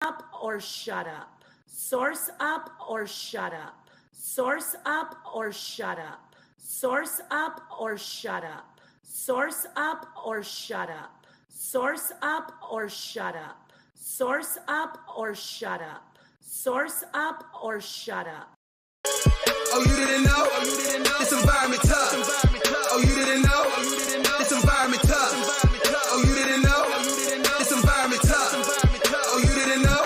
up or shut up. Source up or shut up. Source up or shut up. Source up or shut up. Source up or shut up. Source up or shut up. Source up or shut up. Source up or shut up. Oh, you didn't know? This environment tough. Oh, you didn't know? This environment tough. Oh, you didn't know? This environment tough. Oh, you didn't know?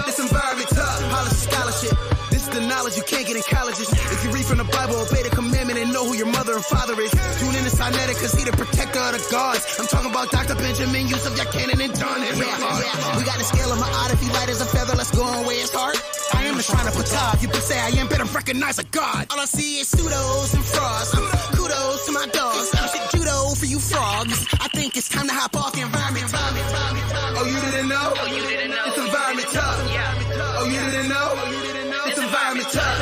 This environment tough. Policy scholarship. This is the knowledge you can't get in colleges. If you read from the Bible, obey the commandment and know who your mother and father is. Tune in to Sinaitic, cause he the protector of the gods. I'm talking about Dr. Benjamin, Yusuf, Yacanan, and John. We got the scale of my art. If he light as a feather, let's go and weigh his heart. I am just trying to put top. You can say I am, better recognize a God. All I see is pseudos and frauds. Kudos to my dogs. Shit judo for you frogs. I think it's time to hop off the environment. Oh, you didn't know? Oh, you didn't know? It's environment tough. Yeah. Oh, you didn't know? It's environment tough.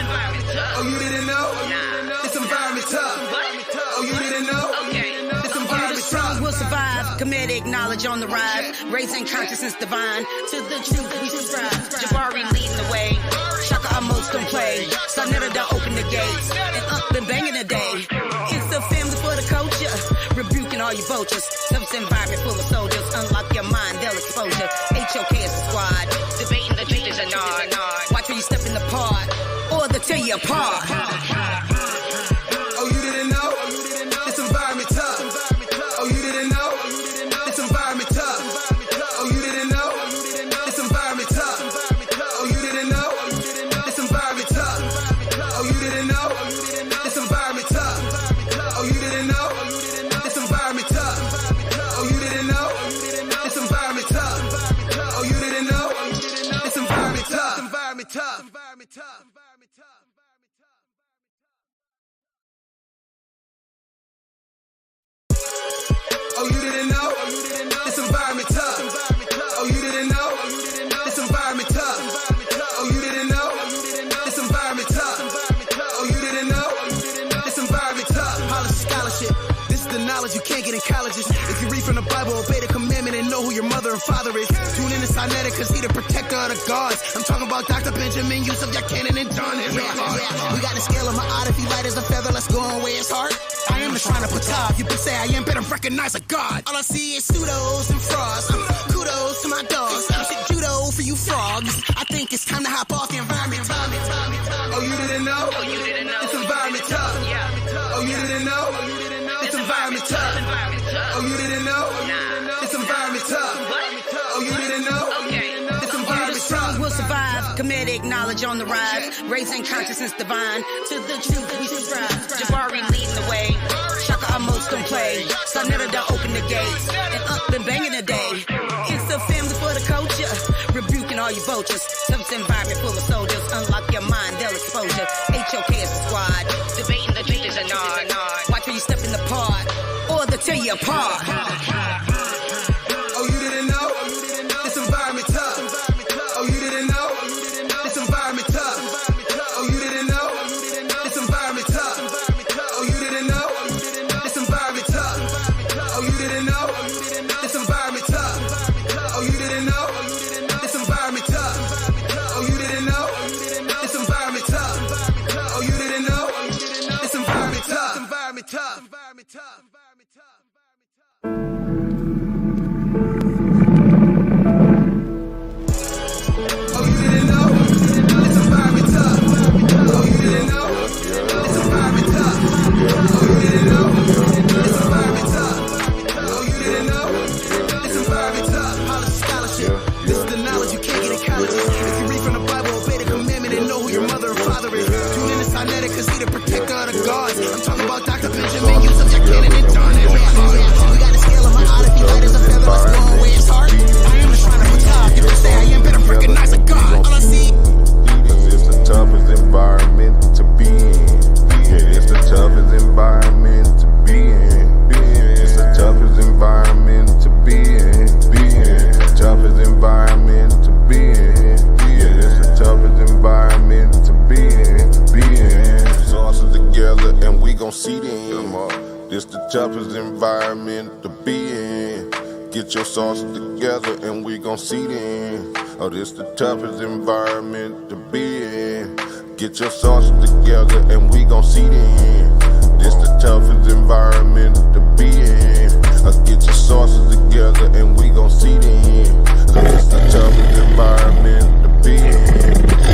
Oh, you didn't know? It's environment tough. Oh, you didn't know? It's environment tough. Will survive, comedic knowledge on the rise, raising consciousness divine, to the truth we subscribe. Jabari leading the way, Shaka Amos don't play, Sanetta open the gates, and up and banging the day. It's a family for the culture, rebuking all you vultures, tough environment full of soldiers, unlock your mind, they'll exposure, HOK is the squad, debating the truth is a nod, watch where you step in the part, or they'll tear you apart. Oh, you didn't know? This environment tough. Oh, you didn't know? This environment tough. Oh, you didn't know? This environment tough. Oh, you didn't know? This environment tough. Oh, you didn't know? This environment tough. Oh, you didn't know? This environment tough. Oh, you didn't know? This environment tough. Oh, you didn't know? This environment tough. Environment tough. Environment tough. Oh, you didn't know? This environment tough. Oh, you didn't know? This environment tough. Oh, you didn't know? This environment tough. Oh, you didn't know? This environment tough. Policy scholarship. This is the knowledge you can't get in colleges. If you read from the Bible, obey the commandment and know who your mother and father is. Tune in to Sinaitic, cause he the protector of the gods. I'm talking about Dr. Benjamin, Yusuf, Yacanan, and John. We got the scale of my art. If he light as a feather, let's go and weigh his heart. I am just trying to put top. You can say I am, better recognize a God. All I see is pseudos and frauds. Kudos to my dogs. Shit judo for you frogs. I think it's time to hop off the environment. Oh, you didn't know? Oh, you didn't know? It's environment tough. Yeah. Oh, you didn't know? It's environment tough. Oh, you didn't know? It's environment tough. Oh, you didn't know? It's environment tough. Will survive, comedic knowledge on the rise, raising consciousness divine, to the truth we subscribe. Jabari leading the way, Shaka Amos don't play, Sanetta open the gates, and up and banging the day. It's a family for the culture, rebuking all you vultures, tough environment full of soldiers, unlock your mind, they'll exposure, HOK is the squad, debating the truth is a nod, watch where you step in the part, or they'll tear you apart. Oh, you didn't know? This environment tough. Oh, you didn't know? This environment tough. Oh, you didn't know? This environment tough. Oh, you didn't know? This environment tough. Oh, you didn't know? This environment tough. Oh, you didn't know? This environment tough. Oh, you didn't know? This environment tough. Oh, you didn't know? This environment tough. Environment tough. Environment tough. Oh, you didn't know? This environment tough. Oh, you didn't know? This environment tough. Oh, you didn't know? This environment tough. Oh, you didn't know? This environment tough. Policy scholarship. This is the knowledge you can't get in colleges. If you read from the Bible, obey the commandment and know who your mother and father is. Tune in to Sinaitic, cause he the protector of the gods. I'm talking about Dr. Benjamin, Yusuf, Yacanan, and John. We got the scale of my art. If you light as a feather, let's go and weigh his heart. I am just trying to put top. You can say I am, better recognize a God. All I see. It's the toughest environment to be in. Yeah, it's the toughest environment to be in. It's the toughest environment to be in. Toughest environment to be in. Yeah, it's the toughest environment to be in. Sources together and we gon' see them. This the toughest environment to be in. Get your sauces together and we gon' see then. Oh, this the toughest environment to be in. Get your sauces together and we gon' see then. This the toughest environment to be in. Get your sauces together and we gon' see then. This the toughest environment to be in.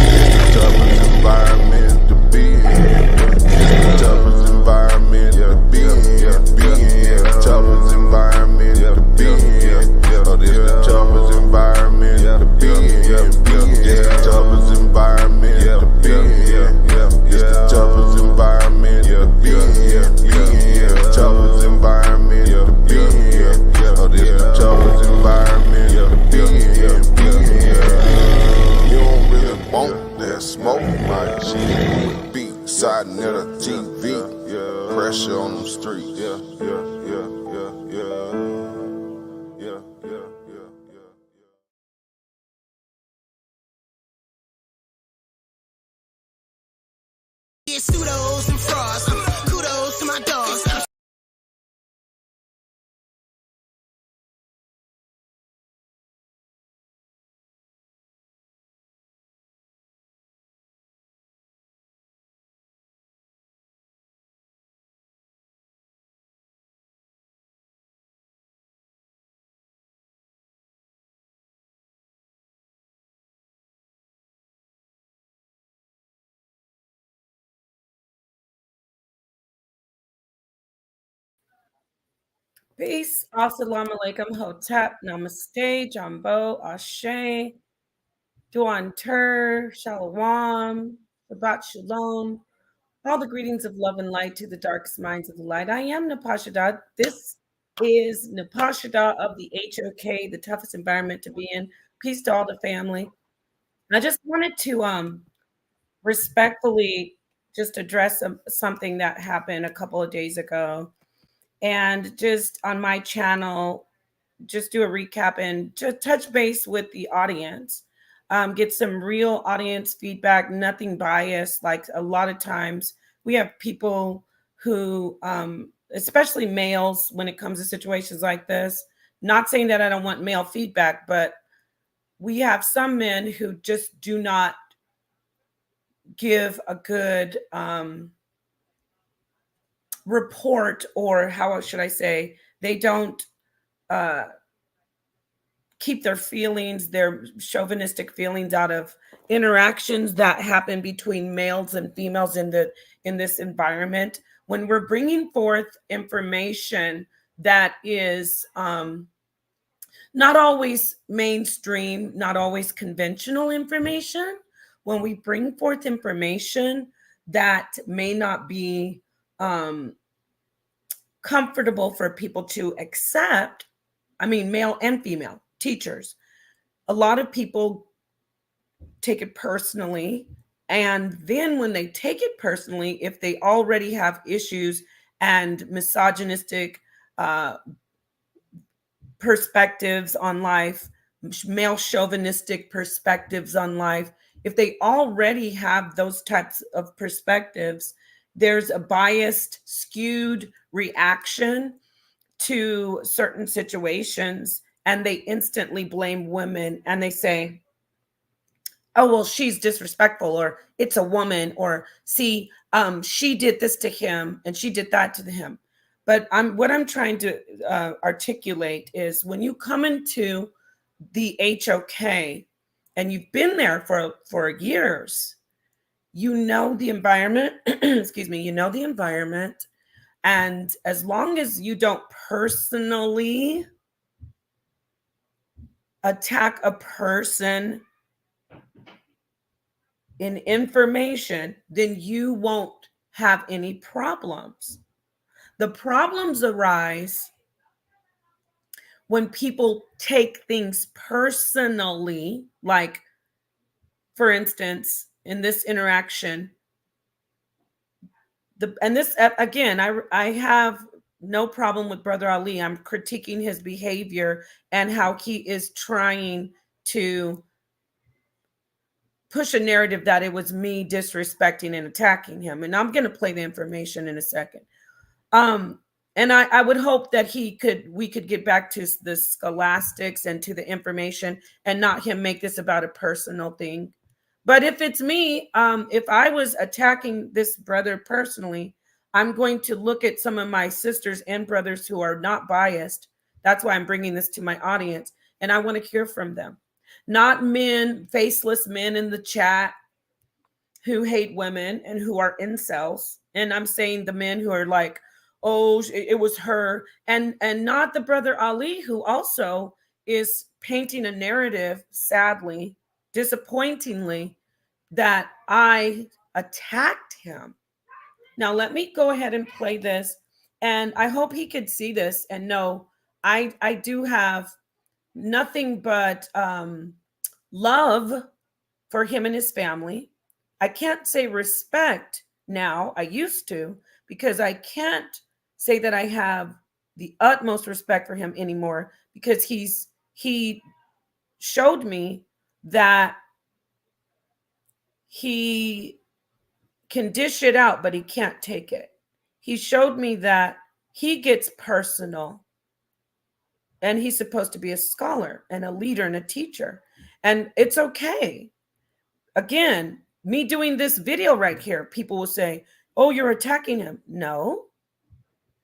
This the toughest environment to be in. This the toughest environment to be in. Toughest environment to be in. Oh, this the toughest environment to be in. This the toughest environment to be in. This the toughest environment to be in. Toughest environment to be in. Oh, this the toughest environment to be in. You don't really want that smoke, my G. Beat siding at a TV. Pressure on them streets. Yeah, pseudos and frauds. Kudos to my dogs. Peace. Assalamu alaikum. Hotep. Namaste. Jambo. Ashe. Duan Tur. Shalom. Shabbat Shalom. All the greetings of love and light to the darkest minds of the light. I am Napah Shadah. This is Napah Shadah of the HOK, the toughest environment to be in. Peace to all the family. I just wanted to respectfully just address something that happened a couple of days ago. And just on my channel, just do a recap and just touch base with the audience. Get some real audience feedback, nothing biased. Like a lot of times we have people who, especially males, when it comes to situations like this, not saying that I don't want male feedback, but we have some men who just do not give a good report, or how should I say, they don't keep their feelings, their chauvinistic feelings out of interactions that happen between males and females in this environment. When we're bringing forth information that is not always mainstream, not always conventional information, when we bring forth information that may not be comfortable for people to accept, I mean, male and female teachers, a lot of people take it personally. And then when they take it personally, if they already have issues and misogynistic perspectives on life, male chauvinistic perspectives on life, if they already have those types of perspectives, there's a biased, skewed reaction to certain situations, and they instantly blame women and they say, oh, well, she's disrespectful, or it's a woman, or see, she did this to him and she did that to him. But what I'm trying to articulate is, when you come into the HOK and you've been there for years, you know the environment, excuse me, you know the environment. And as long as you don't personally attack a person in information, then you won't have any problems. The problems arise when people take things personally, like, for instance, in this interaction, and this, again, I have no problem with Brother Ali. I'm critiquing his behavior and how he is trying to push a narrative that it was me disrespecting and attacking him. And I'm going to play the information in a second. And I would hope that we could get back to the scholastics and to the information and not him make this about a personal thing. But if it's me, if I was attacking this brother personally, I'm going to look at some of my sisters and brothers who are not biased. That's why I'm bringing this to my audience. And I want to hear from them. Not men, faceless men in the chat who hate women and who are incels. And I'm saying the men who are like, oh, it was her. And not the brother Ali, who also is painting a narrative, sadly, disappointingly, that I attacked him. Now, let me go ahead and play this. And I hope he could see this and know I do have nothing but love for him and his family. I can't say respect now. I used to, because I can't say that I have the utmost respect for him anymore, because he showed me that he can dish it out, but he can't take it. He showed me that he gets personal, and he's supposed to be a scholar and a leader and a teacher. And it's okay. Again, me doing this video right here, people will say, oh, you're attacking him. No,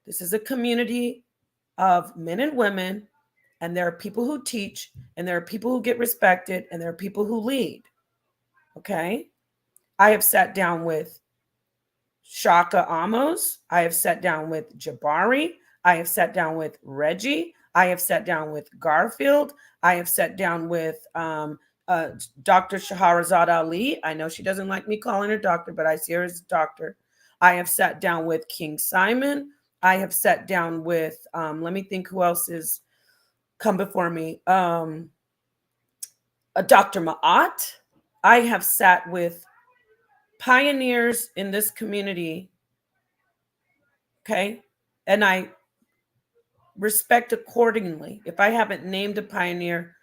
this is a community of men and women, and there are people who teach, and there are people who get respected, and there are people who lead. Okay? I have sat down with Shaka Amos. I have sat down with Jabari. I have sat down with Reggie. I have sat down with Garfield. I have sat down with Dr. Shahrazad Ali. I know she doesn't like me calling her doctor, but I see her as doctor. I have sat down with King Simon. I have sat down with, let me think who else has come before me. Dr. Ma'at. I have sat with pioneers in this community. Okay. And I respect accordingly. If I haven't named a pioneer,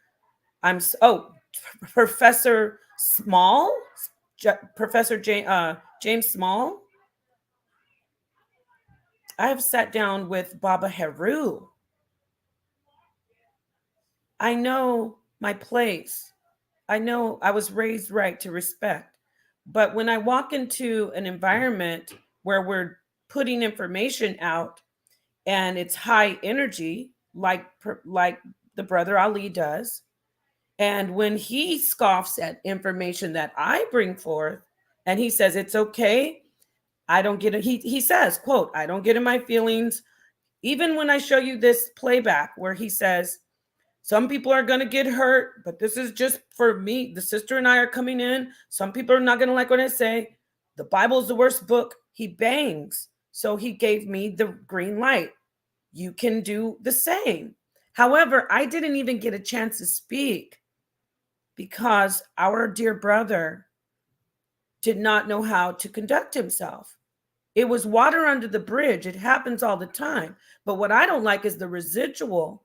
Professor Small, Professor James Small. I have sat down with Baba Heru. I know my place. I know I was raised right to respect. But when I walk into an environment where we're putting information out and it's high energy, like the brother Ali does, and when he scoffs at information that I bring forth, and he says it's okay, I don't get it. He says, quote, I don't get in my feelings. Even when I show you this playback where he says, some people are going to get hurt, but this is just for me. The sister and I are coming in. Some people are not going to like what I say. The Bible is the worst book. He bangs. So he gave me the green light. You can do the same. However, I didn't even get a chance to speak because our dear brother did not know how to conduct himself. It was water under the bridge. It happens all the time. But what I don't like is the residual.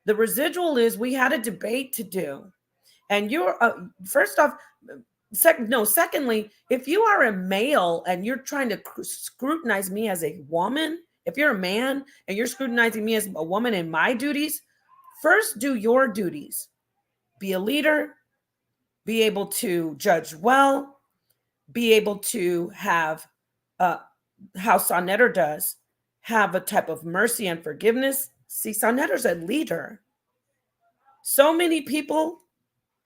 The residual is we had a debate to do. And you're, first off, secondly, if you are a male and you're trying to scrutinize me as a woman, if you're a man and you're scrutinizing me as a woman in my duties, first do your duties. Be a leader, be able to judge well, be able to have, how Sonetter does, have a type of mercy and forgiveness. See, Sonetter's a leader. So many people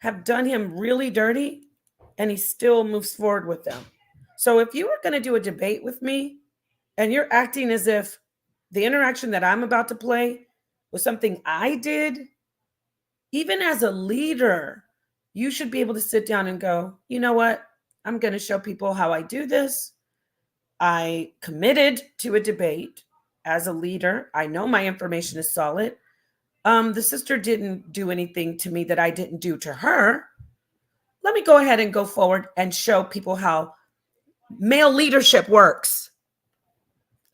have done him really dirty, and he still moves forward with them. So if you were going to do a debate with me, and you're acting as if the interaction that I'm about to play was something I did, even as a leader, you should be able to sit down and go, you know what? I'm going to show people how I do this. I committed to a debate as a leader. I know my information is solid. The sister didn't do anything to me that I didn't do to her. Let me go ahead and go forward and show people how male leadership works.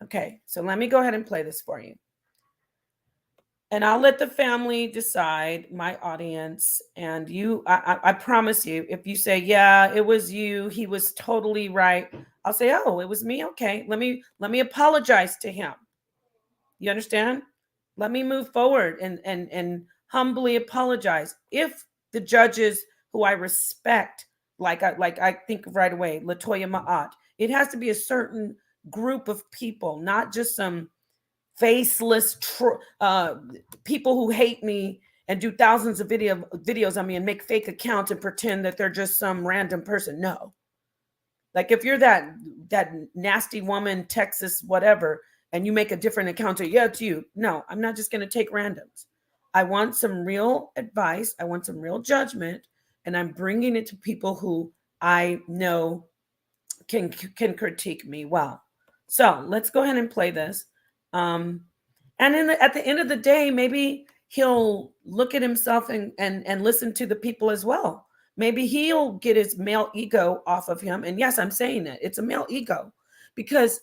Okay, so let me go ahead and play this for you. And I'll let the family decide, my audience. And you, I promise you, if you say, yeah, it was you, he was totally right, I'll say, oh, it was me. Okay, let me apologize to him. You understand? Let me move forward and humbly apologize. If the judges who I respect, like I think right away, Latoya Ma'at, it has to be a certain group of people, not just some faceless people who hate me and do thousands of videos on me and make fake accounts and pretend that they're just some random person. No. Like if you're that nasty woman, Texas, whatever, and you make a different account, yeah, it's you. No, I'm not just going to take randoms. I want some real advice. I want some real judgment, and I'm bringing it to people who I know can critique me well. So let's go ahead and play this. And at the end of the day, maybe he'll look at himself and listen to the people as well. Maybe he'll get his male ego off of him. And yes, I'm saying it. It's a male ego because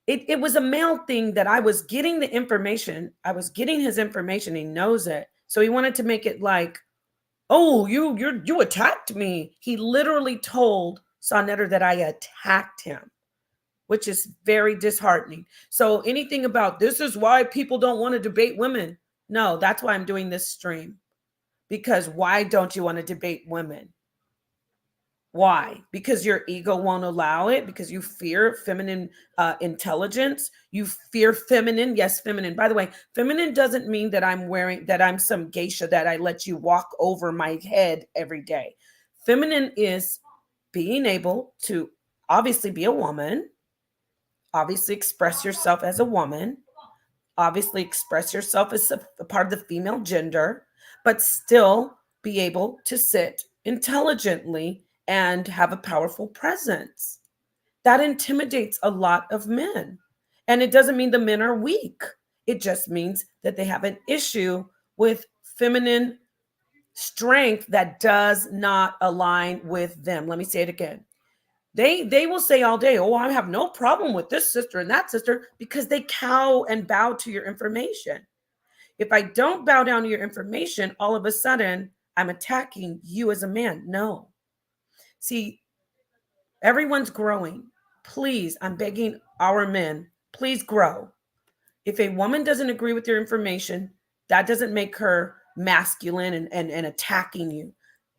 it was a male thing that I was getting the information. I was getting his information. He knows it. So he wanted to make it like, oh, you attacked me. He literally told Sonetter that I attacked him, which is very disheartening. So anything about this is why people don't want to debate women. No, that's why I'm doing this stream. Because why don't you want to debate women? Why? Because your ego won't allow it? Because you fear feminine intelligence? You fear feminine? Yes, feminine. By the way, feminine doesn't mean that I'm some geisha that I let you walk over my head every day. Feminine is being able to obviously be a woman, obviously express yourself as a woman, obviously express yourself as a part of the female gender, but still be able to sit intelligently and have a powerful presence. That intimidates a lot of men. And it doesn't mean the men are weak. It just means that they have an issue with feminine strength that does not align with them. Let me say it again. They will say all day, oh, I have no problem with this sister and that sister, because they cow and bow to your information. If I don't bow down to your information, all of a sudden I'm attacking you as a man. No. See, everyone's growing. Please, I'm begging our men, please grow. If a woman doesn't agree with your information, that doesn't make her masculine and attacking you.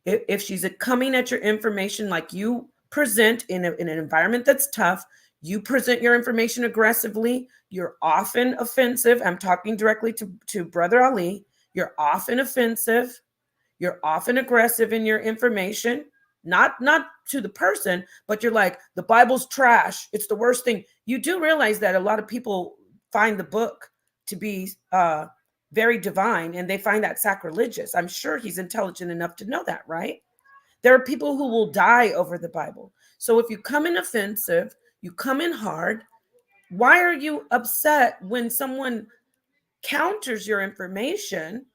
If she's coming at your information like you present in an environment that's tough, you present your information aggressively, you're often offensive. I'm talking directly to Brother Ali. You're often offensive. You're often aggressive in your information, not to the person, but you're like, the Bible's trash. It's the worst thing. You do realize that a lot of people find the book to be very divine, and they find that sacrilegious. I'm sure he's intelligent enough to know that, right? There are people who will die over the Bible. So if you come in offensive, you come in hard, why are you upset when someone counters your information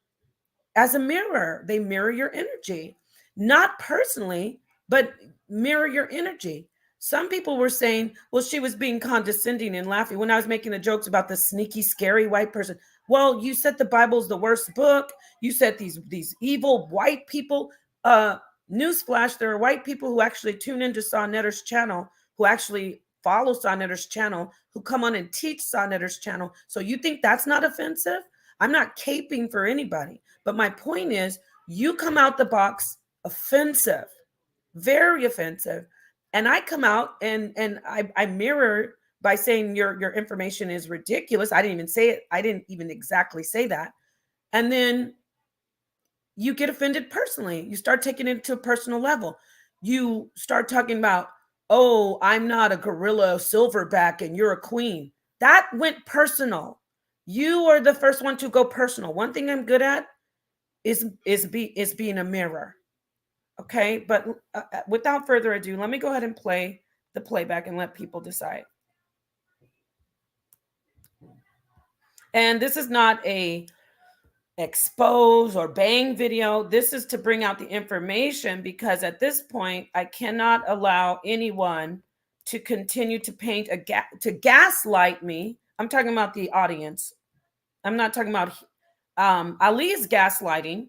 as a mirror? They mirror your energy, not personally, but mirror your energy. Some people were saying, well, she was being condescending and laughing when I was making the jokes about the sneaky, scary white person. Well, you said the Bible's the worst book. You said these evil white people. Newsflash, there are white people who actually tune into Sonetter's channel, who actually follow Sonetter's channel, who come on and teach Sonetter's channel. So you think that's not offensive? I'm not caping for anybody. But my point is, you come out the box offensive, very offensive. And I come out and I mirror by saying your information is ridiculous. I didn't even say it. I didn't even exactly say that. And then you get offended personally. You start taking it to a personal level. You start talking about, oh, I'm not a gorilla silverback and you're a queen. That went personal. You are the first one to go personal. One thing I'm good at is being a mirror. Okay, but without further ado, let me go ahead and play the playback and let people decide. And this is not a expose or bang video. This is to bring out the information, because at this point, I cannot allow anyone to continue to paint to gaslight me. I'm talking about the audience. I'm not talking about Ali is gaslighting,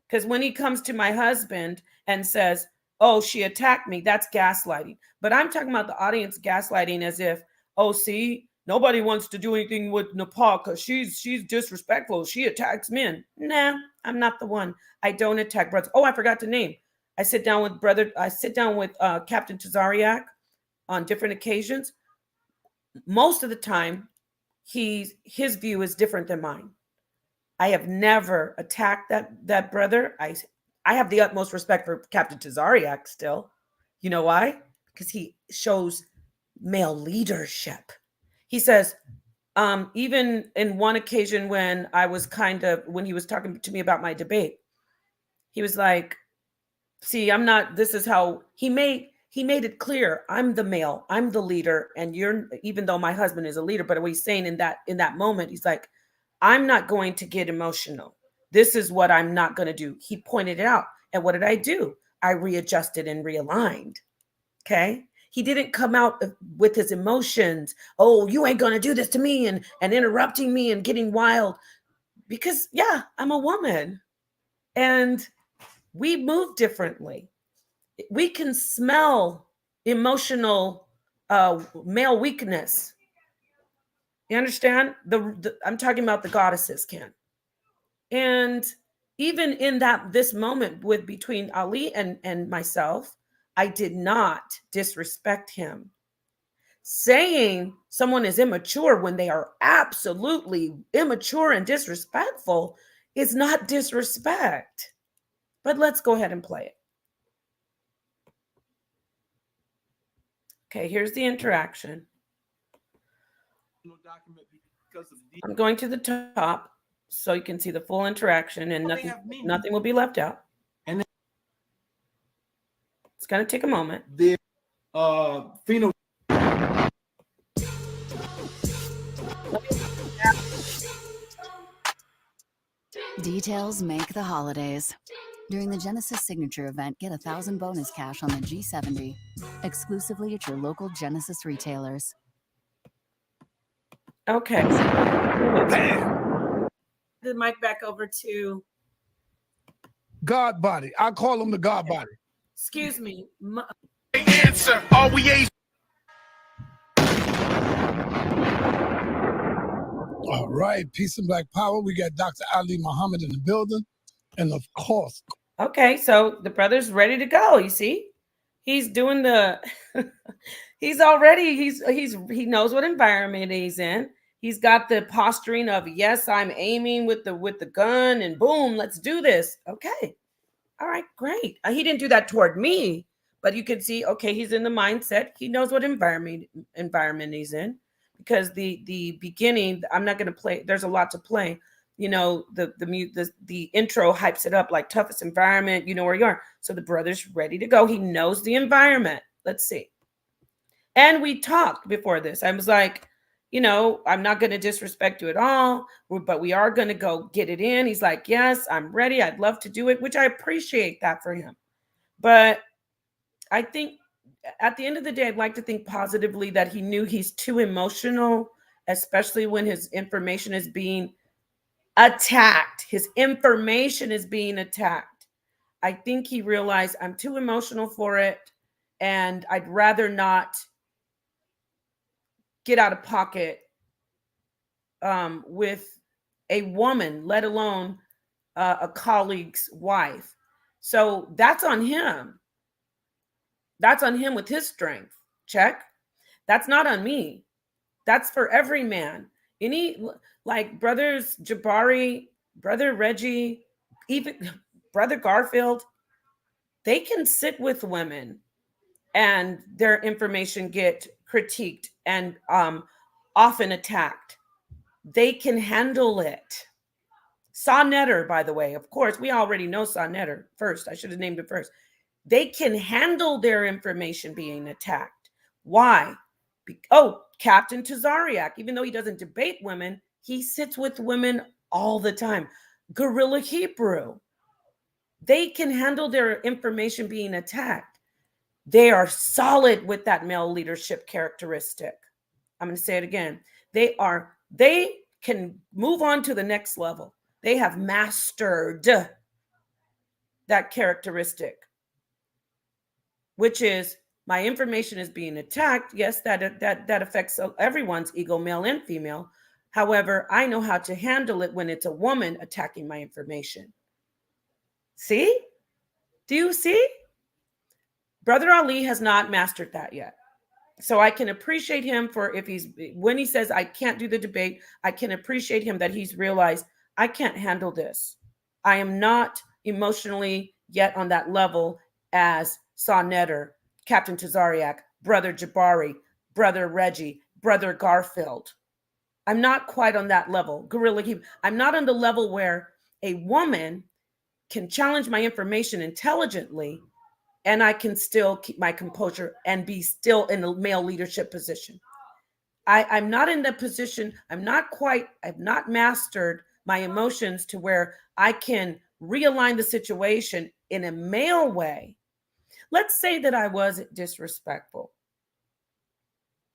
because when he comes to my husband and says, oh, she attacked me, that's gaslighting. But I'm talking about the audience gaslighting as if, oh, see, nobody wants to do anything with Napah because she's disrespectful. She attacks men. Nah, I'm not the one. I don't attack brothers. Oh, I forgot to name. I sit down with Captain Tazariak on different occasions. Most of the time, his view is different than mine. I have never attacked that brother. I have the utmost respect for Captain Tazariak still. You know why? Because he shows male leadership. He says, even in one occasion when he was talking to me about my debate, he was like, see, I'm not, this is how he made it clear. I'm the male, I'm the leader. And even though my husband is a leader, but what he's saying in that moment, he's like, I'm not going to get emotional. This is what I'm not going to do. He pointed it out. And what did I do? I readjusted and realigned. Okay. He didn't come out with his emotions. Oh, you ain't going to do this to me and interrupting me and getting wild. Because yeah, I'm a woman and we move differently. We can smell emotional male weakness. You understand? I'm talking about the goddesses can. And even in this moment between Ali and myself, I did not disrespect him. Saying someone is immature when they are absolutely immature and disrespectful is not disrespect. But let's go ahead and play it. Okay, here's the interaction. I'm going to the top so you can see the full interaction and nothing will be left out. And it's going to take a moment. Details make the holidays. During the Genesis Signature event, get 1,000 bonus cash on the G70, exclusively at your local Genesis retailers. Okay. The mic back over to God Body. I call him the God Body. Excuse me. Answer. Are we a? All right. Peace and Black Power. We got Dr. Ali Muhammad in the building. And of course. Okay. So the brother's ready to go. You see, he's doing he knows what environment he's in. He's got the posturing of, yes, I'm aiming with the gun and boom, let's do this. Okay. All right, great. He didn't do that toward me, but you can see, okay, he's in the mindset. He knows what environment he's in, because the beginning, I'm not going to play. There's a lot to play. You know, the intro hypes it up like toughest environment. You know where you are. So the brother's ready to go. He knows the environment. Let's see. And we talked before this. I was like, you know, I'm not going to disrespect you at all, but we are going to go get it in. He's like, yes, I'm ready. I'd love to do it, which I appreciate that for him. But I think at the end of the day, I'd like to think positively that he knew he's too emotional, especially when his information is being attacked. His information is being attacked. I think he realized I'm too emotional for it, and I'd rather not get out of pocket with a woman, let alone a colleague's wife. So that's on him. That's on him with his strength. Check. That's not on me. That's for every man. Like brothers Jabari, brother Reggie, even brother Garfield, they can sit with women and their information get critiqued and often attacked. They can handle it. Saw Netter, by the way, of course, we already know Saw Netter first. I should have named it first. They can handle their information being attacked. Why? Captain Tazariak, even though he doesn't debate women, he sits with women all the time. Gorilla Hebrew. They can handle their information being attacked. They are solid with that male leadership characteristic. I'm going to say it again. They can move on to the next level. They have mastered that characteristic, which is my information is being attacked, yes, that affects everyone's ego, male and female. However, I know how to handle it when it's a woman attacking my information. See? Do you see? Brother Ali has not mastered that yet. So I can appreciate him for when he says, I can't do the debate, I can appreciate him that he's realized I can't handle this. I am not emotionally yet on that level as Saw Netter, Captain Tazariak, Brother Jabari, Brother Reggie, Brother Garfield. I'm not quite on that level. Gorilla Heap. I'm not on the level where a woman can challenge my information intelligently and I can still keep my composure and be still in a male leadership position. I'm not in that position. I've not mastered my emotions to where I can realign the situation in a male way. Let's say that I was disrespectful.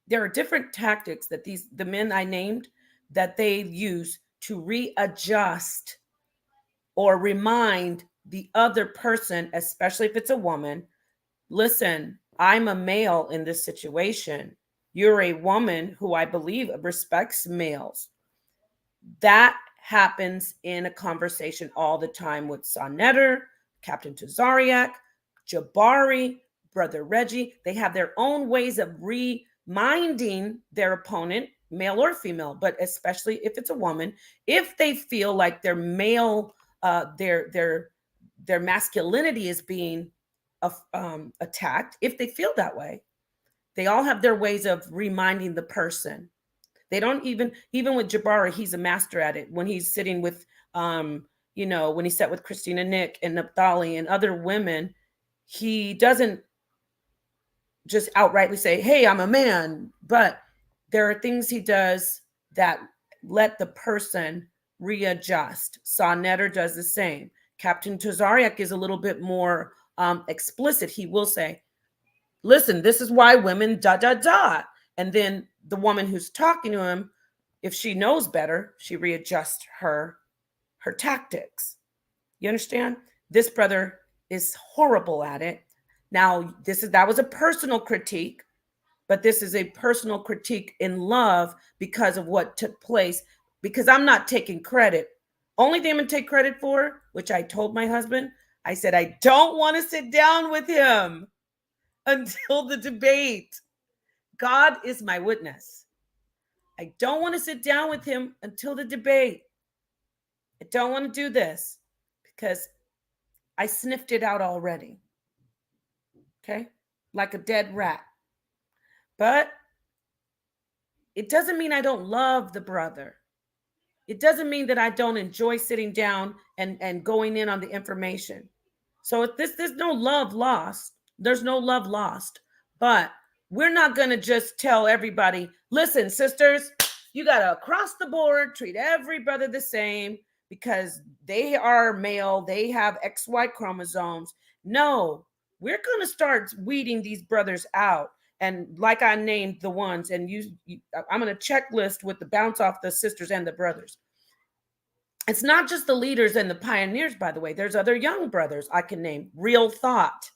There are different tactics that the men I named that they use to readjust or remind the other person, especially if it's a woman, listen, I'm a male in this situation. You're a woman who I believe respects males. That happens in a conversation all the time with Saw Netter, Captain Tazariak, Jabari, Brother Reggie. They have their own ways of reminding their opponent, male or female, but especially if it's a woman, if they feel like their male, their masculinity is being attacked, if they feel that way, they all have their ways of reminding the person. They don't even with Jabari, he's a master at it. When he's sitting with, when he sat with Christina Nick and Naphtali and other women, he doesn't just outrightly say, hey, I'm a man. But there are things he does that let the person readjust. Saw Netter does the same. Captain Tazariak is a little bit more explicit. He will say, listen, this is why women da da da. And then the woman who's talking to him, if she knows better, she readjusts her tactics. You understand? This brother is horrible at it. Now, that was a personal critique, but this is a personal critique in love because of what took place, because I'm not taking credit. Only thing I'm going to take credit for, which I told my husband, I said, I don't want to sit down with him until the debate. God is my witness. I don't want to sit down with him until the debate. I don't want to do this because I sniffed it out already. Okay? Like a dead rat. But it doesn't mean I don't love the brother. It doesn't mean that I don't enjoy sitting down and going in on the information. So if there's no love lost. There's no love lost. But we're not going to just tell everybody, listen, sisters, you got to across the board treat every brother the same because they are male, they have XY chromosomes. No, we're going to start weeding these brothers out. And like I named the ones, and I'm going to checklist with the bounce off the sisters and the brothers. It's not just the leaders and the pioneers, by the way. There's other young brothers I can name. Real Thought.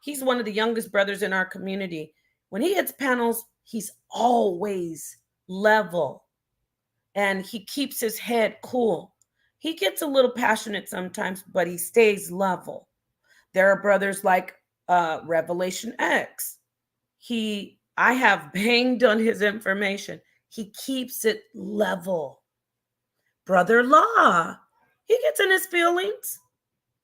He's one of the youngest brothers in our community. When he hits panels, he's always level. And he keeps his head cool. He gets a little passionate sometimes, but he stays level. There are brothers like Revelation X. I have banged on his information. He keeps it level. Brother Law, he gets in his feelings.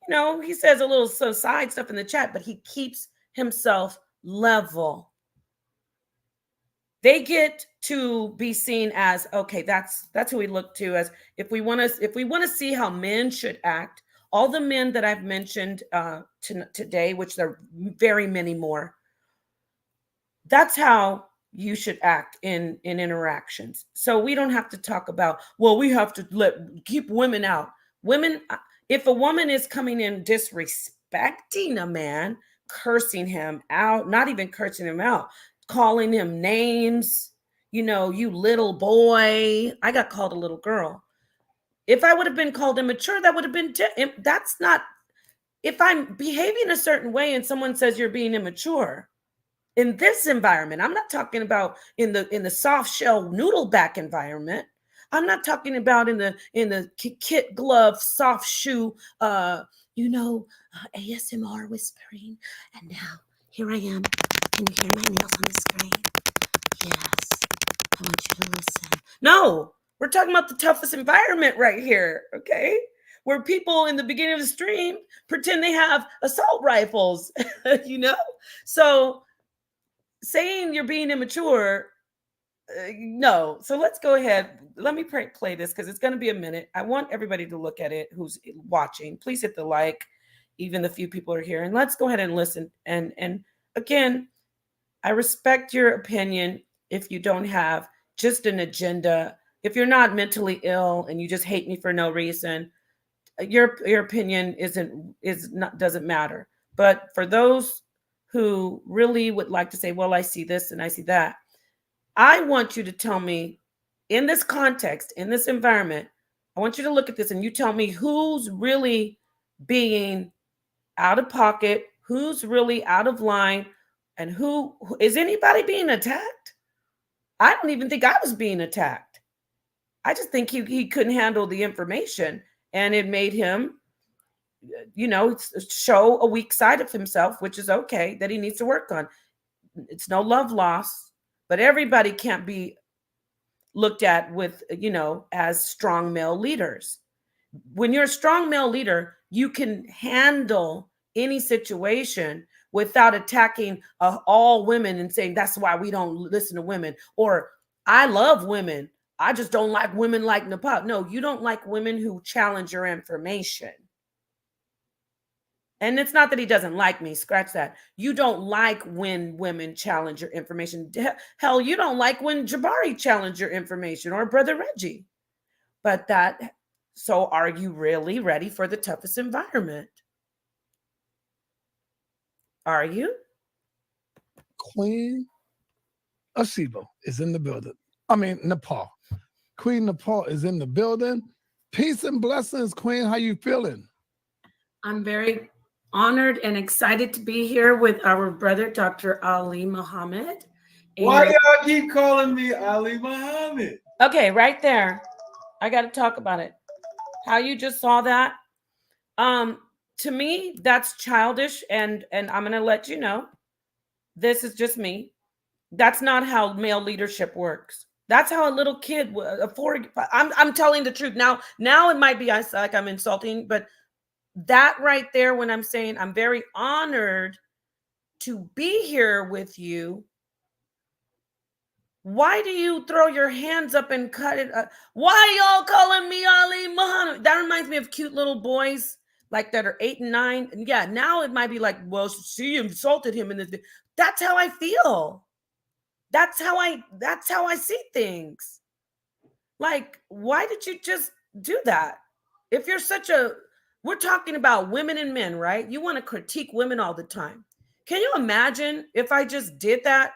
He says a little side stuff in the chat, but he keeps himself level. They get to be seen as, okay, that's who we look to as if we want to see how men should act. All the men that I've mentioned today, which there are very many more, that's how you should act in interactions. So we don't have to talk about, well, we have to keep women out. Women, if a woman is coming in disrespecting a man, cursing him out, not even cursing him out, calling him names, you little boy. I got called a little girl. If I would have been called immature, that would have been, if I'm behaving a certain way and someone says you're being immature, in this environment. I'm not talking about in the soft shell noodle back environment. I'm not talking about in the kit glove soft shoe ASMR whispering. And now here I am. Can you hear my nails on the screen? Yes. I want you to listen. No, we're talking about the toughest environment right here, okay? Where people in the beginning of the stream pretend they have assault rifles, So saying you're being immature, no. So let's go ahead. Let me play this because it's going to be a minute. I want everybody to look at it who's watching. Please hit the like, even the few people are here. And let's go ahead and listen. And again, I respect your opinion if you don't have just an agenda. If you're not mentally ill and you just hate me for no reason, your opinion doesn't matter. But for those who really would like to say, well, I see this and I see that, I want you to tell me in this context, in this environment, I want you to look at this and you tell me who's really being out of pocket, who's really out of line, and who is anybody being attacked? I don't even think I was being attacked. I just think he couldn't handle the information, and it made him, show a weak side of himself, which is okay, that he needs to work on. It's no love lost, but everybody can't be looked at with, as strong male leaders. When you're a strong male leader, you can handle any situation without attacking all women and saying that's why we don't listen to women, or I love women, I just don't like women like Napah. No, you don't like women who challenge your information. And it's not that he doesn't like me, scratch that. You don't like when women challenge your information. Hell, you don't like when Jabari challenged your information, or Brother Reggie. So are you really ready for the toughest environment? Are you? Queen Asibo is in the building. Napah. Queen Napah is in the building. Peace and blessings, Queen. How you feeling? I'm very honored and excited to be here with our brother, Dr. Ali Muhammad. Why y'all keep calling me Ali Muhammad? Okay, right there. I got to talk about it. How you just saw that. To me, that's childish, and I'm going to let you know, this is just me. That's not how male leadership works. That's how a little kid I'm telling the truth. Now it might be like I'm insulting, but that right there, when I'm saying I'm very honored to be here with you, why do you throw your hands up and cut it? Why y'all calling me Ali Muhammad? That reminds me of cute little boys like that are 8 and 9. And yeah, now it might be like, well, she insulted him in this. That's how I feel. That's how I see things. Like, why did you just do that? If you're we're talking about women and men, right? You want to critique women all the time. Can you imagine if I just did that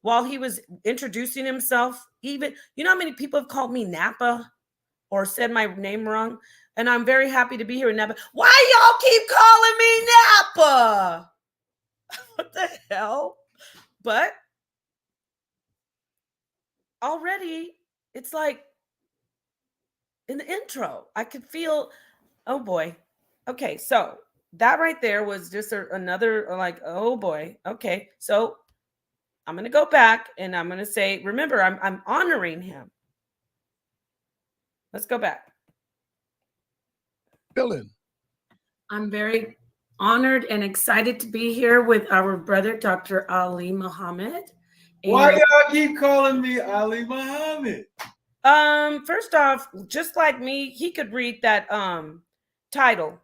while he was introducing himself? Even, you know how many people have called me Napah or said my name wrong? And I'm very happy to be here in Napah. Why y'all keep calling me Napah? What the hell? But already it's like in the intro, I could feel, oh boy. Okay, so that right there was just another like, oh boy. Okay, so I'm going to go back and I'm going to say, remember, I'm honoring him. Let's go back. Feeling. I'm very honored and excited to be here with our brother, Dr. Ali Muhammad. Why y'all keep calling me Ali Muhammad? First off, just like me, he could read that title.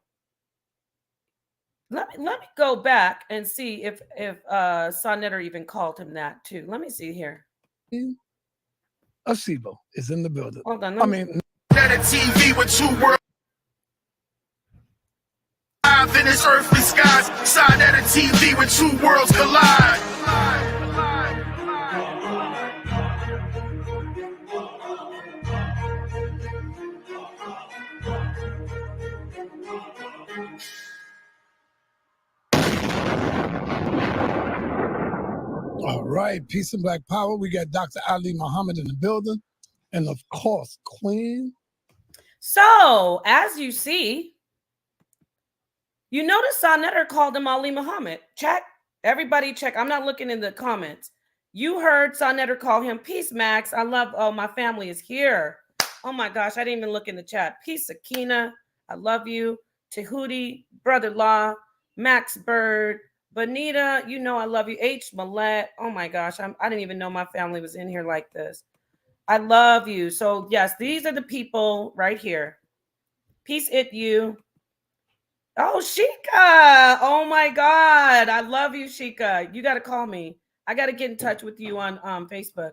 Let me go back and see if Sonnetter even called him that too. Let me see here. Asibo is in the building. Hold on. TV with 2 worlds. Live in this earthly skies. Side at a TV with 2 worlds collide. right, peace and black power. We got Dr. Ali Muhammad in the building. And of course, Queen. So, as you see, you notice Sonetter called him Ali Muhammad. Check. Everybody check. I'm not looking in the comments. You heard Sonetter call him Peace, Max. I love, oh, my family is here. Oh my gosh, I didn't even look in the chat. Peace, Akina. I love you. Tahuti, Brother Law, Max Bird, Bonita, you know I love you. H. Millette. Oh my gosh, I didn't even know my family was in here like this. I love you. So yes, these are the people right here. Peace it you. Oh, Sheikah. Oh my God. I love you, Sheikah. You got to call me. I got to get in touch with you on Facebook.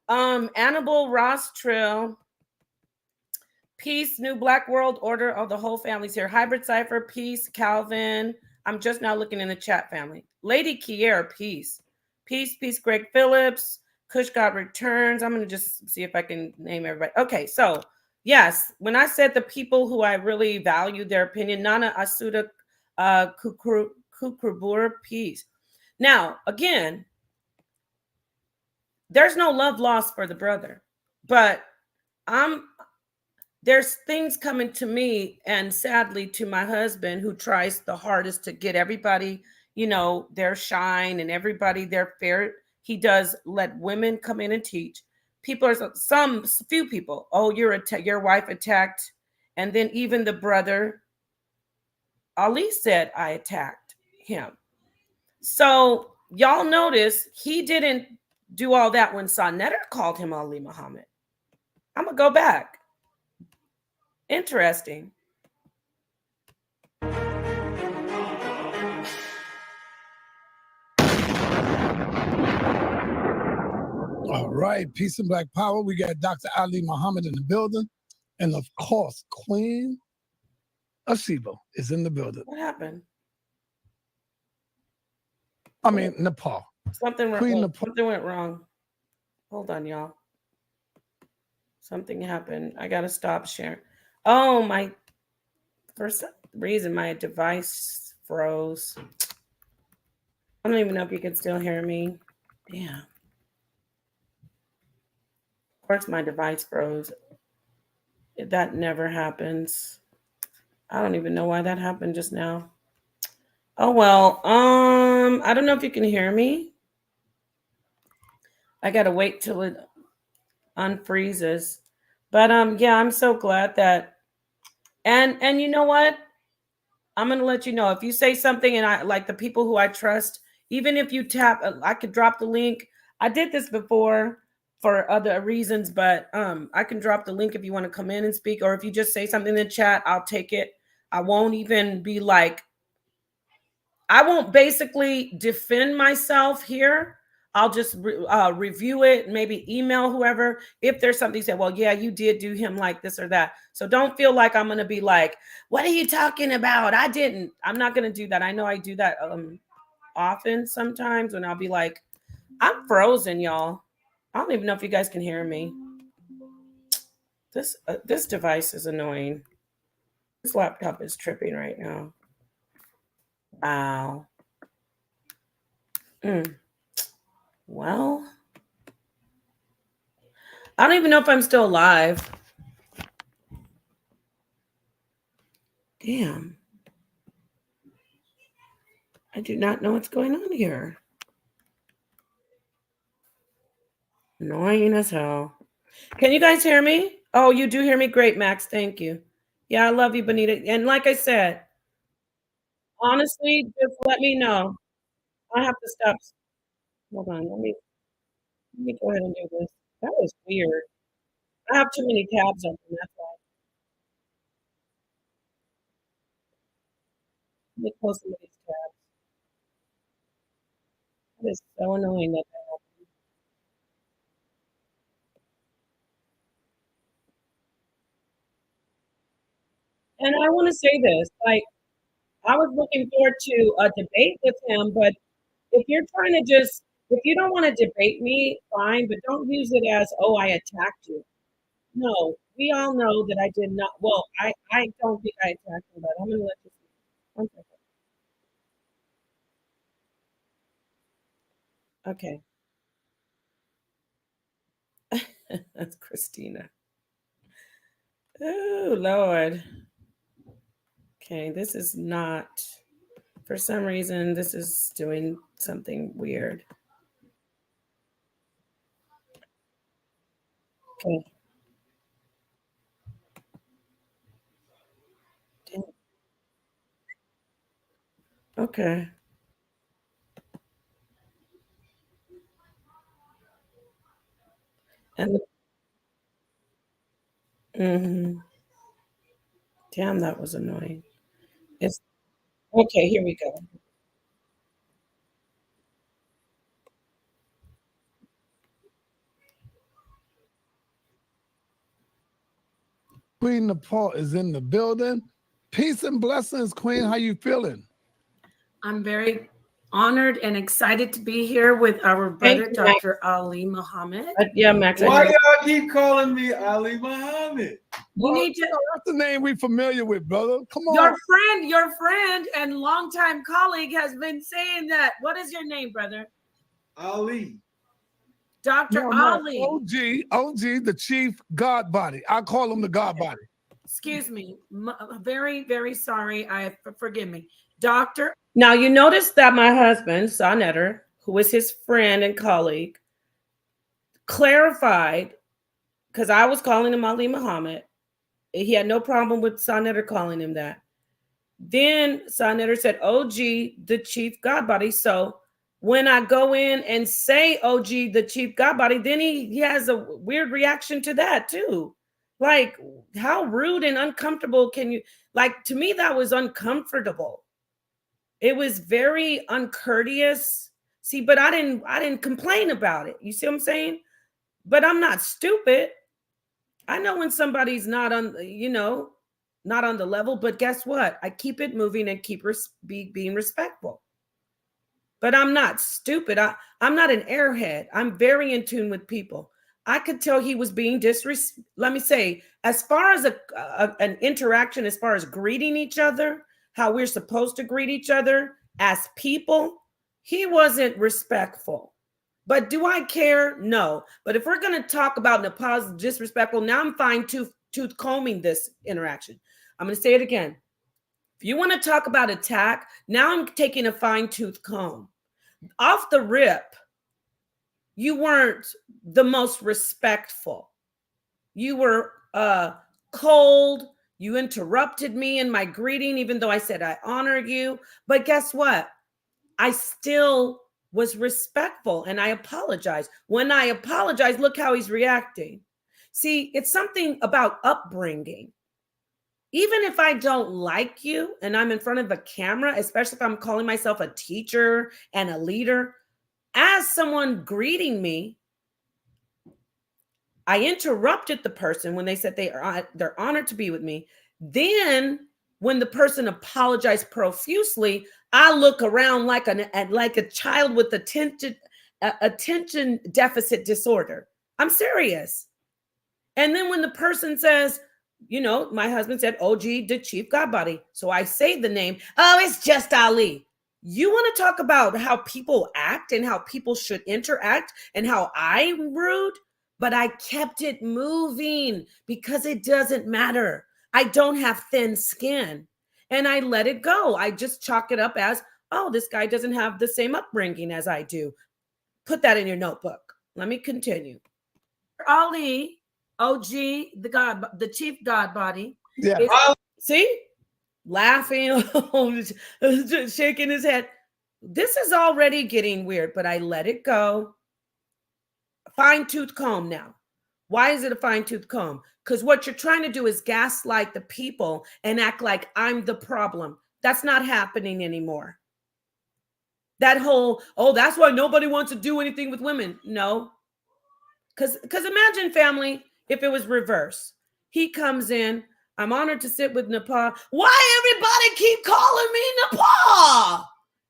Annabelle Ross Trill. Peace, New Black World Order. Oh, the whole family's here. Hybrid Cipher, peace, Calvin. I'm just now looking in the chat, family. Lady Kiera, peace. Peace, peace, Greg Phillips. Kush God Returns. I'm going to just see if I can name everybody. Okay, so yes, when I said the people who I really value their opinion, Nana Asuda Kukrubur, peace. Now, again, there's no love lost for the brother, but there's things coming to me and sadly to my husband who tries the hardest to get everybody, you know, their shine and everybody their fair. He does let women come in and teach. People are few people. Oh, your wife attacked. And then even the brother, Ali said I attacked him. So y'all notice he didn't do all that when Sonetter called him Ali Muhammad. I'm going to go back. Interesting. All right, peace and black power. We got Dr. Ali Muhammad in the building. And of course, Queen Asibo is in the building. What happened? I mean, Napah. Something went wrong. Hold on, y'all. Something happened. I got to stop sharing. Oh, for some reason, my device froze. I don't even know if you can still hear me. Damn. Of course, my device froze. That never happens. I don't even know why that happened just now. Oh, well, I don't know if you can hear me. I got to wait till it unfreezes. But yeah, I'm so glad that, and you know what? I'm going to let you know if you say something and I like the people who I trust, even if you tap, I could drop the link. I did this before for other reasons, but I can drop the link if you want to come in and speak, or if you just say something in the chat, I'll take it. I won't even be like, I won't basically defend myself here. I'll just review it, maybe email whoever. If there's something you say, well, yeah, you did do him like this or that. So don't feel like I'm going to be like, what are you talking about? I didn't. I'm not going to do that. I know I do that often sometimes when I'll be like, I'm frozen, y'all. I don't even know if you guys can hear me. This device is annoying. This laptop is tripping right now. Wow. Well, I don't even know if I'm still alive. Damn. I do not know what's going on here. Annoying as hell. Can you guys hear me? Oh, you do hear me? Great, Max. Thank you. Yeah, I love you, Bonita. And like I said, honestly, just let me know. I have to stop. Hold on. Let me go ahead and do this. That was weird. I have too many tabs open. That's why. Let me close some of these tabs. That is so annoying that happened. And I want to say this, like, I was looking forward to a debate with him, but if you're trying to if you don't want to debate me, fine, but don't use it as, oh, I attacked you. No, we all know that I did not. Well, I don't think I attacked him, but I'm going to let you see. 1 second. Okay. That's Christina. Oh, Lord. Okay, this is not, for some reason, this is doing something weird. Okay. Okay. And damn, that was annoying. It's okay. Here we go. Queen Napah is in the building. Peace and blessings, Queen. How you feeling? I'm very honored and excited to be here with our brother, Dr. Ali Muhammad. Yeah, Max. Why y'all keep calling me Ali Muhammad? You need to. That's the name we familiar with, brother. Come on. Your friend and longtime colleague has been saying that. What is your name, brother? Ali. Dr. Ali. OG, the chief God body. I call him the God body. Excuse me. Very, very sorry. Forgive me. Doctor. Now, you notice that my husband, Sonetter, who is his friend and colleague, clarified, because I was calling him Ali Muhammad. He had no problem with Sonetter calling him that. Then Sonetter said, OG, the chief God body. So when I go in and say OG, the chief God body, then he has a weird reaction to that too. Like, how rude and uncomfortable can you, like, to me, that was uncomfortable. It was very uncourteous. See, but I didn't complain about it. You see what I'm saying? But I'm not stupid. I know when somebody's not on, not on the level, but guess what? I keep it moving and keep being respectful. But I'm not stupid. I'm not an airhead. I'm very in tune with people. I could tell he was being disrespectful. Let me say, as far as an interaction, as far as greeting each other, how we're supposed to greet each other as people, he wasn't respectful. But do I care? No. But if we're going to talk about Napah's disrespectful, now I'm fine-tooth combing this interaction. I'm going to say it again. If you want to talk about attack, now I'm taking a fine-tooth comb. Off the rip, you weren't the most respectful. You were cold. You interrupted me in my greeting, even though I said I honor you. But guess what? I still was respectful and I apologized. When I apologize, look how he's reacting. See, it's something about upbringing. Even if I don't like you and I'm in front of a camera, especially if I'm calling myself a teacher and a leader, as someone greeting me, I interrupted the person when they said they're honored to be with me. Then when the person apologized profusely, I look around like a child with attention deficit disorder. I'm serious. And then when the person says, my husband said, OG, the chief God body. So I say the name. Oh, it's just Ali. You want to talk about how people act and how people should interact and how I'm rude? But I kept it moving because it doesn't matter. I don't have thin skin. And I let it go. I just chalk it up as, oh, this guy doesn't have the same upbringing as I do. Put that in your notebook. Let me continue. Ali, OG, the chief God body. Yeah. See? Laughing, shaking his head. This is already getting weird, but I let it go. Fine-tooth comb now. Why is it a fine-tooth comb? Because what you're trying to do is gaslight the people and act like I'm the problem. That's not happening anymore. That whole, that's why nobody wants to do anything with women. No. Because imagine, family, if it was reverse. He comes in, I'm honored to sit with Napah. Why everybody keep calling me Napah?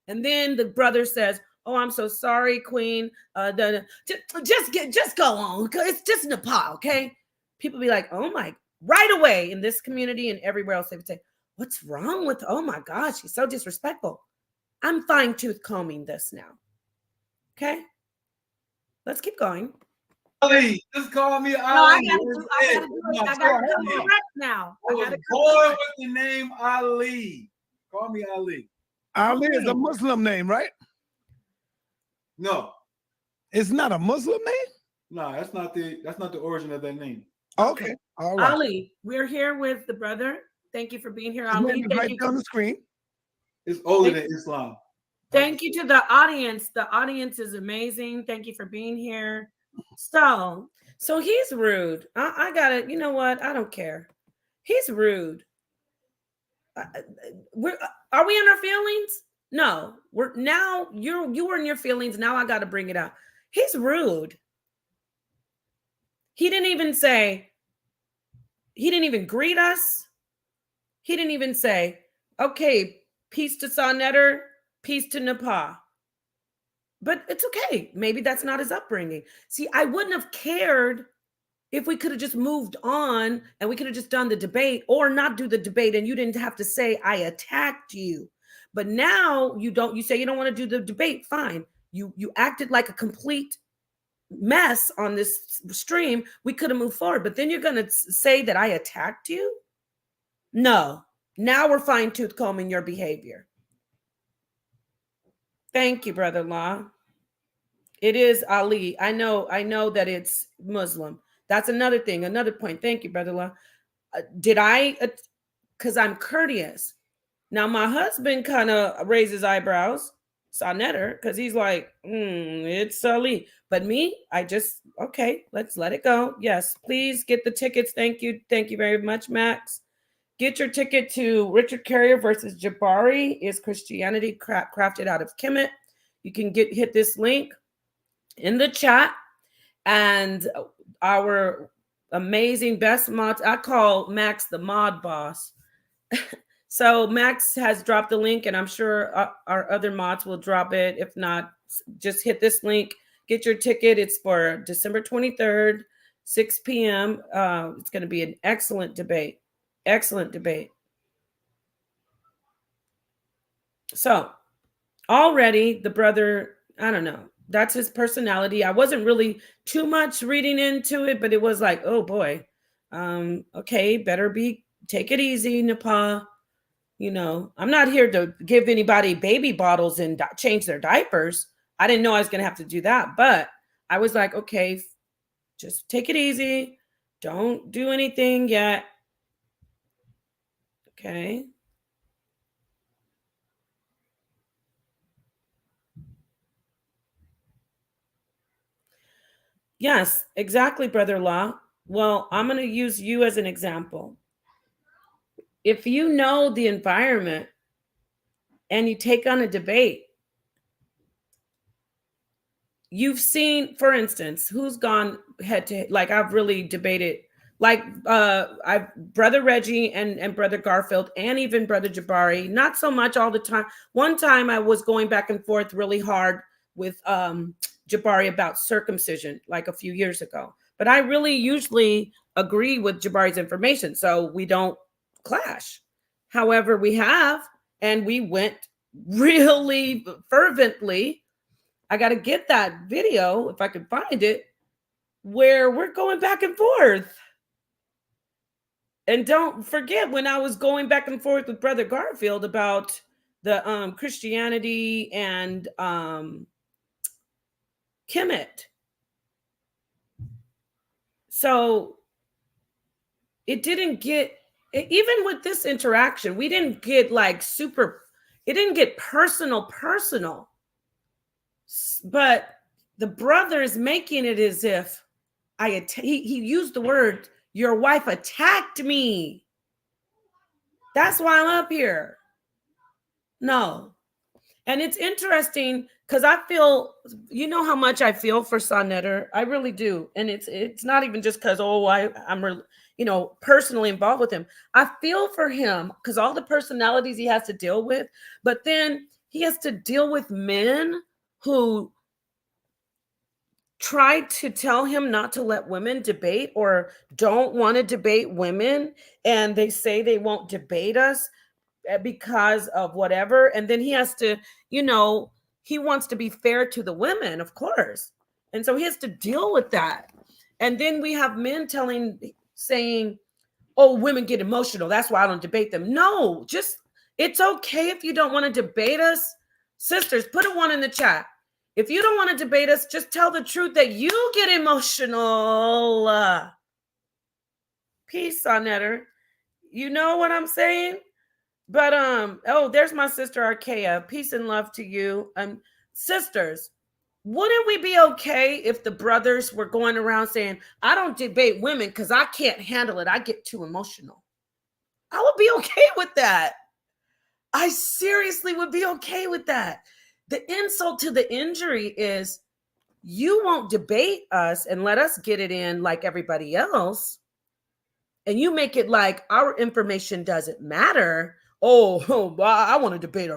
And then the brother says, oh, I'm so sorry, Queen. Just go on. It's just Napah, okay? People be like, oh my, right away in this community and everywhere else, they would say, what's wrong with, oh my gosh, she's so disrespectful. I'm fine-tooth combing this now. Okay? Let's keep going. Ali. Just call me Ali. No, I gotta do it. I gotta do it correct now. I was born with the name Ali. Call me Ali. Ali is a Muslim name, right? No. It's not a Muslim name? No, that's not the origin of that name. Okay. All right. Ali, we're here with the brother. Thank you for being here, His Ali. name is Thank right you. there on the screen. It's older than Islam. Thank you to the audience. The audience is amazing. Thank you for being here. So he's rude. I gotta, you know what? I don't care. He's rude. Are we in our feelings? No, you were in your feelings. Now I got to bring it up. He's rude. He didn't even greet us. He didn't even say, okay, peace to Sonetter, peace to Napah. But it's okay. Maybe that's not his upbringing. See, I wouldn't have cared if we could have just moved on and we could have just done the debate or not do the debate and you didn't have to say, I attacked you. But now you say you don't want to do the debate. Fine. You acted like a complete mess on this stream. We could have moved forward, but then you're going to say that I attacked you? No. Now we're fine-tooth combing your behavior. Thank you, brother-in-law. It is Ali. I know that it's Muslim. That's another thing, another point. Thank you, brother-in-law. Because I'm courteous. Now, my husband kind of raises eyebrows, Sonetter, because he's like, it's Ali. But me, okay, let's let it go. Yes, please get the tickets. Thank you. Thank you very much, Max. Get your ticket to Richard Carrier versus Jabari. Is Christianity crafted out of Kemet? You can hit this link in the chat. And our amazing best mods, I call Max the mod boss. So Max has dropped the link, and I'm sure our other mods will drop it. If not, just hit this link. Get your ticket. It's for December 23rd, 6 p.m. It's going to be an excellent debate. Excellent debate. So already the brother, I don't know. That's his personality. I wasn't really too much reading into it, but it was like, oh boy. Okay, take it easy, Napah. You know, I'm not here to give anybody baby bottles and change their diapers. I didn't know I was going to have to do that, but I was like, okay, just take it easy. Don't do anything yet. Okay. Yes, exactly, brother-in-law. Well, I'm going to use you as an example. If you know the environment and you take on a debate, you've seen, for instance, who's gone head to head, like I've really debated, like Brother Reggie and Brother Garfield and even Brother Jabari, not so much all the time. One time I was going back and forth really hard with Jabari about circumcision, like a few years ago. But I really usually agree with Jabari's information, so we don't clash. However, we have, and we went really fervently. I got to get that video, if I can find it, where we're going back and forth. And don't forget when I was going back and forth with Brother Garfield about the Christianity and Kemet. So it didn't get, even with this interaction, we didn't get like it didn't get personal. But the brother is making it as if he used the word, your wife attacked me. That's why I'm up here. No. And it's interesting because I feel, you know how much I feel for Sonetter. I really do. And it's not even just because, I'm personally involved with him. I feel for him because all the personalities he has to deal with, but then he has to deal with men who try to tell him not to let women debate or don't want to debate women. And they say they won't debate us because of whatever. And then he has to, he wants to be fair to the women, of course. And so he has to deal with that. And then we have men saying, oh, women get emotional. That's why I don't debate them. No, just, it's okay if you don't want to debate us. Sisters, put a 1 in the chat. If you don't want to debate us, just tell the truth that you get emotional. Peace, Sonetter. You know what I'm saying? But, oh, there's my sister, Archaea. Peace and love to you. Sisters, wouldn't we be okay if the brothers were going around saying, I don't debate women because I can't handle it. I get too emotional. I would be okay with that. I seriously would be okay with that. The insult to the injury is you won't debate us and let us get it in like everybody else. And you make it like our information doesn't matter. Oh, I want to debate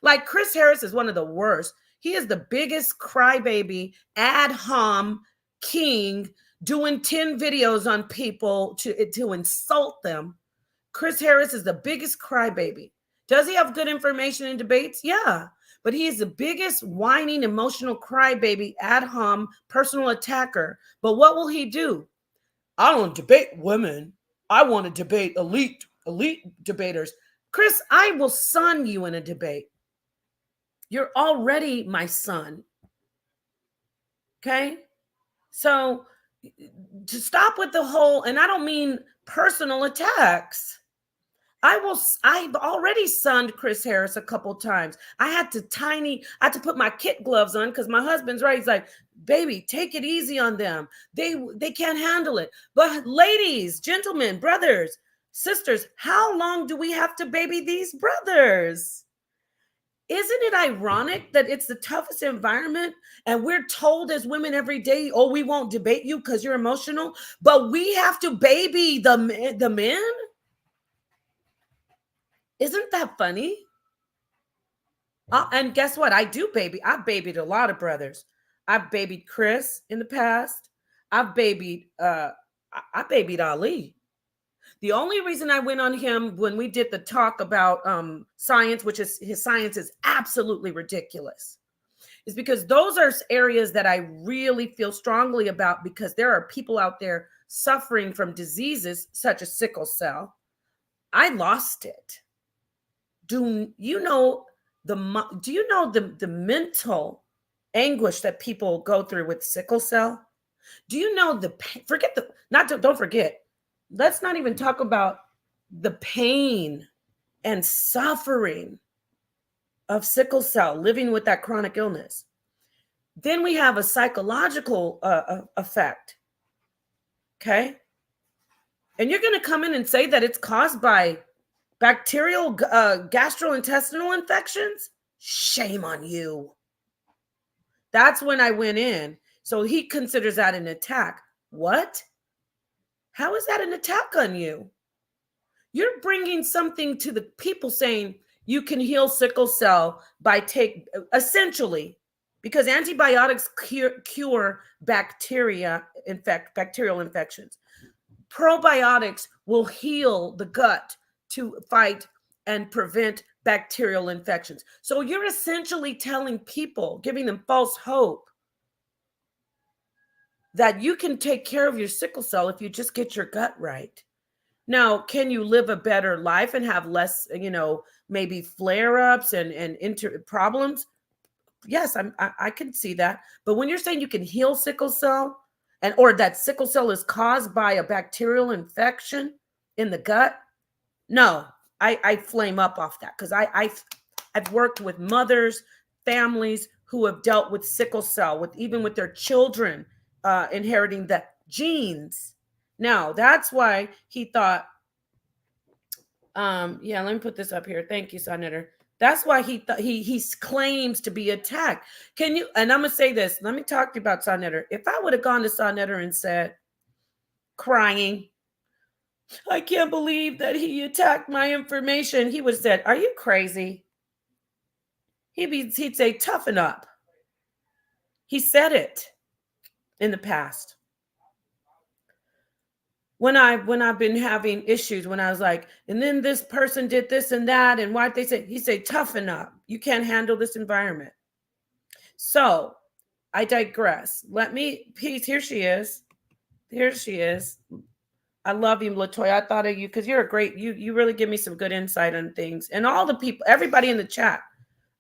like Chris Harris is one of the worst. He is the biggest crybaby, ad hom king, doing 10 videos on people to insult them. Chris Harris is the biggest crybaby. Does he have good information in debates? Yeah. But he is the biggest whining, emotional crybaby, ad hom, personal attacker. But what will he do? I don't debate women. I want to debate elite debaters. Chris, I will son you in a debate. You're already my son. Okay? So to stop with the whole, and I don't mean personal attacks. I've already sunned Chris Harris a couple times. I had to put my kit gloves on because my husband's right. He's like, baby, take it easy on them. They can't handle it. But ladies, gentlemen, brothers, sisters, how long do we have to baby these brothers? Isn't it ironic that it's the toughest environment and we're told as women every day, oh, we won't debate you because you're emotional, but we have to baby the men? Isn't that funny? And guess what? I do baby. I've babied a lot of brothers. I've babied Chris in the past. I've babied, I babied Ali. The only reason I went on him when we did the talk about science, which is his science is absolutely ridiculous, is because those are areas that I really feel strongly about because there are people out there suffering from diseases such as sickle cell. I lost it. Do you know the mental anguish that people go through with sickle cell? Do you know don't forget, let's not even talk about the pain and suffering of sickle cell, living with that chronic illness. Then we have a psychological effect. Okay. And you're going to come in and say that it's caused by bacterial gastrointestinal infections? Shame on you. That's when I went in. So he considers that an attack. What? How is that an attack on you? You're bringing something to the people saying you can heal sickle cell by essentially, because antibiotics cure bacterial infections. Probiotics will heal the gut to fight and prevent bacterial infections. So you're essentially telling people, giving them false hope that you can take care of your sickle cell if you just get your gut right. Now, can you live a better life and have less, maybe flare-ups and problems? Yes, I can see that. But when you're saying you can heal sickle cell, or that sickle cell is caused by a bacterial infection in the gut, no, I flame up off that because I've worked with mothers, families who have dealt with sickle cell, even with their children inheriting the genes. Now, that's why he thought, let me put this up here. Thank you, Sonetter. That's why he thought he claims to be attacked. And I'm going to say this. Let me talk to you about Sonetter. If I would have gone to Sonetter and said, crying, I can't believe that he attacked my information, he would have said, are you crazy? He'd say, toughen up. He said it in the past. When I've been having issues, when I was like, and then this person did this and that, and why'd they say? He said, toughen up. You can't handle this environment. So I digress. Peace, here she is. There she is. I love you, Latoya. I thought of you because you're a great, you really give me some good insight on things. And all the people, everybody in the chat,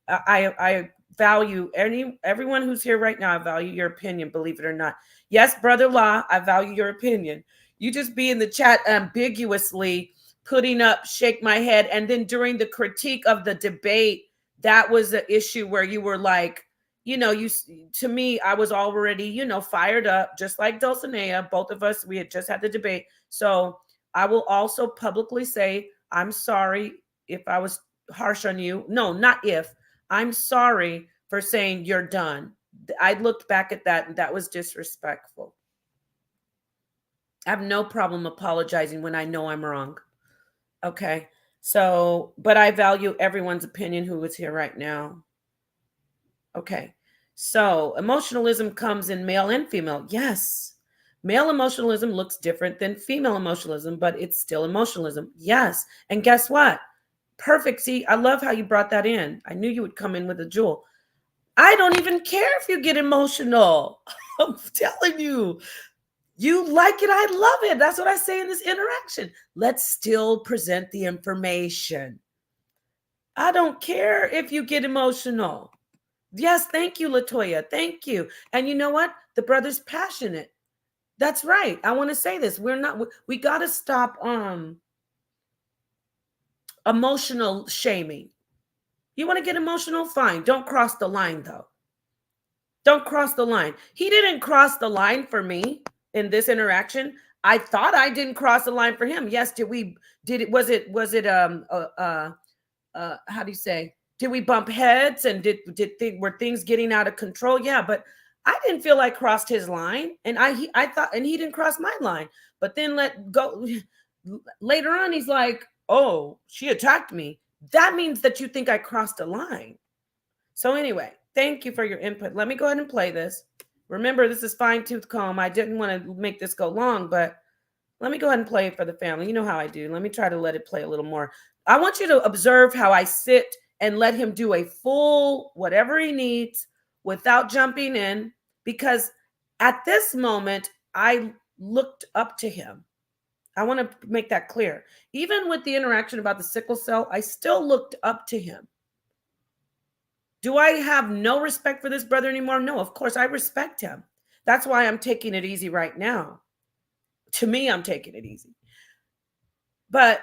I value everyone who's here right now. I value your opinion, believe it or not. Yes, Brother Law, I value your opinion. You just be in the chat ambiguously putting up shake my head. And then during the critique of the debate, that was the issue where you were like, to me, I was already, fired up, just like Dulcinea. Both of us, we had just had the debate. So I will also publicly say, I'm sorry if I was harsh on you. No, not if. I'm sorry for saying you're done. I looked back at that and that was disrespectful. I have no problem apologizing when I know I'm wrong. Okay. So, but I value everyone's opinion who is here right now. Okay. So, emotionalism comes in male and female. Yes. Male emotionalism looks different than female emotionalism, but it's still emotionalism. Yes. And guess what? Perfect. See, I love how you brought that in. I knew you would come in with a jewel. I don't even care if you get emotional. I'm telling you. You like it, I love it. That's what I say in this interaction. Let's still present the information. I don't care if you get emotional. Yes, thank you, Latoya. Thank you. And you know what? The brother's passionate. That's right. I want to say this. We got to stop emotional shaming. You want to get emotional? Fine. Don't cross the line, though. Don't cross the line. He didn't cross the line for me in this interaction. I thought I didn't cross the line for him. Yes, was it how do you say? Did we bump heads and were things getting out of control? Yeah, but I didn't feel I crossed his line, and I thought, and he didn't cross my line. But then later on, he's like, "Oh, she attacked me." That means that you think I crossed a line. So anyway, thank you for your input. Let me go ahead and play this. Remember, this is fine-tooth comb. I didn't want to make this go long, but let me go ahead and play it for the family. You know how I do. Let me try to let it play a little more. I want you to observe how I sit and let him do a full whatever he needs without jumping in, because at this moment, I looked up to him. I want to make that clear. Even with the interaction about the sickle cell, I still looked up to him. Do I have no respect for this brother anymore? No, of course, I respect him. That's why I'm taking it easy right now. To me, I'm taking it easy. But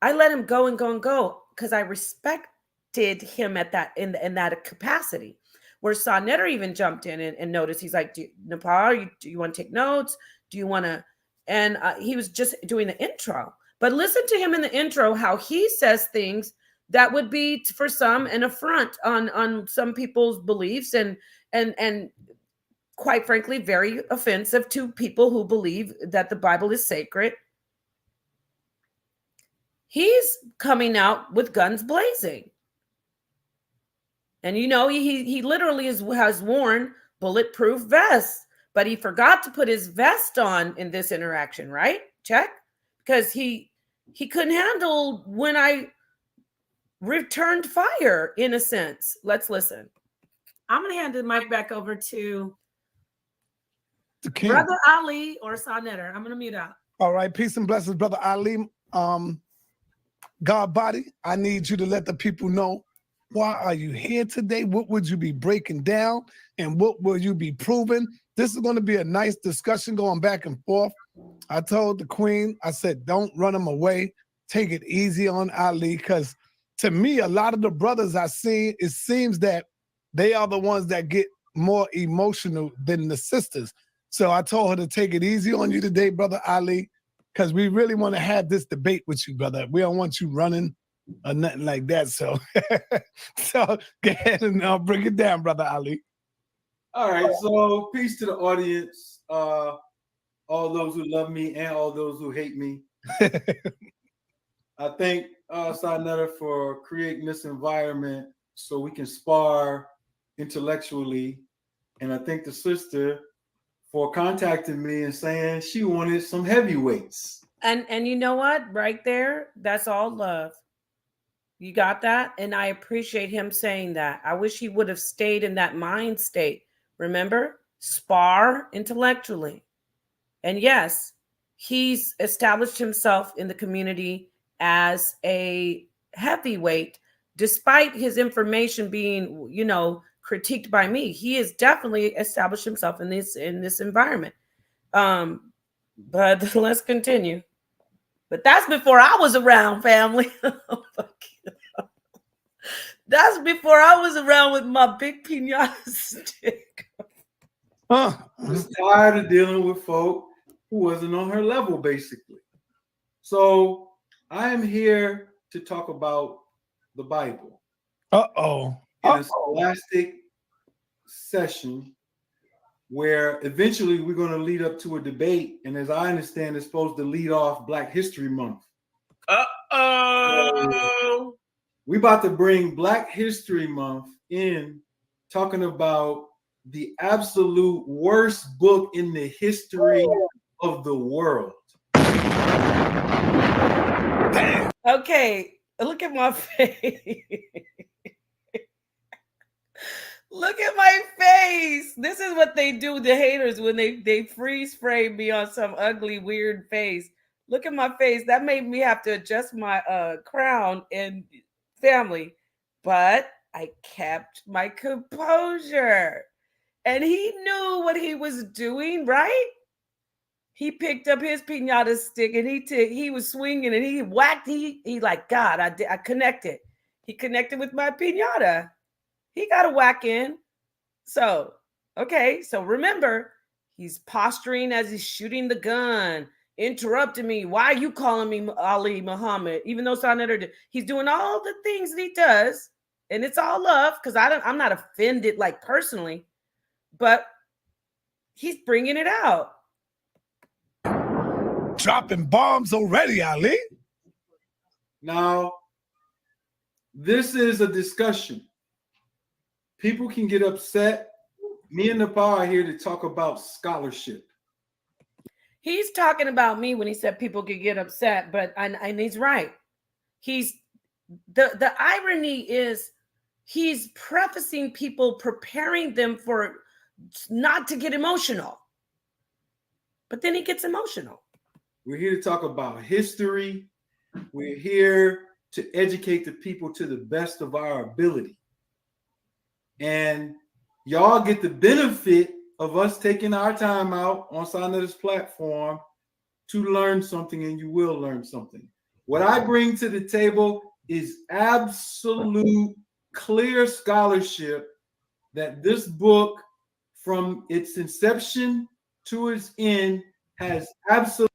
I let him go and go and go because I respected him at that in that capacity. Where Sonetter even jumped in and noticed. He's like, Napah, do you want to take notes? Do you want to? And he was just doing the intro. But listen to him in the intro, how he says things that would be for some an affront on some people's beliefs and quite frankly, very offensive to people who believe that the Bible is sacred. He's coming out with guns blazing. And he literally has worn bulletproof vests, but he forgot to put his vest on in this interaction, right? Check. Because he couldn't handle when I returned fire, in a sense. Let's listen. I'm going to hand the mic back over to Brother Ali or Sonetter. I'm going to mute out. All right. Peace and blessings, Brother Ali. God body, I need you to let the people know, why are you here today? What would you be breaking down? And what will you be proving? This is going to be a nice discussion going back and forth. I told the queen, I said, don't run him away. Take it easy on Ali, because to me, a lot of the brothers I see, it seems that they are the ones that get more emotional than the sisters. So I told her to take it easy on you today, Brother Ali, because we really want to have this debate with you, brother. We don't want you running or nothing like that. So, so go ahead and bring it down, Brother Ali. All right. So peace to the audience, all those who love me and all those who hate me. I thank Sonetter for creating this environment so we can spar intellectually. And I thank the sister for contacting me and saying she wanted some heavyweights. And you know what? Right there, that's all love. You got that? And I appreciate him saying that. I wish he would have stayed in that mind state. Remember? Spar intellectually. And yes, he's established himself in the community as a heavyweight, despite his information being, critiqued by me. He has definitely established himself in this environment. But let's continue. But that's before I was around, family. That's before I was around with my big piñata stick. I was tired of dealing with folk who wasn't on her level, basically. So I am here to talk about the Bible. In a scholastic session where eventually we're going to lead up to a debate. And as I understand, it's supposed to lead off Black History Month. So we about to bring Black History Month in, talking about the absolute worst book in the history of the world. Okay, look at my face. Look at my face. This is what they do, the haters, when they freeze frame me on some ugly, weird face. Look at my face. That made me have to adjust my crown and family. But I kept my composure. And he knew what he was doing, right? He picked up his piñata stick and he was swinging and he whacked. He like, God, I connected. He connected with my piñata. He got a whack in. So, okay. So remember, he's posturing as he's shooting the gun, interrupting me. Why are you calling me Ali Muhammad? Even though he's doing all the things that he does. And it's all love because I'm not offended like personally, but he's bringing it out. Dropping bombs already, Ali. Now, this is a discussion. People can get upset. Me and Napah are here to talk about scholarship. He's talking about me when he said people could get upset, but and he's right. He's the irony is he's prefacing people, preparing them for not to get emotional. But then he gets emotional. We're here to talk about history. We're here to educate the people to the best of our ability. And y'all get the benefit of us taking our time out on Soneta's platform to learn something, and you will learn something. What I bring to the table is absolute clear scholarship that this book, from its inception to its end, has absolutely.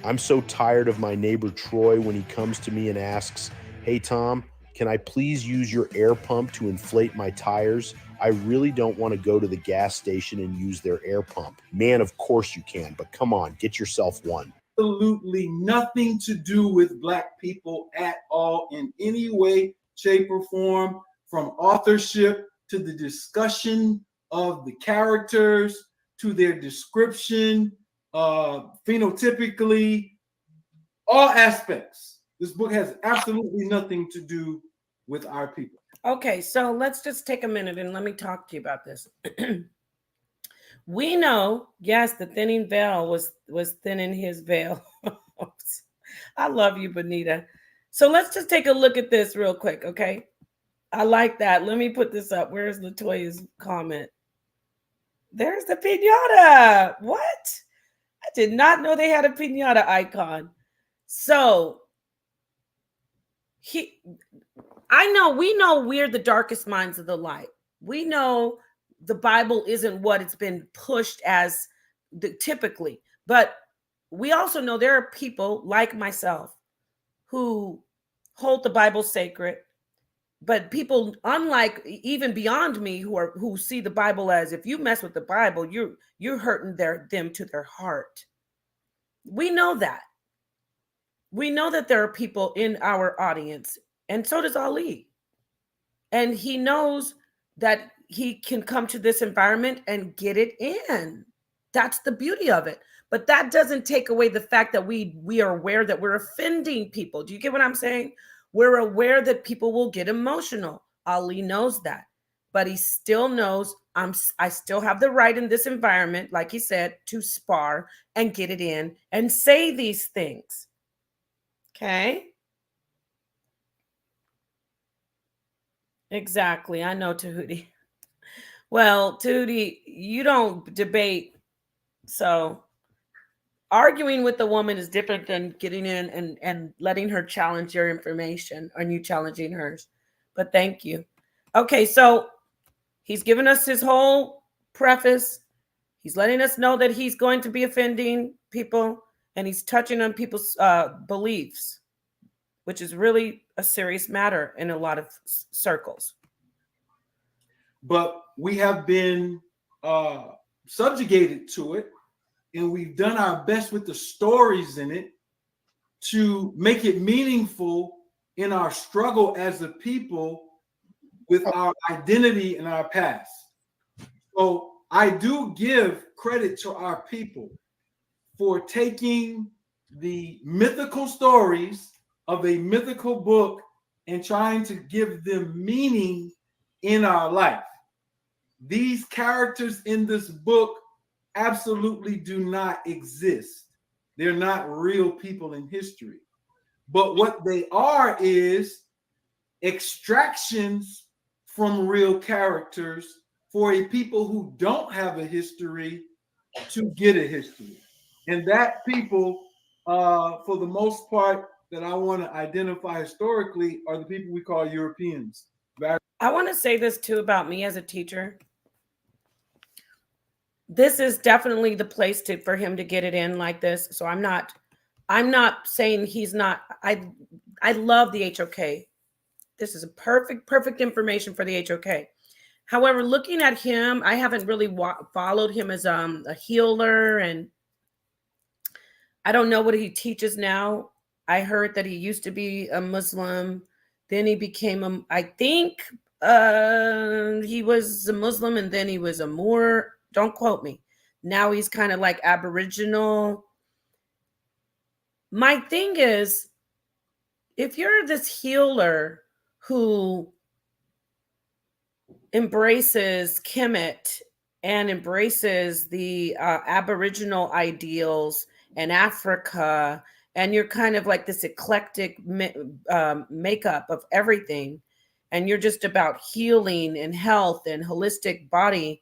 I'm so tired of my neighbor Troy when he comes to me and asks, "Hey Tom, can I please use your air pump to inflate my tires? I really don't want to go to the gas station and use their air pump." Man, of course you can, but come on, get yourself one. Absolutely nothing to do with Black people at all in any way, shape, or form, from authorship to the discussion of the characters to their description, phenotypically, all aspects. This book has absolutely nothing to do with our people. Okay, so let's just take a minute and let me talk to you about this. We know, yes, the thinning veil was thinning his veil. I love you, Benita. So let's just take a look at this real quick, okay? I like that. Let me put this up. Where's Latoya's comment? There's the piñata. What? I did not know they had a piñata icon. So we know we're the darkest minds of the light. We know the Bible isn't what it's been pushed as typically, but we also know there are people like myself who hold the Bible sacred, but people unlike even beyond me who see the Bible as, if you mess with the Bible, you're hurting them to their heart. We know that. We know that there are people in our audience, and so does Ali. And he knows that he can come to this environment and get it in. That's the beauty of it. But that doesn't take away the fact that we are aware that we're offending people. Do you get what I'm saying? We're aware that people will get emotional. Ali knows that. but he still knows I still have the right in this environment, like he said, to spar and get it in and say these things. Okay? Exactly. I know, Tahuti. Well, Tahuti, you don't debate. So arguing with the woman is different than getting in and letting her challenge your information and you challenging hers. But thank you. Okay, so he's given us his whole preface. He's letting us know that he's going to be offending people, and he's touching on people's beliefs, which is really a serious matter in a lot of circles. But we have been subjugated to it, and we've done our best with the stories in it to make it meaningful in our struggle as a people with our identity and our past. So I do give credit to our people for taking the mythical stories of a mythical book and trying to give them meaning in our life. These characters in this book absolutely do not exist. They're not real people in history. But what they are is extractions from real characters for a people who don't have a history to get a history. And that people, for the most part, that I want to identify historically are the people we call Europeans. I want to say this too about me as a teacher. This is definitely the place for him to get it in like this. So I'm not saying he's not. I love the HOK. This is a perfect information for the HOK. However, looking at him, I haven't really followed him as a healer, and I don't know what he teaches now. I heard that he used to be a Muslim, then he became I think he was a Muslim, and then he was a Moor. Don't quote me. Now he's kind of like Aboriginal. My thing is, if you're this healer who embraces Kemet and embraces the Aboriginal ideals and Africa, and you're kind of like this eclectic makeup of everything, and you're just about healing and health and holistic body,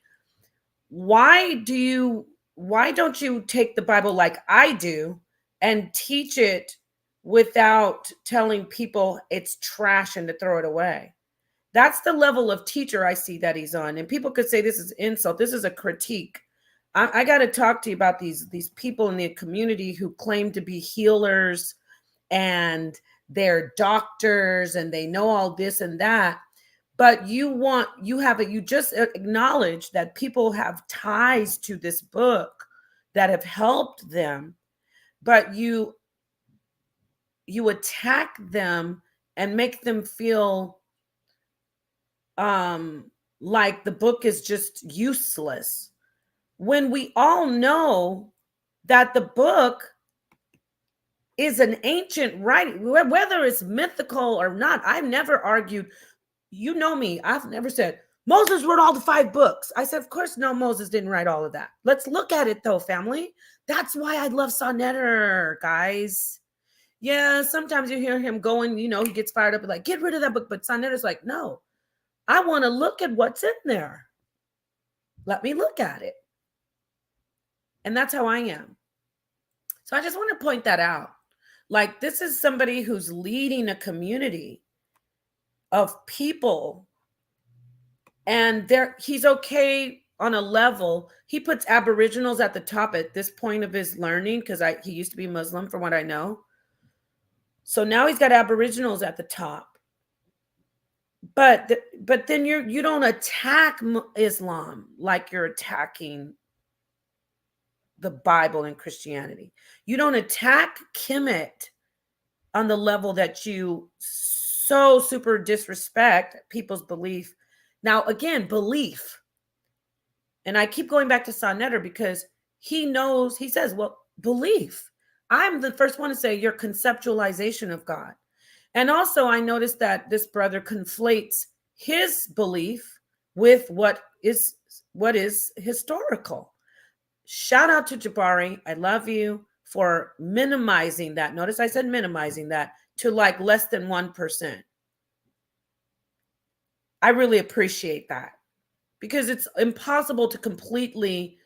why don't you take the Bible like I do and teach it without telling people it's trash and to throw it away? That's the level of teacher I see that he's on. And people could say this is insult. This is a critique. I got to talk to you about these people in the community who claim to be healers and they're doctors and they know all this and that. But you just acknowledge that people have ties to this book that have helped them, but you attack them and make them feel like the book is just useless, when we all know that the book is an ancient writing, whether it's mythical or not. I've never argued. You know me. I've never said Moses wrote all the 5 books. I said, of course, no, Moses didn't write all of that. Let's look at it though, family. That's why I love Sonnetter, guys. Yeah, sometimes you hear him going, he gets fired up and like, get rid of that book. But Sonnetter's like, no, I want to look at what's in there. Let me look at it. And that's how I am. So I just want to point that out. Like, this is somebody who's leading a community of people, and he's okay on a level. He puts Aboriginals at the top at this point of his learning, because he used to be Muslim, from what I know. So now he's got Aboriginals at the top. But then you don't attack Islam like you're attacking the Bible and Christianity. You don't attack Kemet on the level that you so super disrespect people's belief. Now, again, belief. And I keep going back to Sonnetter because he knows, he says, well, belief. I'm the first one to say your conceptualization of God. And also I noticed that this brother conflates his belief with what is historical. Shout out to Jabari. I love you for minimizing that. Notice I said minimizing that to like less than 1%. I really appreciate that because it's impossible to completely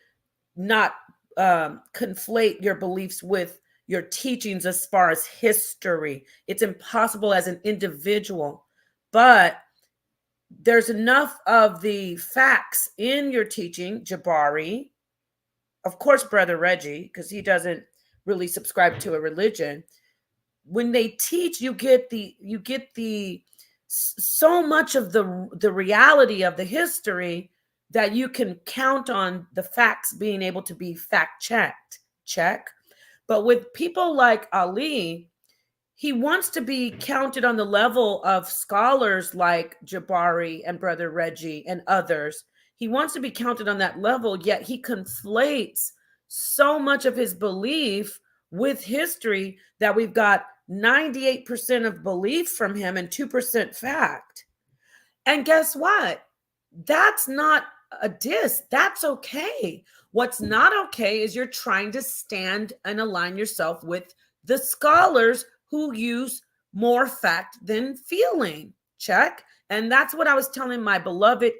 not conflate your beliefs with your teachings as far as history. It's impossible as an individual, but there's enough of the facts in your teaching, Jabari, of course, Brother Reggie, because he doesn't really subscribe to a religion. When they teach, you get the so much of the reality of the history that you can count on the facts being able to be fact check. But with people like Ali, he wants to be counted on the level of scholars like Jabari and Brother Reggie and others. He wants to be counted on that level, yet he conflates so much of his belief with history that we've got 98% of belief from him and 2% fact. And guess what? That's not a diss. That's okay. What's not okay is you're trying to stand and align yourself with the scholars who use more fact than feeling. Check. And that's what I was telling my beloved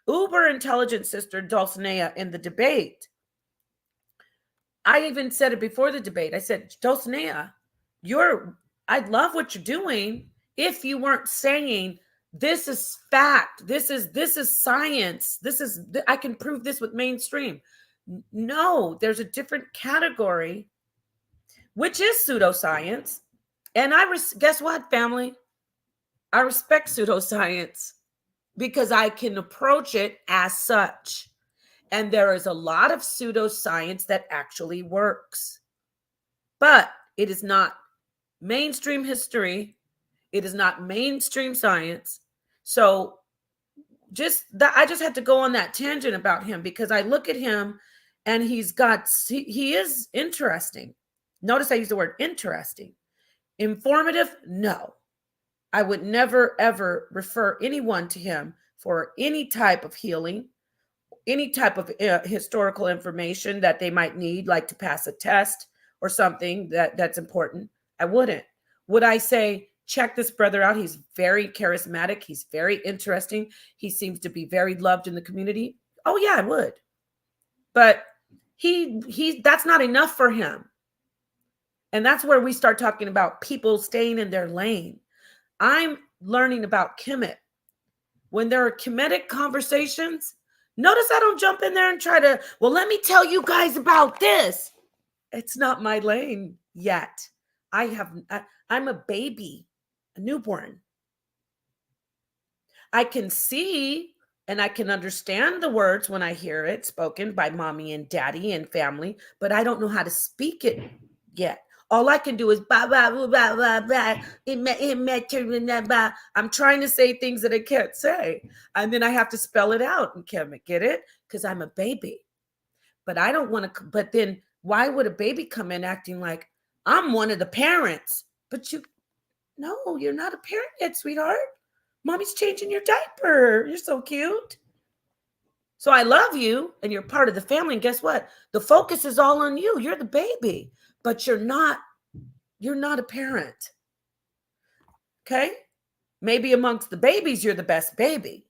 uber intelligent sister Dulcinea in the debate. I even said it before the debate. I said, Dulcinea, I love what you're doing if you weren't saying this is fact, this is science, I can prove this with mainstream. No, there's a different category, which is pseudoscience. And guess what, family? I respect pseudoscience because I can approach it as such. And there is a lot of pseudoscience that actually works. But it is not mainstream history. It is not mainstream science. So I just had to go on that tangent about him because I look at him and he is interesting. Notice I use the word interesting. Informative? No. I would never, ever refer anyone to him for any type of healing, any type of historical information that they might need, like to pass a test or something that's important. I wouldn't. Would I say, check this brother out? He's very charismatic. He's very interesting. He seems to be very loved in the community. Oh yeah, I would. But that's not enough for him. And that's where we start talking about people staying in their lane. I'm learning about Kemet. When there are Kemetic conversations, notice I don't jump in there and try to, well, let me tell you guys about this. It's not my lane yet. I'm a baby, a newborn. I can see and I can understand the words when I hear it spoken by mommy and daddy and family, but I don't know how to speak it yet. All I can do is blah, blah, blah, blah, blah, blah. I'm trying to say things that I can't say. And then I have to spell it out. And can't get it? Because I'm a baby. But I don't want to. But then why would a baby come in acting like I'm one of the parents? But no, you're not a parent yet, sweetheart. Mommy's changing your diaper. You're so cute. So I love you and you're part of the family. And guess what? The focus is all on you. You're the baby. But you're not a parent. Okay? Maybe amongst the babies, you're the best baby.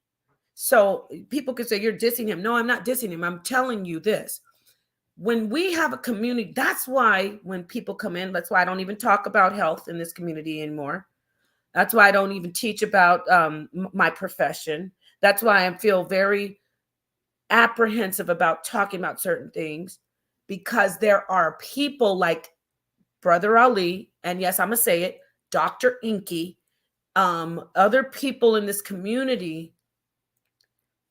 So people could say you're dissing him. No, I'm not dissing him. I'm telling you this. When we have a community, that's why when people come in, that's why I don't even talk about health in this community anymore. That's why I don't even teach about my profession. That's why I feel very apprehensive about talking about certain things. Because there are people like Brother Ali, and yes, I'm going to say it, Dr. Inky, other people in this community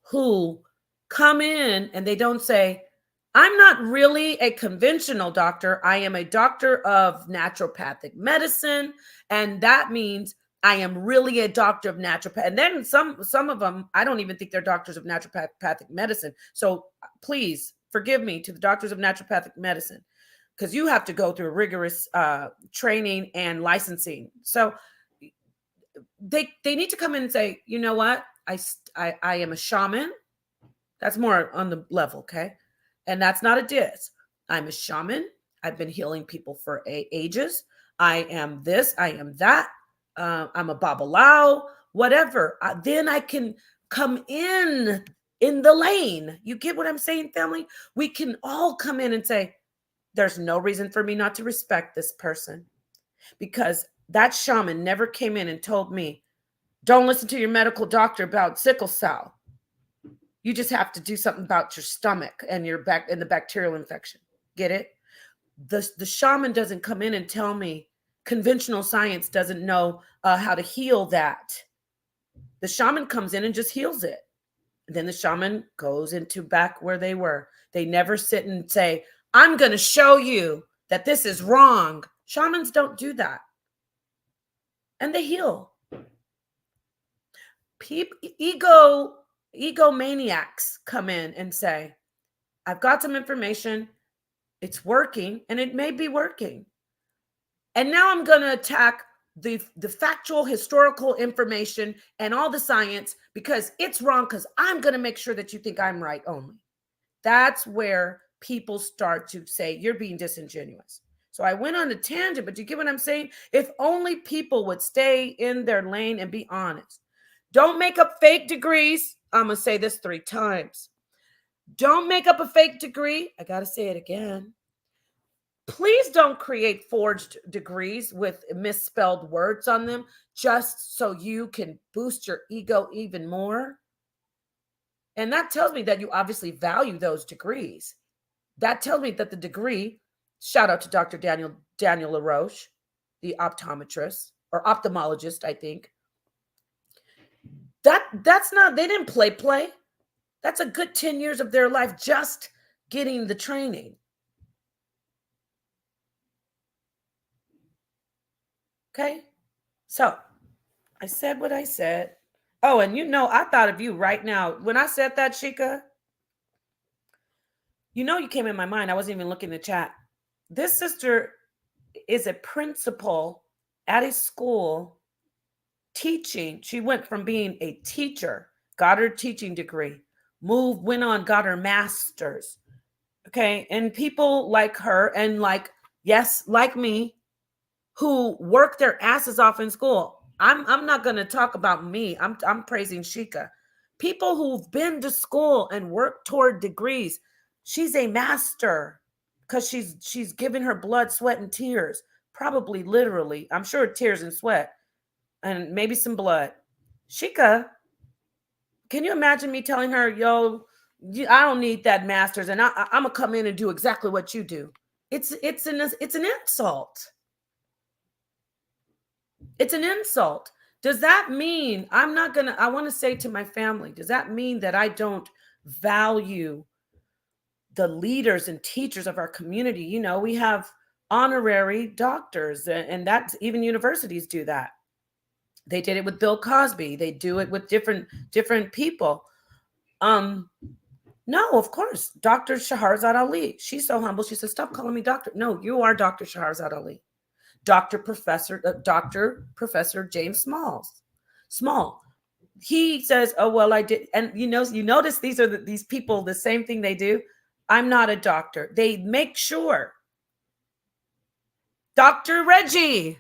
who come in and they don't say, I'm not really a conventional doctor. I am a doctor of naturopathic medicine. And that means I am really a doctor of naturopathy. And then some of them, I don't even think they're doctors of naturopathic medicine. So please forgive me to the doctors of naturopathic medicine, because you have to go through rigorous training and licensing. So they need to come in and say, you know what? I am a shaman. That's more on the level, okay? And that's not a diss. I'm a shaman. I've been healing people for ages. I am this. I am that. I'm a babalao, whatever. Then I can come in the lane. You get what I'm saying, family? We can all come in and say, there's no reason for me not to respect this person, because that shaman never came in and told me, don't listen to your medical doctor about sickle cell. You just have to do something about your stomach and your back and the bacterial infection. Get it? The shaman doesn't come in and tell me conventional science doesn't know how to heal that. The shaman comes in and just heals it. Then the shaman goes into back where they were. They never sit and say, I'm going to show you that this is wrong. Shamans don't do that. And they heal. Egomaniacs come in and say, I've got some information. It's working, and it may be working. And now I'm going to attack the factual historical information and all the science because it's wrong, because I'm going to make sure that you think I'm right only. That's where people start to say, you're being disingenuous. So I went on a tangent, but you get what I'm saying? If only people would stay in their lane and be honest. Don't make up fake degrees. I'm going to say this 3 times. Don't make up a fake degree. I got to say it again. Please don't create forged degrees with misspelled words on them just so you can boost your ego even more. And that tells me that you obviously value those degrees. That tells me that the degree, shout out to Dr. Daniel LaRoche, the optometrist or ophthalmologist, I think. That's not, they didn't play. That's a good 10 years of their life just getting the training. Okay? So I said what I said. Oh, and I thought of you right now. When I said that, Sheikah, you came in my mind. I wasn't even looking in the chat. This sister is a principal at a school teaching. She went from being a teacher, got her teaching degree, went on, got her master's. Okay. And people like her and like me, who work their asses off in school. I'm not going to talk about me. I'm praising Sheikah. People who've been to school and worked toward degrees. She's a master because she's given her blood, sweat, and tears. Probably literally. I'm sure tears and sweat and maybe some blood. Sheikah, can you imagine me telling her, yo, I don't need that master's and I'm going to come in and do exactly what you do. It's an insult. It's an insult. Does that mean I want to say to my family, does that mean that I don't value the leaders and teachers of our community? We have honorary doctors, and that's even universities do that. They did it with Bill Cosby. They do it with different people. No, of course. Dr. Shahrazad Ali. She's so humble. She says, stop calling me doctor. No, you are Dr. Shahrazad Ali. Dr. Professor James Small. He says, oh, well, I did. And you notice these people, the same thing they do. I'm not a doctor. They make sure. Dr. Reggie.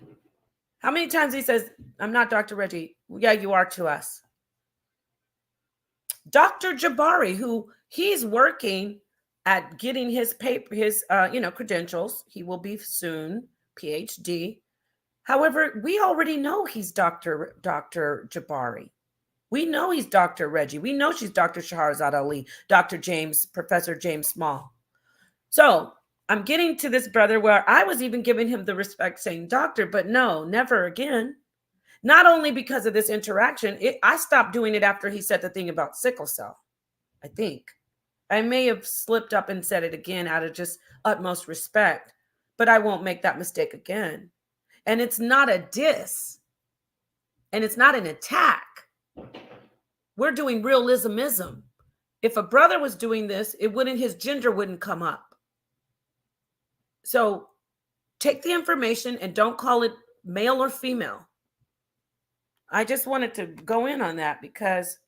How many times he says, I'm not Dr. Reggie? Yeah, you are to us. Dr. Jabari, who he's working at getting his paper, his credentials. He will be soon. PhD. However, we already know he's Dr. Jabari. We know he's Dr. Reggie. We know she's Dr. Shahrazad Ali, Professor James Small. So I'm getting to this brother where I was even giving him the respect saying doctor, but no, never again. Not only because of this interaction, I stopped doing it after he said the thing about sickle cell. I think I may have slipped up and said it again out of just utmost respect. But I won't make that mistake again. And it's not a diss. And it's not an attack. We're doing realismism. If a brother was doing this, his gender wouldn't come up. So take the information and don't call it male or female. I just wanted to go in on that because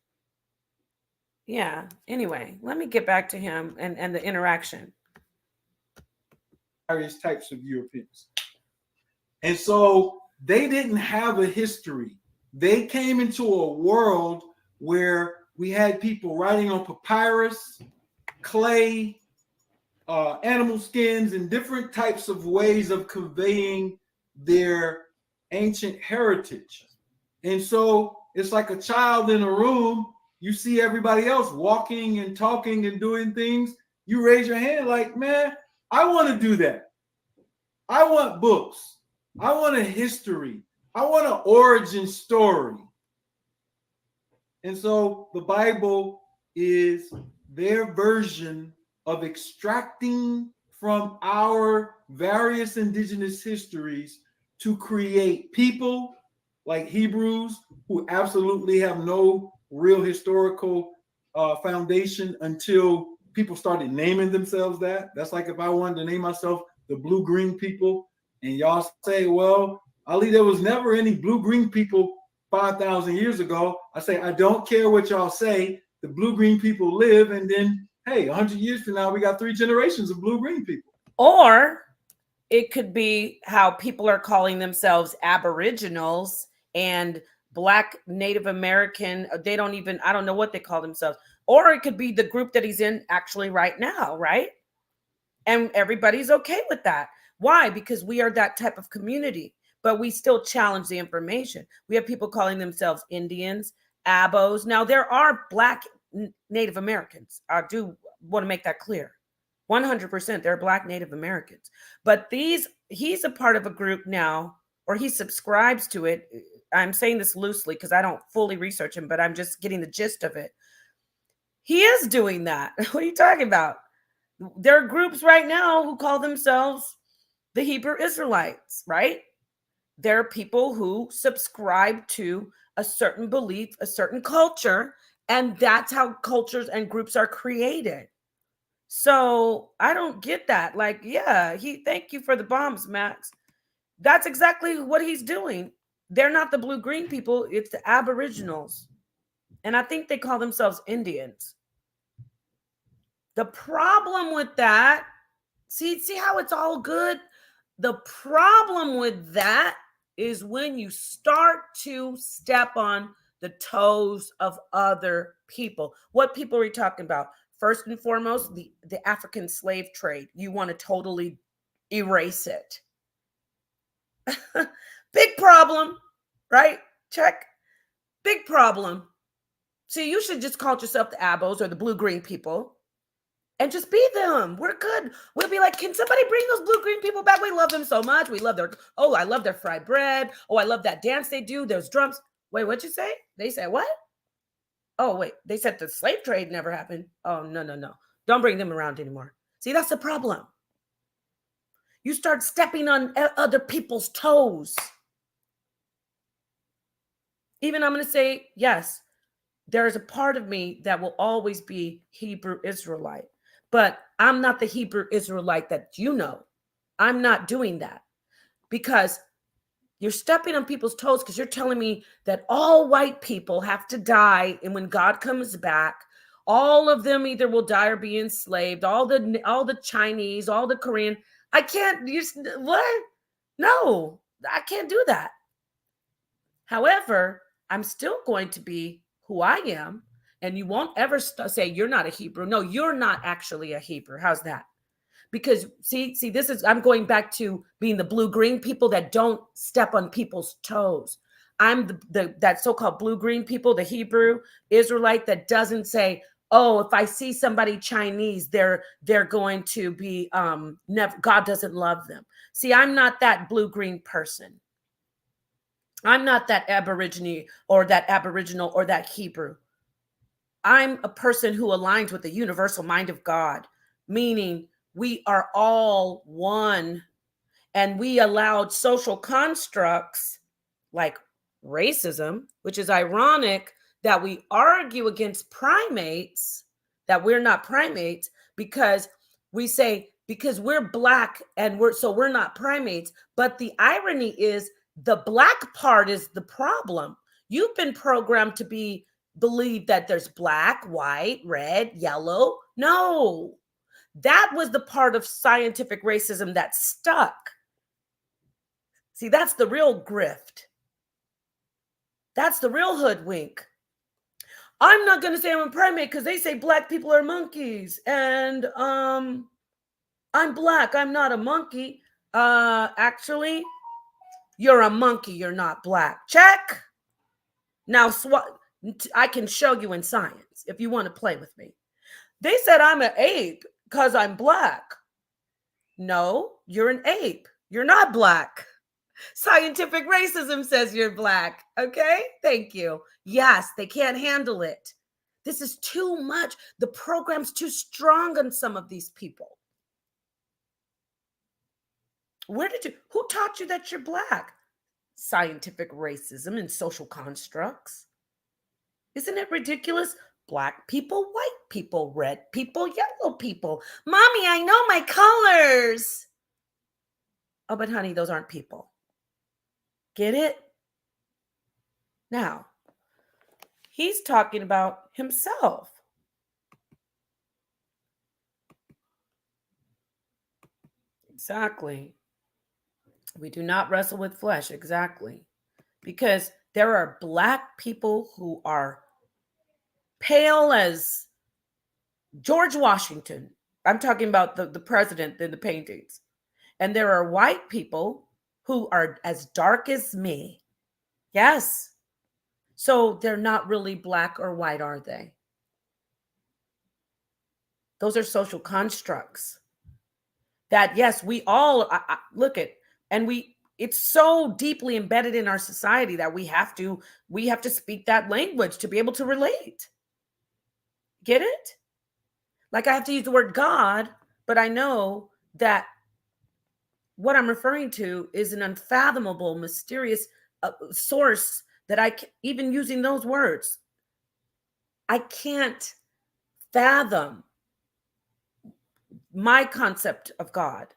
Yeah. Anyway, let me get back to him and the interaction. Various types of Europeans. And so they didn't have a history. They came into a world where we had people writing on papyrus, clay, animal skins, and different types of ways of conveying their ancient heritage. And so it's like a child in a room. You see everybody else walking and talking and doing things. You raise your hand like, man, I want to do that. I want books. I want a history. I want an origin story. And so the Bible is their version of extracting from our various indigenous histories to create people like Hebrews who absolutely have no real historical foundation until people started naming themselves that. That's like if I wanted to name myself the blue-green people, and y'all say, well, Ali, there was never any blue-green people 5,000 years ago. I say, I don't care what y'all say. The blue-green people live, and then, hey, 100 years from now, we got 3 generations of blue-green people. Or it could be how people are calling themselves aboriginals and Black Native American. They don't even, I don't know what they call themselves. Or it could be the group that he's in actually right now, right? And everybody's okay with that. Why? Because we are that type of community, but we still challenge the information. We have people calling themselves Indians, Abos. Now, there are Black Native Americans. I do want to make that clear. 100%, they're Black Native Americans. But he's a part of a group now, or he subscribes to it. I'm saying this loosely because I don't fully research him, but I'm just getting the gist of it. He is doing that. What are you talking about? There are groups right now who call themselves the Hebrew Israelites, right? There are people who subscribe to a certain belief, a certain culture, and that's how cultures and groups are created. So I don't get that. Like, yeah, thank you for the bombs, Max. That's exactly what he's doing. They're not the blue-green people, it's the Aboriginals. And I think they call themselves Indians. The problem with that, see how it's all good? The problem with that is when you start to step on the toes of other people. What people are we talking about? First and foremost, the African slave trade. You want to totally erase it. Big problem, right? Check. Big problem. See, you should just call yourself the Abos or the blue-green people. And just be them. We're good. We'll be like, can somebody bring those blue-green people back? We love them so much. We love I love their fried bread. Oh, I love that dance they do. Those drums. Wait, what'd you say? They said what? Oh, wait. They said the slave trade never happened. Oh, no. Don't bring them around anymore. See, that's the problem. You start stepping on other people's toes. Even I'm going to say, yes, there is a part of me that will always be Hebrew Israelite. But I'm not the Hebrew Israelite that you know. I'm not doing that because you're stepping on people's toes because you're telling me that all white people have to die. And when God comes back, all of them either will die or be enslaved. All the Chinese, all the Korean. I can't. What? No, I can't do that. However, I'm still going to be who I am. And you won't ever say you're not a Hebrew. No, you're not actually a Hebrew. How's that? Because see, this is, I'm going back to being the blue-green people that don't step on people's toes. I'm that so-called blue-green people, the Hebrew Israelite that doesn't say, oh, if I see somebody Chinese, they're going to be, never, God doesn't love them. See, I'm not that blue-green person. I'm not that Aborigine or that Aboriginal or that Hebrew. I'm a person who aligns with the universal mind of God, meaning we are all one, and we allowed social constructs like racism, which is ironic that we argue against primates, that we're not primates, because we say, because we're Black and we're not primates. But the irony is the Black part is the problem. You've been programmed to be believe that there's black, white, red, yellow. No, that was the part of scientific racism that stuck. See, that's the real grift. That's the real hoodwink. I'm not going to say I'm a primate because they say black people are monkeys. And I'm black. I'm not a monkey. Actually, you're a monkey. You're not black. Check. Now, I can show you in science if you want to play with me. They said I'm an ape because I'm black. No, you're an ape. You're not black. Scientific racism says you're black. Okay, thank you. Yes, they can't handle it. This is too much. The program's too strong on some of these people. Who taught you that you're black? Scientific racism and social constructs. Isn't it ridiculous? Black people, white people, red people, yellow people. Mommy, I know my colors. Oh, but honey, those aren't people. Get it? Now, he's talking about himself. Exactly. We do not wrestle with flesh. Exactly. Because there are black people who are pale as George Washington. I'm talking about the president in the paintings. And there are white people who are as dark as me. Yes. So they're not really black or white, are they? Those are social constructs that, yes, we all look at, and it's so deeply embedded in our society that we have to speak that language to be able to relate. Get it? Like I have to use the word God, but I know that what I'm referring to is an unfathomable, mysterious source that even using those words, I can't fathom my concept of God,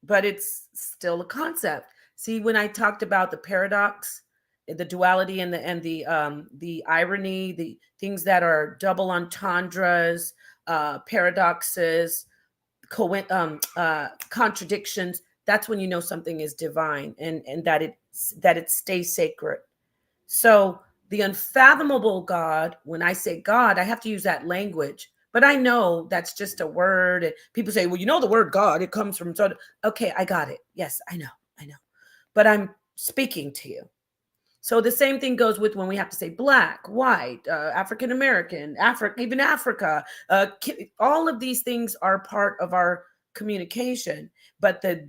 but it's still a concept. See, when I talked about the paradox, the duality, and the irony, the things that are double entendres, paradoxes, contradictions, that's when you know something is divine and that it stays sacred. So the unfathomable God, when I say God, I have to use that language. But I know that's just a word. And people say, well, you know the word God, it comes from... Okay, I got it. Yes, I know. But I'm speaking to you. So the same thing goes with when we have to say black, white, African American, even Africa. All of these things are part of our communication. But the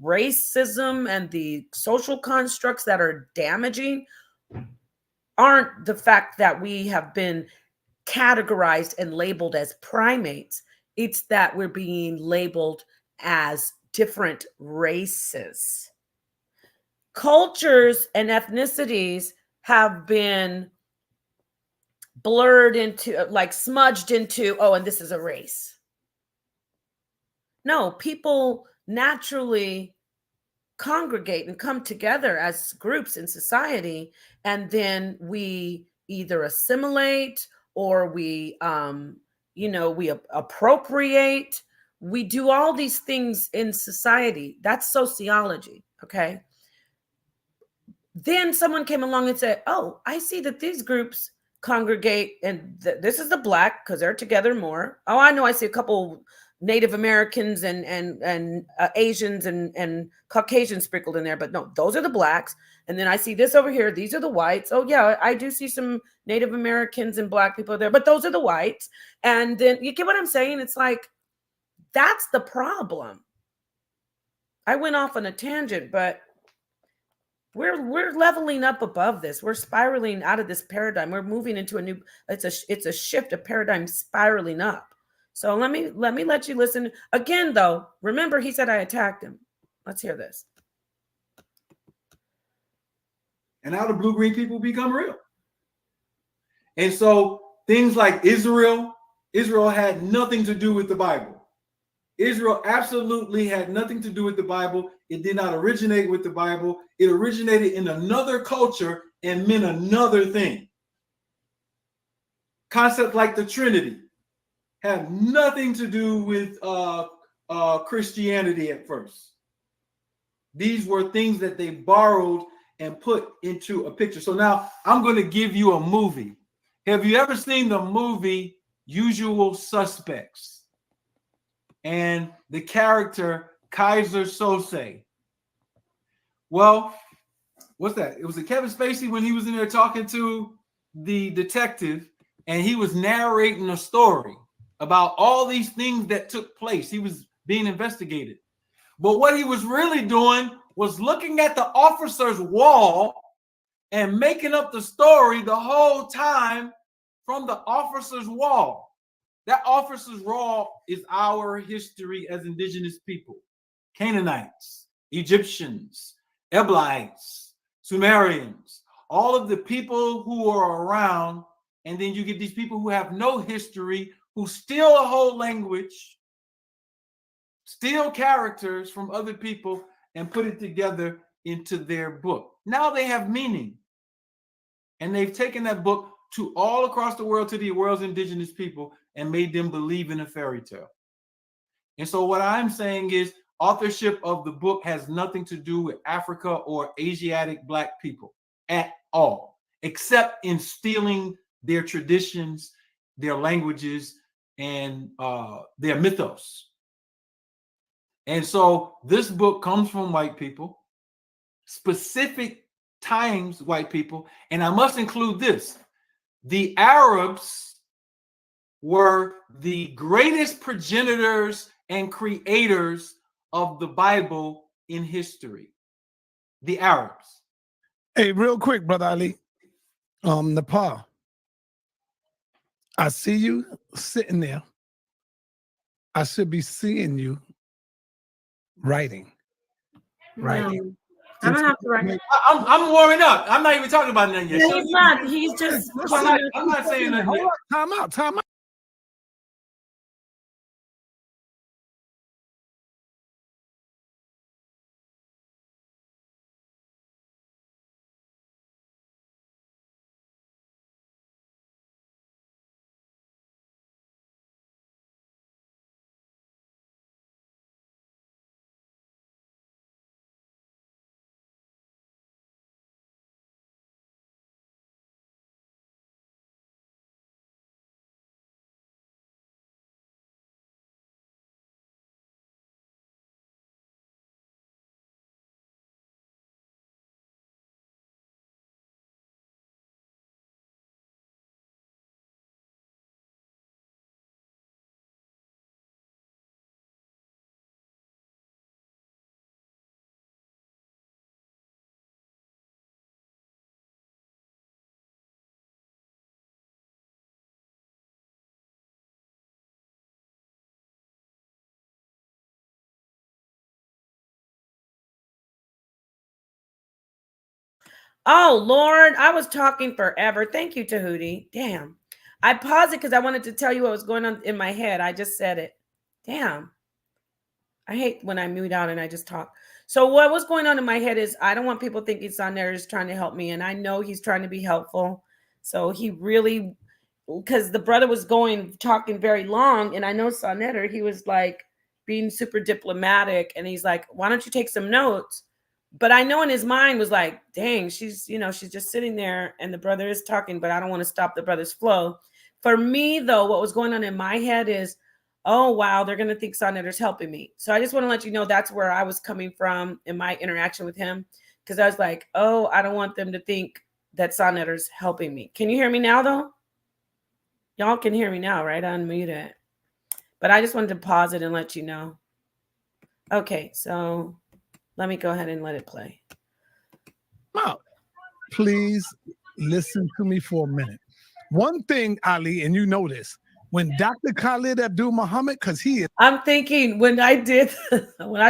racism and the social constructs that are damaging aren't the fact that we have been categorized and labeled as primates. It's that we're being labeled as different races. Cultures and ethnicities have been blurred into, like smudged into, oh, and this is a race. No, people naturally congregate and come together as groups in society, and then we either assimilate or we appropriate. We do all these things in society. That's sociology, okay? Then someone came along and said, oh, I see that these groups congregate, and this is the black because they're together more. Oh, I know, I see a couple Native Americans and Asians and Caucasians sprinkled in there, but no, those are the blacks. And then I see this over here. These are the whites. Oh yeah, I do see some Native Americans and black people there, but those are the whites. And then you get what I'm saying? It's like, that's the problem. I went off on a tangent, but we're leveling up above this. We're spiraling out of this paradigm. We're moving into a new, it's a shift, a paradigm spiraling up. So let me let you listen again, though. Remember, he said I attacked him. Let's hear this. And how the blue-green people become real. And so things like Israel had nothing to do with the Bible. Israel absolutely had nothing to do with the Bible. It did not originate with the Bible. It originated in another culture and meant another thing. concepts like the Trinity have nothing to do with Christianity at first. These were things that they borrowed and put into a picture. So now I'm going to give you a movie. Have you ever seen the movie Usual Suspects? And the character Kaiser Sose. Well, what's that? It was Kevin Spacey when he was in there talking to the detective, and he was narrating a story about all these things that took place. He was being investigated. But what he was really doing was looking at the officer's wall and making up the story the whole time from the officer's wall. That officer's wall is our history as indigenous people. Canaanites, Egyptians, Eblites, Sumerians, all of the people who are around. And then you get these people who have no history, who steal a whole language, steal characters from other people, and put it together into their book. Now they have meaning. And they've taken that book to all across the world, to the world's indigenous people, and made them believe in a fairy tale. And so what I'm saying is authorship of the book has nothing to do with Africa or Asiatic Black people at all, except in stealing their traditions, their languages, and their mythos. And so this book comes from white people, specific times white people, and I must include this. The Arabs were the greatest progenitors and creators of the Bible in history. The Arabs. Hey, real quick, Brother Ali. Napah, I see you sitting there. I should be seeing you writing. Writing. I don't have to write. I'm warming up. I'm not even talking about nothing yet. No, he's not. He's just. I'm not saying nothing yet. Time out. Time out. Oh, Lord, I was talking forever. Thank you, Tahuti. Damn. I paused it because I wanted to tell you what was going on in my head. I just said it. Damn. I hate when I mute out and I just talk. So what was going on in my head is I don't want people thinking Sonetter is trying to help me. And I know he's trying to be helpful. So he really, because the brother was talking very long. And I know Sonetter, he was like being super diplomatic. And he's like, why don't you take some notes? But I know in his mind was like, dang, she's just sitting there and the brother is talking, but I don't want to stop the brother's flow. For me, though, what was going on in my head is, oh, wow, they're going to think Sonetter's helping me. So I just want to let you know that's where I was coming from in my interaction with him. Because I was like, oh, I don't want them to think that Sonetter's helping me. Can you hear me now, though? Y'all can hear me now, right? I unmuted it. But I just wanted to pause it and let you know. Okay, so let me go ahead and let it play. Now, please listen to me for a minute. One thing, Ali, and you know this, when Dr. Khalid Abdul Muhammad, because he is. I'm thinking when I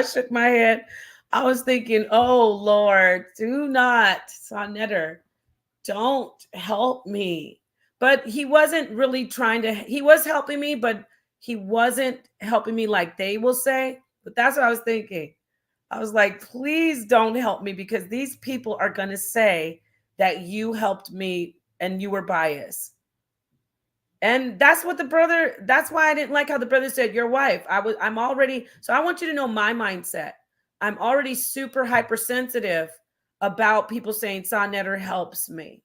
shook my head, I was thinking, oh, Lord, do not, Sonetter, don't help me. But he wasn't really he was helping me, but he wasn't helping me like they will say. But that's what I was thinking. I was like, please don't help me because these people are going to say that you helped me and you were biased. And that's what the brother, that's why I didn't like how the brother said, your wife. I'm already, so I want you to know my mindset. I'm already super hypersensitive about people saying Sonetter helps me.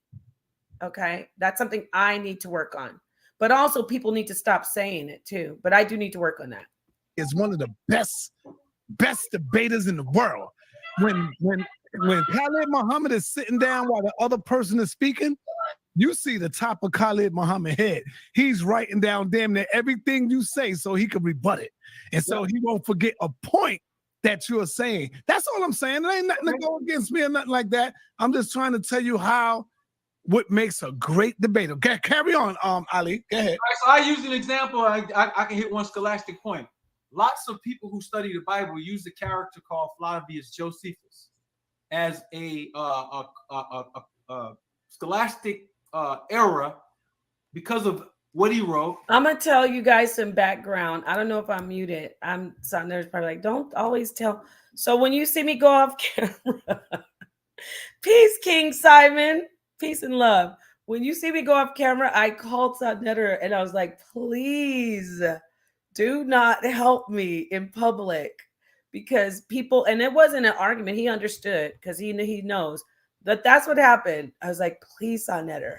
Okay. That's something I need to work on. But also people need to stop saying it too. But I do need to work on that. Is one of the best debaters in the world. When Khalid Muhammad is sitting down while the other person is speaking, you see the top of Khalid Muhammad's head. He's writing down damn near everything you say so he can rebut it. And so he won't forget a point that you're saying. That's all I'm saying. There ain't nothing to go against me or nothing like that. I'm just trying to tell you what makes a great debater. Carry on, Ali. Go ahead. All right, so I use an example. I can hit one scholastic point. Lots of people who study the Bible use the character called Flavius Josephus as a scholastic error because of what he wrote. I'm gonna tell you guys some background. I don't know if I'm muted. I'm Sonetter's probably like, don't always tell. So when you see me go off camera, peace, King Simon, peace and love. When you see me go off camera, I called Sonetter and I was like, please do not help me in public, because people, and it wasn't an argument. He understood because he knows that that's what happened. I was like, please, Sonetter,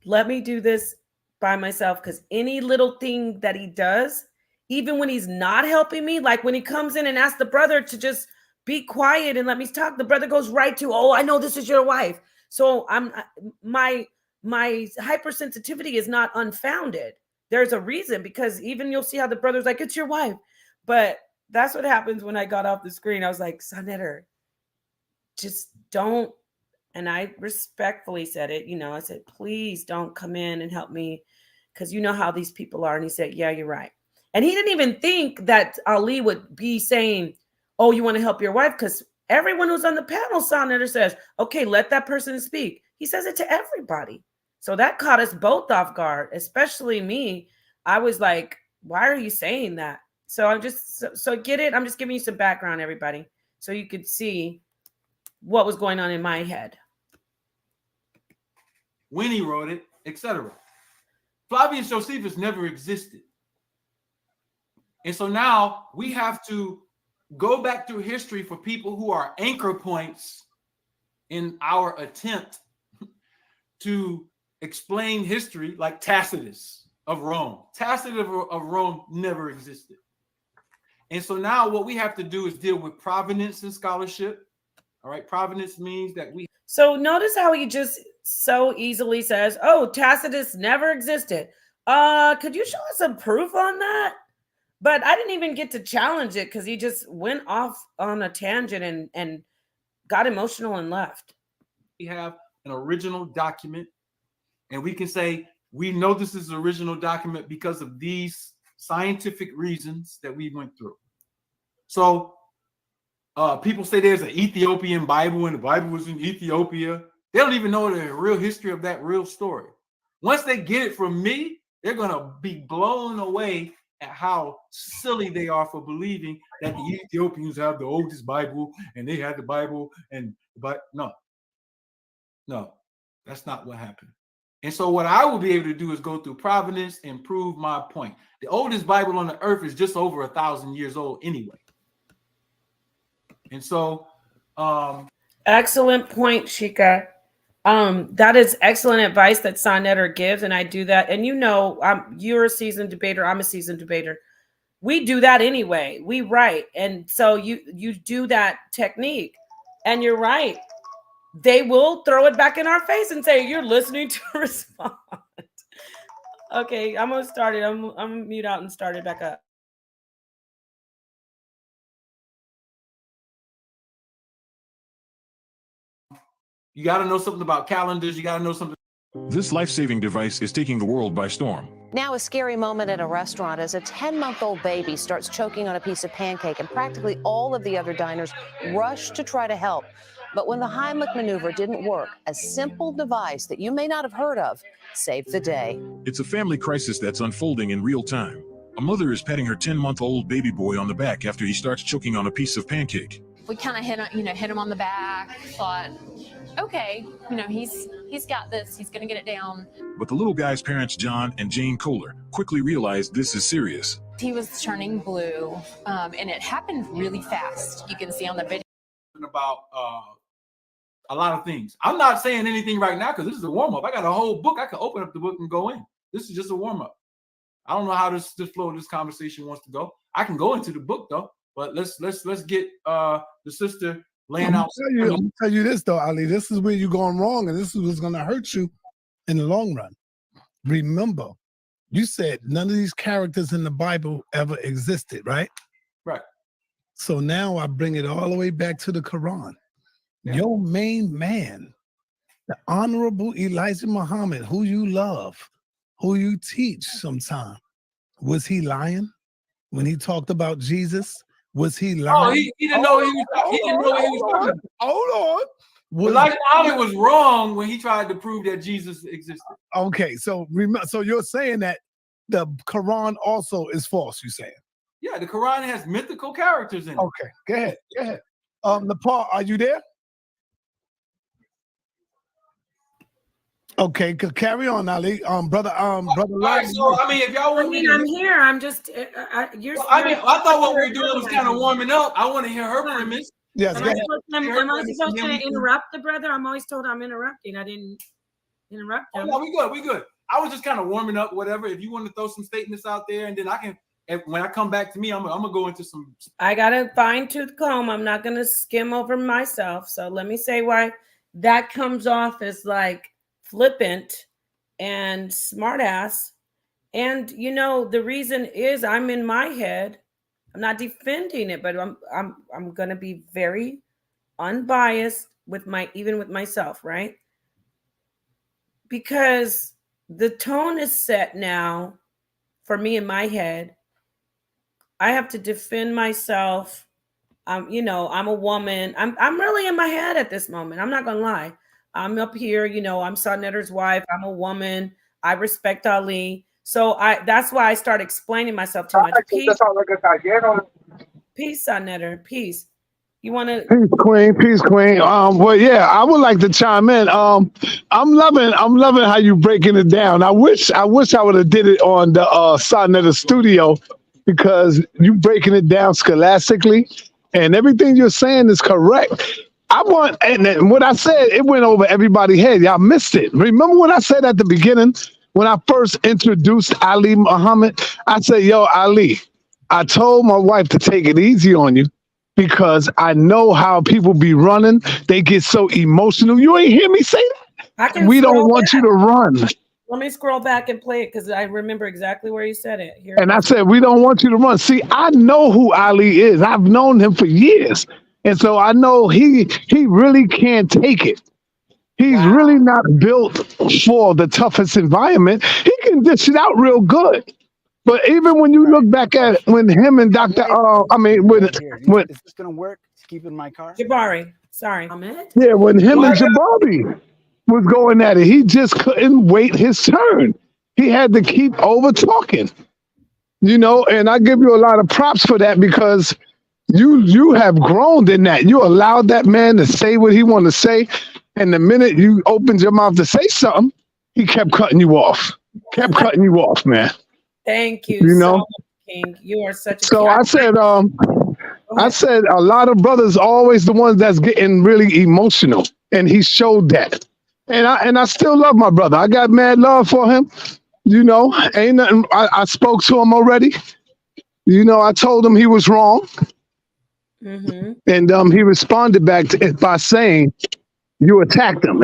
let me do this by myself, because any little thing that he does, even when he's not helping me, like when he comes in and asks the brother to just be quiet and let me talk, the brother goes right to, oh, I know this is your wife. So my hypersensitivity is not unfounded. There's a reason, because even you'll see how the brother's like, it's your wife. But that's what happens when I got off the screen. I was like, Sonetter, just don't. And I respectfully said it, I said, please don't come in and help me, because you know how these people are. And he said, yeah, you're right. And he didn't even think that Ali would be saying, oh, you want to help your wife? Because everyone who's on the panel, Sonetter says, okay, let that person speak. He says it to everybody. So that caught us both off guard, especially me. I was like, why are you saying that? So I'm just, so get it? I'm just giving you some background, everybody, so you could see what was going on in my head. When he wrote it, etc. Flavius Josephus never existed. And so now we have to go back through history for people who are anchor points in our attempt to explain history, like Tacitus of Rome. Tacitus of Rome never existed. And so now what we have to do is deal with provenance in scholarship. All right, provenance means that we... So notice how he just so easily says, oh, Tacitus never existed. Could you show us some proof on that? But I didn't even get to challenge it, because he just went off on a tangent and got emotional and left. We have an original document, and we can say, we know this is an original document because of these scientific reasons that we went through. So people say there's an Ethiopian Bible and the Bible was in Ethiopia. They don't even know the real history of that real story. Once they get it from me, they're going to be blown away at how silly they are for believing that the Ethiopians have the oldest Bible and they had the Bible. But no, that's not what happened. And so what I will be able to do is go through provenance and prove my point. The oldest Bible on the earth is just over 1,000 years old anyway. And so excellent point, Shika. That is excellent advice that Sonetter gives, and I do that. And you're a seasoned debater, I'm a seasoned debater. We do that anyway. We write. And so you do that technique. And you're right. They will throw it back in our face and say, you're listening to respond. Okay, I'm gonna start it. I'm gonna mute out and start it back up. You got to know something about calendars. You got to know something. This life-saving device is taking the world by storm. Now a scary moment at a restaurant as a 10-month-old baby starts choking on a piece of pancake, and practically all of the other diners rush to try to help. But when the Heimlich maneuver didn't work, a simple device that you may not have heard of saved the day. It's a family crisis that's unfolding in real time. A mother is patting her 10-month-old baby boy on the back after he starts choking on a piece of pancake. We kind of hit him on the back, thought, okay, you know, he's got this, he's gonna get it down. But the little guy's parents, John and Jane Kohler, quickly realized this is serious. He was turning blue, and it happened really fast. You can see on the video. About a lot of things. I'm not saying anything right now because this is a warm-up. I got a whole book. I can open up the book and go in. This is just a warm-up. I don't know how this flow of this conversation wants to go. I can go into the book though, but let's get the sister laying out. I'm gonna tell you this though, Ali. This is where you're going wrong, and this is what's gonna hurt you in the long run. Remember, you said none of these characters in the Bible ever existed, right? Right. So now I bring it all the way back to the Quran. Yeah. Your main man, the Honorable Elijah Muhammad, who you love, who you teach sometime, was he lying when he talked about Jesus? Was he lying? Oh, he didn't know he was talking. Hold on. Elijah Muhammad was wrong when he tried to prove that Jesus existed. Okay, so you're saying that the Quran also is false, you're saying? Yeah, the Quran has mythical characters in it. Okay, go ahead. Napah, are you there? Okay, carry on, Ali. Brother. Right, so I mean, if y'all want I'm here. I'm just. I thought what we were doing was kind of warming up. I want to hear her premise. Yes. Am I supposed to interrupt the brother? I'm always told I'm interrupting. I didn't interrupt him. Oh, no, we good. I was just kind of warming up. Whatever. If you want to throw some statements out there, and then I can. When I come back to me, I'm gonna go into some. I got a fine-tooth comb. I'm not gonna skim over myself. So let me say why that comes off as like flippant and smartass. And you know, the reason is I'm in my head. I'm not defending it, but I'm gonna be very unbiased with even with myself, right? Because the tone is set now for me in my head. I have to defend myself. You know, I'm a woman. I'm really in my head at this moment. I'm not gonna lie. I'm up here, you know, I'm Sonetter's wife. I'm a woman. I respect Ali. So that's why I start explaining myself too much. Peace, Sonetter. Peace. You want to Peace, Queen. Well, yeah, I would like to chime in. I'm loving how you breaking it down. I wish I would have did it on the Sonetter studio, because you breaking it down scholastically, and everything you're saying is correct. And what I said, it went over everybody's head. Y'all missed it. Remember what I said at the beginning when I first introduced Ali Muhammad? I said, yo, Ali, I told my wife to take it easy on you because I know how people be running. They get so emotional. You ain't hear me say that? We don't want you to run. Let me scroll back and play it because I remember exactly where you said it. I said, we don't want you to run. See, I know who Ali is. I've known him for years. And so I know he really can't take it. He's really not built for the toughest environment. He can dish it out real good. But even when you look back at it, when him and Dr. Is this going to work? Keep in my car? Jabari, sorry. Yeah, when him and Jabari was going at it, he just couldn't wait his turn. He had to keep over talking. You know, and I give you a lot of props for that because you have grown in that. You allowed that man to say what he wanted to say. And the minute you opened your mouth to say something, he kept cutting you off. Man. Thank you. You know, so much, King. You are such a so I said a lot of brothers are always the ones that's getting really emotional. And he showed that. And I still love my brother. I got mad love for him. You know, ain't nothing. I spoke to him already. You know, I told him he was wrong. Mm-hmm. And he responded back to it by saying, you attacked him.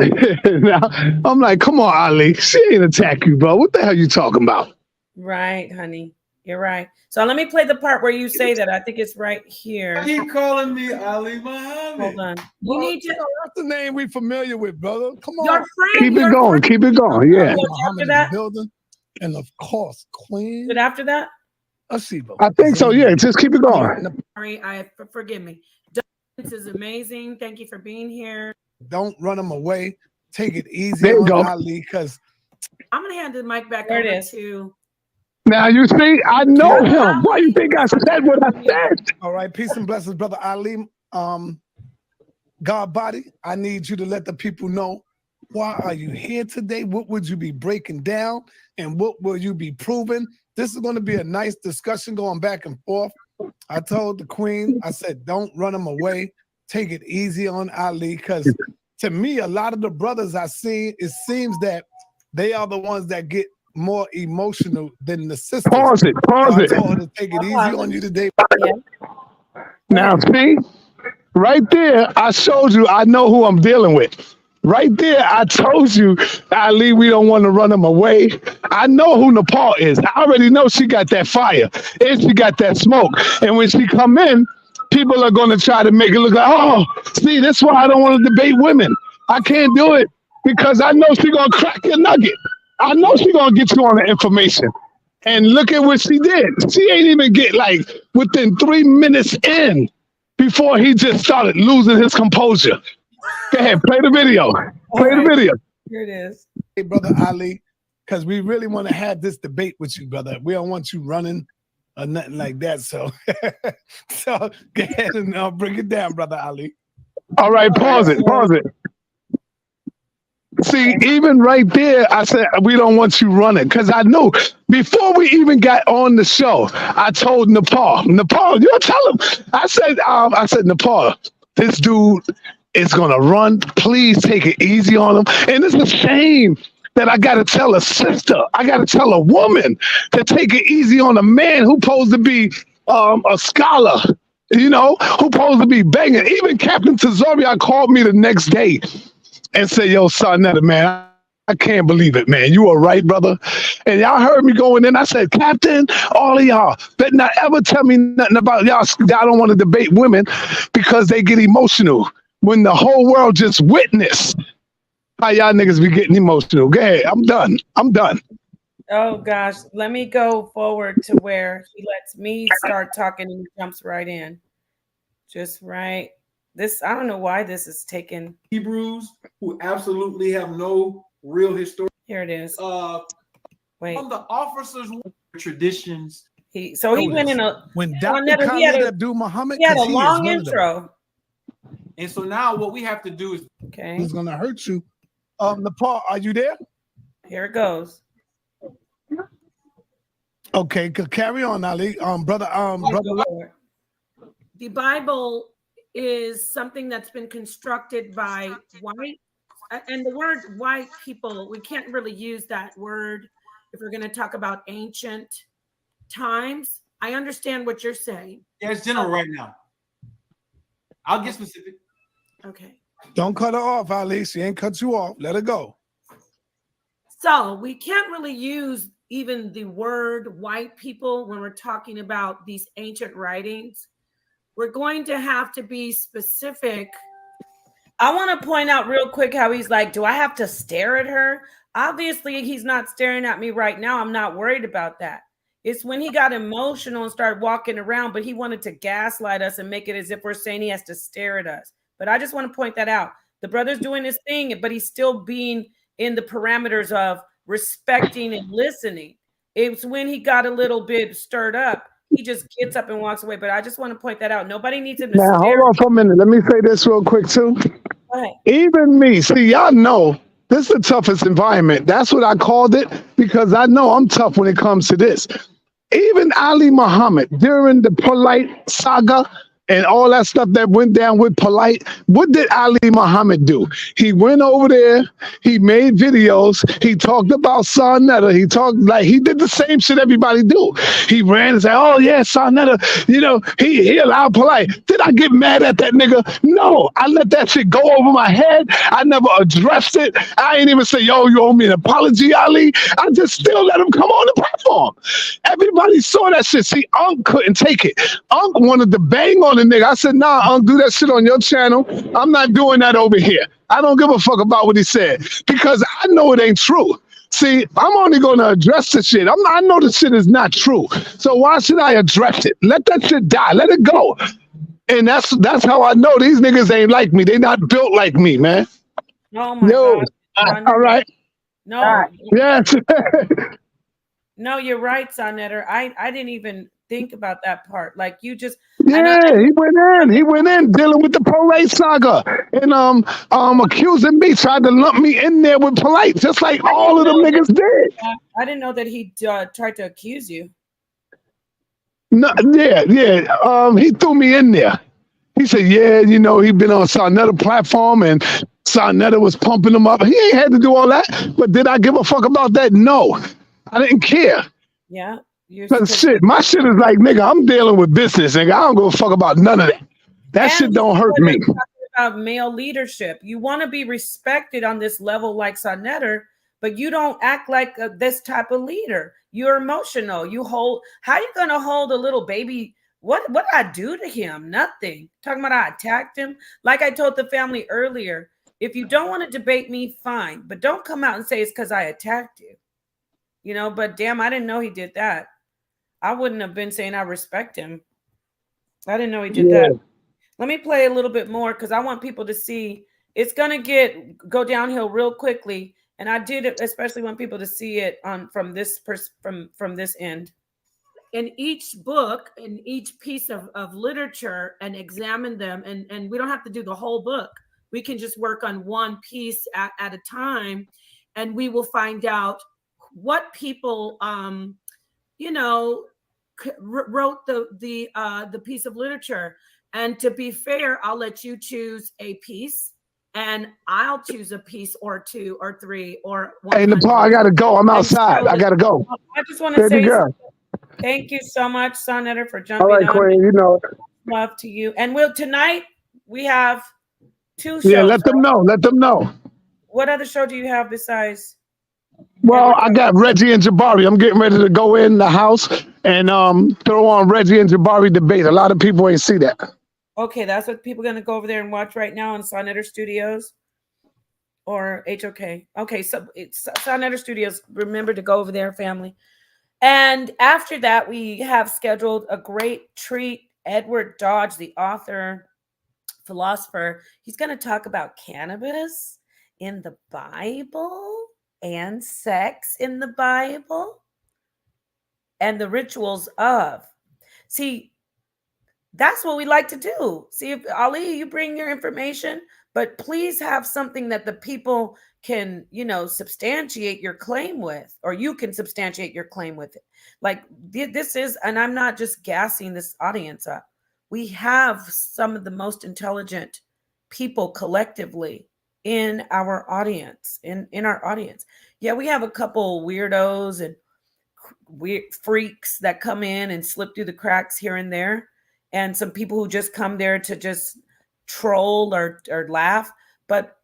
Now, I'm like, come on, Ali. She ain't attack you, bro. What the hell you talking about? Right, honey. You're right. So let me play the part where you say that. I think it's right here. Keep calling me Ali Muhammad. Hold on. You need to. That's the name we familiar with, brother. Come on. Your friend. Keep it going. Yeah. After that? Building. And of course, Queen. But after that? I think so. Yeah. Just keep it going. Sorry, forgive me. This is amazing. Thank you for being here. Don't run him away. Take it easy There you on go. Ali, because I'm gonna hand the mic back There it over is. to. now you see, I know him. Why you think I said what I said? All right, peace and blessings, brother Ali. God body, I need you to let the people know, why are you here today? What would you be breaking down? And what will you be proving? This is going to be a nice discussion going back and forth. I told the queen, I said, don't run him away. Take it easy on Ali, because to me, a lot of the brothers I see, it seems that they are the ones that get more emotional than the sisters. Pause it. Pause So I it. told her to take it easy on you today. Yeah. Now, see, right there, I showed you I know who I'm dealing with. Right there, I told you, Ali, we don't want to run him away. I know who Napah is. I already know she got that fire and she got that smoke. And when she come in, people are going to try to make it look like, oh, see, that's why I don't want to debate women. I can't do it because I know she's going to crack your nugget. I know she's going to get you on the information. And look at what she did. She ain't even get like within 3 minutes in before he just started losing his composure. Go ahead, play the video. Play the video. Here it is. Hey, Brother Ali, because we really want to have this debate with you, brother. We don't want you running or nothing like that. So, so go ahead and bring it down, Brother Ali. All right, pause it. Pause it. See, even right there, I said, we don't want you running. Because I knew before we even got on the show, I told Napah, you tell him. I said, Napah, this dude is going to run. Please take it easy on him. And it's a shame that I got to tell a sister, I got to tell a woman to take it easy on a man who's supposed to be a scholar, you know, who's supposed to be banging. Even Captain Tazorian called me the next day and say, yo, son, man, I can't believe it, man. You are right, brother. And y'all heard me going in. I said, Captain, all of y'all better not ever tell me nothing about y'all. Y'all don't want to debate women because they get emotional when the whole world just witnessed how y'all niggas be getting emotional. Go ahead. I'm done. I'm done. Oh, gosh. Let me go forward to where he lets me start talking and he jumps right in. Just right. This, I don't know why this is taken. Hebrews who absolutely have no real history. Here it is. Wait. From the officers' traditions. He went in a when Dr. Khalid Abdul Muhammad, he had a long intro. And so now what we have to do is who's gonna hurt you. Napah, are you there? Here it goes. Okay, carry on, Ali. Brother. The Bible is something that's been constructed by white, and the word white people, we can't really use that word if we're going to talk about ancient times. I understand what you're saying. Yeah, it's general right now. I'll get specific. Okay. Don't cut her off, Ali. She ain't cut you off. Let her go. So we can't really use even the word white people when we're talking about these ancient writings. We're going to have to be specific. I want to point out real quick how he's like, do I have to stare at her? Obviously, he's not staring at me right now. I'm not worried about that. It's when he got emotional and started walking around, but he wanted to gaslight us and make it as if we're saying he has to stare at us. But I just want to point that out. The brother's doing his thing, but he's still being in the parameters of respecting and listening. It's when he got a little bit stirred up, he just gets up and walks away. But I just want to point that out. Nobody needs him to now, stare. hold on for a minute. Let me say this real quick, too. Even me, see, y'all know this is the toughest environment. That's what I called it because I know I'm tough when it comes to this. Even Ali Muhammad, during the Polite saga and all that stuff that went down with Polite, what did Ali Muhammad do? He went over there, he made videos, he talked about Sarnetta, he talked like he did the same shit everybody do. He ran and said, oh yeah, Sarnetta, you know, he allowed Polite. Did I get mad at that nigga? No, I let that shit go over my head. I never addressed it. I ain't even say, yo, you owe me an apology, Ali. I just still let him come on the platform. Everybody saw that shit. See, Unc couldn't take it. Unc wanted to bang on the nigga. I said, nah, Unc, do that shit on your channel. I'm not doing that over here. I don't give a fuck about what he said because I know it ain't true. See, I'm only going to address the shit. I know the shit is not true. So why should I address it? Let that shit die. Let it go. And that's how I know these niggas ain't like me. They not built like me, man. Oh my God. All right. No. Yes. No, you're right, Sarnetta. I didn't even think about that part. Like you just, Yeah, he went in dealing with the Polite saga and accusing me, tried to lump me in there with Polite, just like all of them niggas did. I didn't know that he tried to accuse you. No, yeah. He threw me in there. He said, yeah, you know, he'd been on Sarnetta platform and Sarnetta was pumping him up. He ain't had to do all that. But did I give a fuck about that? No. I didn't care. Yeah. Shit, my shit is like, nigga, I'm dealing with business, nigga. I don't give a fuck about none of that. That shit don't hurt me. About male leadership. You want to be respected on this level like Sarnetta, but you don't act like this type of leader. You're emotional. How you going to hold a little baby? What did I do to him? Nothing. Talking about I attacked him. Like I told the family earlier, if you don't want to debate me, fine. But don't come out and say it's because I attacked you. You know, but damn, I didn't know he did that. I wouldn't have been saying I respect him. I didn't know he did that. Let me play a little bit more because I want people to see. It's going to go downhill real quickly. And I did it, especially want people to see it from this from this end. In each book, in each piece of literature, and examine them. And we don't have to do the whole book. We can just work on one piece at a time. And we will find out what people, wrote the piece of literature. And to be fair, I'll let you choose a piece. And I'll choose a piece or two or three or one. Hey, Napah, I got to go. I'm outside. I got to go. I just want to say thank you so much, Sarnetta, for jumping on. All right, Queen, you know. Love to you. And tonight we have 2 shows. Yeah, let them know. Let them know. What other show do you have besides? Well, I got Reggie and Jabari. I'm getting ready to go in the house and throw on Reggie and Jabari debate. A lot of people ain't see that. Okay, that's what people are going to go over there and watch right now on Sarnetta Studios or HOK. Okay, so it's Sarnetta Studios. Remember to go over there, family. And after that, we have scheduled a great treat. Edward Dodge, the author, philosopher, he's going to talk about cannabis in the Bible and sex in the Bible and the rituals of. See, that's what we like to do. See, if Ali, you bring your information, but please have something that the people can, substantiate your claim with, or you can substantiate your claim with it. Like this is, and I'm not just gassing this audience up. We have some of the most intelligent people collectively in our audience, in our audience. Yeah, we have a couple weirdos and weird freaks that come in and slip through the cracks here and there. And some people who just come there to just troll or laugh. But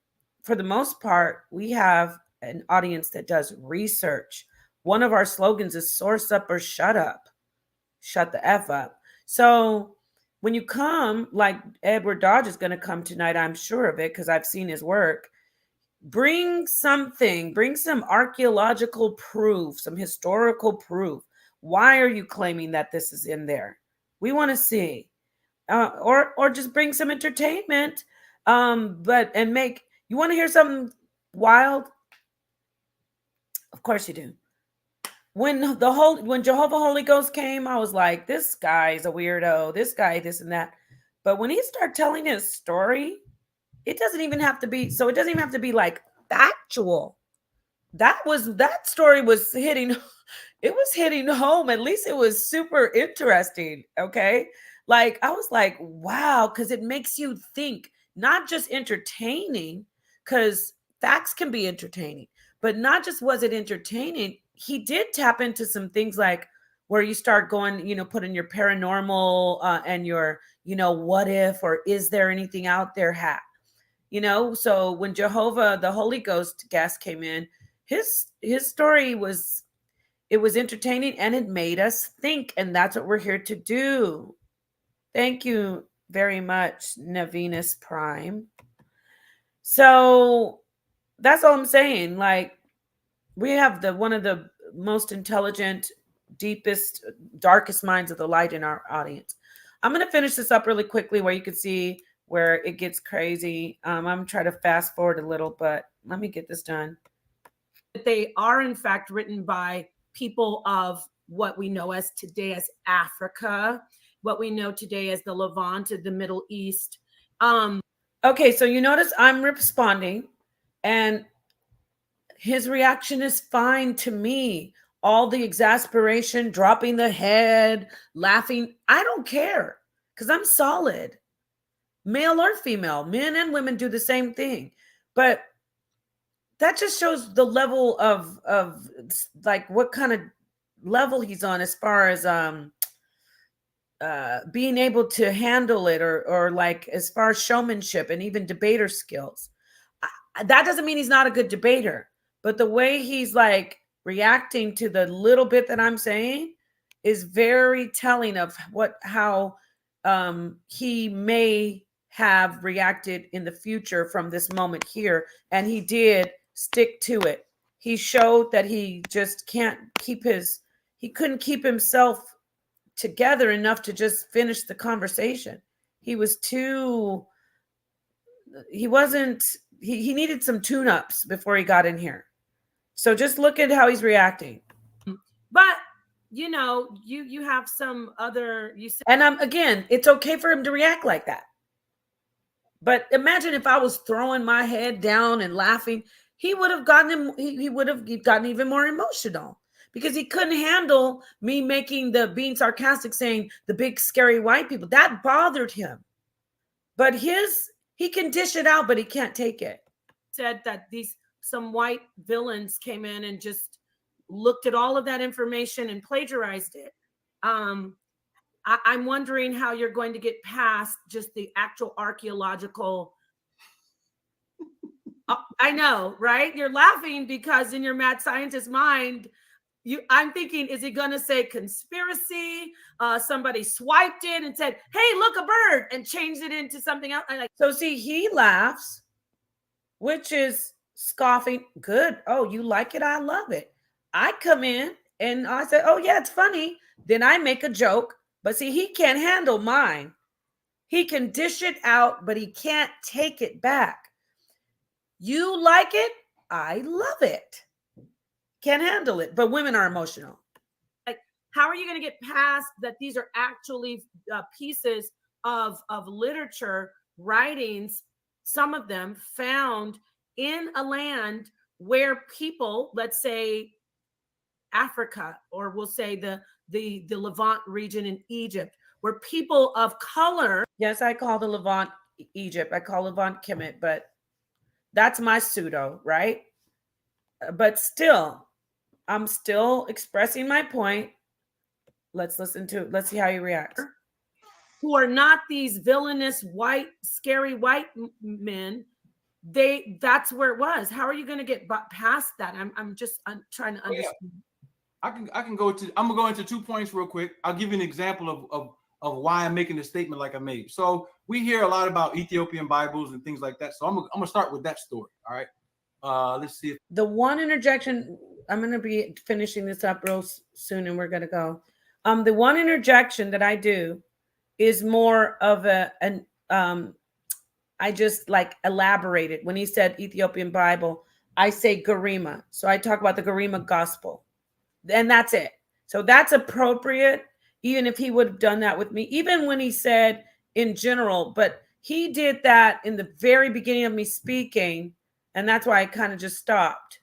for the most part, we have an audience that does research. One of our slogans is source up or shut up. Shut the F up. So when you come, like Edward Dodge is going to come tonight, I'm sure of it because I've seen his work. Bring some archaeological proof, some historical proof. Why are you claiming that this is in there? We want to see, or just bring some entertainment. You want to hear something wild? Of course you do. When Jehovah Holy Ghost came, I was like, this guy's a weirdo. This guy, this and that. But when he started telling his story, it doesn't even have to be. So it doesn't even have to be like factual. That story was hitting. It was hitting home. At least it was super interesting. Okay. Like, I was like, wow, because it makes you think, not just entertaining, because facts can be entertaining, but not just was it entertaining. He did tap into some things like where you start going, putting your paranormal and your, what if, or is there anything out there hat, So when Jehovah, the Holy Ghost guest came in, his story was entertaining and it made us think. And that's what we're here to do. Thank you very much, Navinus Prime. So that's all I'm saying. Like, we have one of the most intelligent, deepest, darkest minds of the light in our audience. I'm going to finish this up really quickly where you can see where it gets crazy. I'm going to try to fast forward a little, but let me get this done. They are, in fact, written by people of what we know as today as Africa, what we know today as the Levant, the Middle East. Okay, so you notice I'm responding, and his reaction is fine to me. All the exasperation, dropping the head, laughing, I don't care because I'm solid, male or female. Men and women do the same thing. But that just shows the level of like what kind of level he's on as far as being able to handle it, or like as far as showmanship and even debater skills. That doesn't mean he's not a good debater, but the way he's like reacting to the little bit that I'm saying is very telling of how he may have reacted in the future from this moment here. And he did stick to it. He showed that he just he couldn't keep himself together enough to just finish the conversation. He needed some tune-ups before he got in here. So just look at how he's reacting. But you have some other, and again, it's okay for him to react like that. But imagine if I was throwing my head down and laughing, he would have gotten even more emotional, because he couldn't handle me being sarcastic, saying the big scary white people. That bothered him. But he can dish it out, but he can't take it. Said that some white villains came in and just looked at all of that information and plagiarized it. I'm wondering how you're going to get past just the actual archaeological. I know, right? You're laughing because in your mad scientist mind, I'm thinking, is he going to say conspiracy? Somebody swiped it and said, hey, look, a bird, and changed it into something else. So see, he laughs, which is scoffing. Good. Oh, you like it? I love it. I come in and I say, oh yeah, it's funny. Then I make a joke. But see, he can't handle mine. He can dish it out, but he can't take it back. You like it? I love it. Can't handle it. But women are emotional. Like, how are you going to get past that? These are actually pieces of literature, writings, some of them found in a land where people, let's say Africa, or we'll say the Levant region in Egypt, where people of color. Yes, I call the Levant Egypt. I call Levant Kemet, but that's my pseudo, right? But still, I'm still expressing my point. Let's see how he reacts. Who are not these villainous white, scary white men. That's where it was. How are you going to get past that? I'm trying to understand. Yeah. I'm gonna go into 2 points real quick. I'll give you an example of why I'm making the statement like I made. So we hear a lot about Ethiopian Bibles and things like that. So I'm gonna start with that story. All right. Let's see. The one interjection, I'm gonna be finishing this up real soon, and we're gonna go. The one interjection that I do is more of I just like elaborated. When he said Ethiopian Bible, I say Garima. So I talk about the Garima gospel. And that's it. So that's appropriate, even if he would have done that with me, even when he said in general, but he did that in the very beginning of me speaking. And that's why I kind of just stopped.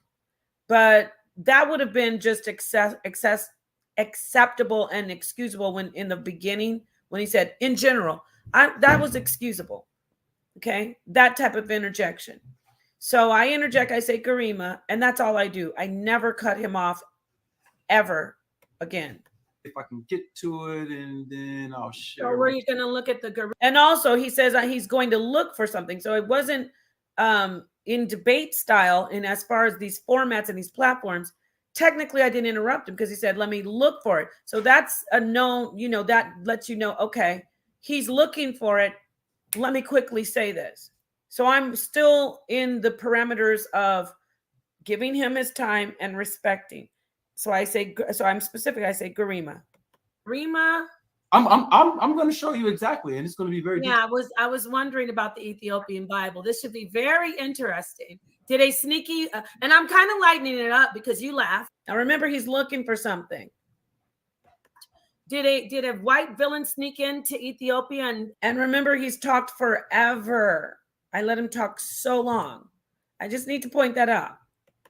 But that would have been just acceptable and excusable when in the beginning, when he said in general, that was excusable. Okay. That type of interjection. So I interject, I say Garima, and that's all I do. I never cut him off ever again. If I can get to it, and then I'll share. So where are you going to look at the? And also, he says he's going to look for something. So it wasn't in debate style. And as far as these formats and these platforms, technically, I didn't interrupt him because he said, "Let me look for it." So that's a known. That lets you know. Okay, he's looking for it. Let me quickly say this. So I'm still in the parameters of giving him his time and respecting. So I'm specific. I say Garima. Garima. I'm going to show you exactly, and it's going to be very. Yeah, I was wondering about the Ethiopian Bible. This should be very interesting. Did a sneaky? And I'm kind of lightening it up because you laugh. Now remember, he's looking for something. Did a white villain sneak into Ethiopia? And remember, he's talked forever. I let him talk so long. I just need to point that out.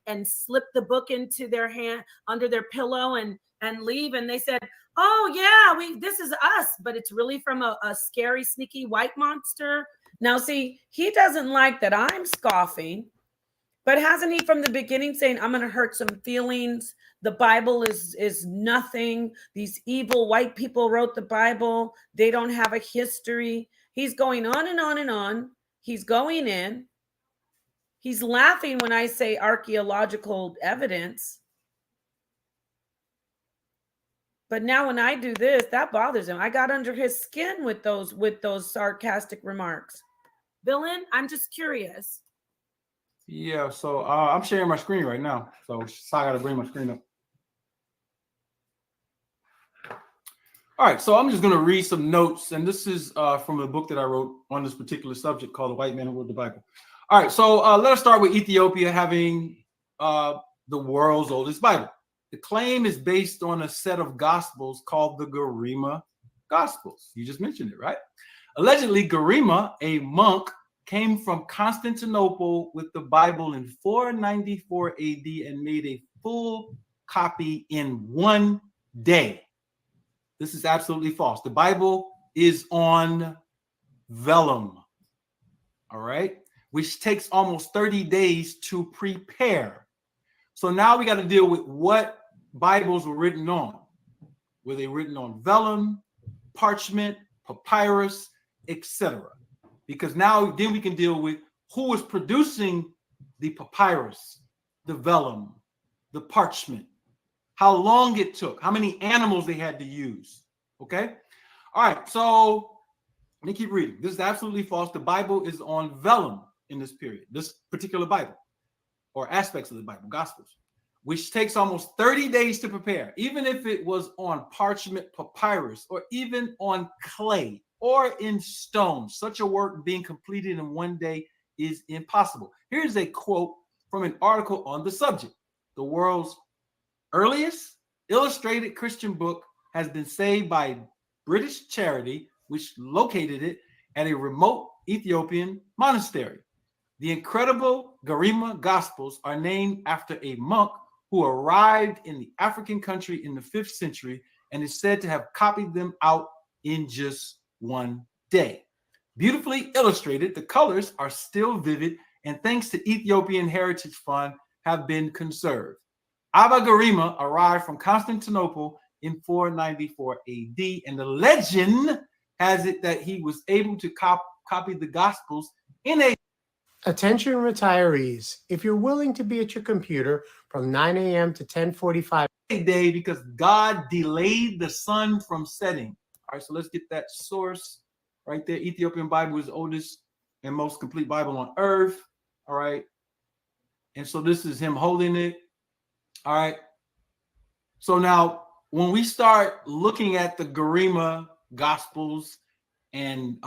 And slip the book into their hand, under their pillow, and leave. And they said, oh yeah, this is us, but it's really from a scary, sneaky white monster. Now, see, he doesn't like that I'm scoffing, but hasn't he from the beginning saying, I'm going to hurt some feelings? The Bible is nothing. These evil white people wrote the Bible. They don't have a history. He's going on and on and on. He's going in. He's laughing when I say archaeological evidence. But now when I do this, that bothers him. I got under his skin with those sarcastic remarks. Villain, I'm just curious. Yeah, so I'm sharing my screen right now. So I got to bring my screen up. All right, so I'm just going to read some notes. And this is from a book that I wrote on this particular subject called The White Man Who Wrote the Bible. All right, so let us start with Ethiopia having the world's oldest Bible. The claim is based on a set of gospels called the Garima Gospels. You just mentioned it, right? Allegedly, Garima, a monk, came from Constantinople with the Bible in 494 AD and made a full copy in one day. This is absolutely false. The Bible is on vellum, all right, which takes almost 30 days to prepare. So now we got to deal with what Bibles were written on. Were they written on vellum, parchment, papyrus, etc.? Because now then we can deal with who was producing the papyrus, the vellum, the parchment, how long it took, how many animals they had to use. Okay? All right, so let me keep reading. This is absolutely false. The Bible is on vellum in this period, this particular Bible, or aspects of the Bible, Gospels, which takes almost 30 days to prepare. Even if it was on parchment, papyrus, or even on clay or in stone, such a work being completed in one day is impossible. Here's a quote from an article on the subject. The world's earliest illustrated Christian book has been saved by British charity, which located it at a remote Ethiopian monastery. The incredible Garima Gospels are named after a monk who arrived in the African country in the 5th century and is said to have copied them out in just one day. Beautifully illustrated, the colors are still vivid and thanks to Ethiopian Heritage Fund have been conserved. Abba Garima arrived from Constantinople in 494 AD, and the legend has it that he was able to copy the Gospels in a Attention retirees, if you're willing to be at your computer from 9 a.m. to 10:45 a day because God delayed the sun from setting. All right, so let's get that source right there. Ethiopian Bible is the oldest and most complete Bible on earth. All right. And so this is him holding it. All right. So now when we start looking at the Garima Gospels and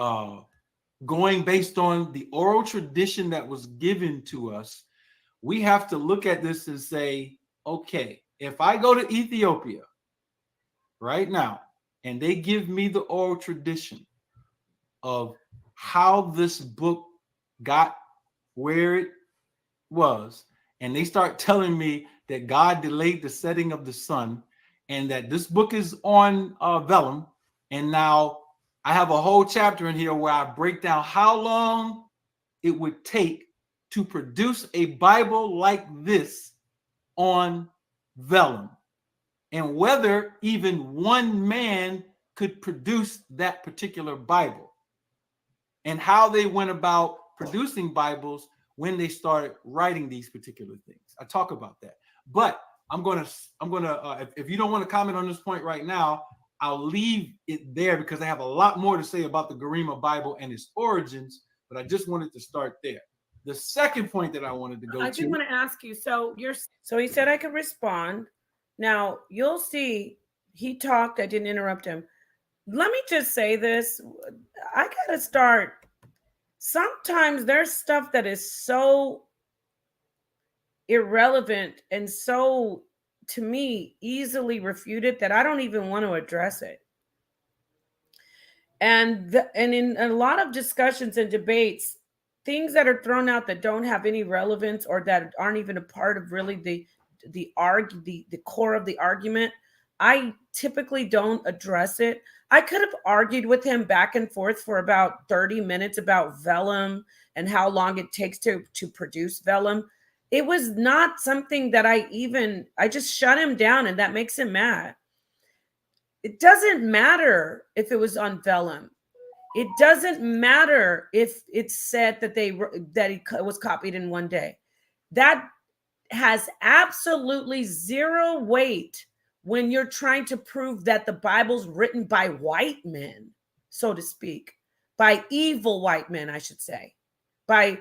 going based on the oral tradition that was given to us, we have to look at this and say, okay, if I go to Ethiopia right now and they give me the oral tradition of how this book got where it was, and they start telling me that God delayed the setting of the sun and that this book is on vellum, and now I have a whole chapter in here where I break down how long it would take to produce a Bible like this on vellum, and whether even one man could produce that particular Bible, and how they went about producing Bibles when they started writing these particular things. I talk about that, but I'm gonna if you don't want to comment on this point right now, I'll leave it there because I have a lot more to say about the Garima Bible and its origins, but I just wanted to start there. The second point that I wanted to go to. I do want to ask you, so he said I could respond. Now, you'll see he talked, I didn't interrupt him. Let me just say this. I got to start. Sometimes there's stuff that is so irrelevant and so, to me, easily refuted that I don't even want to address it. And in a lot of discussions and debates, things that are thrown out that don't have any relevance or that aren't even a part of really the core of the argument, I typically don't address it. I could have argued with him back and forth for about 30 minutes about vellum and how long it takes to produce vellum. It was not something that I just shut him down, and that makes him mad. It doesn't matter if it was on vellum. It doesn't matter if it's said that it was copied in one day. That has absolutely zero weight when you're trying to prove that the Bible's written by white men, so to speak, by evil white men, I should say, by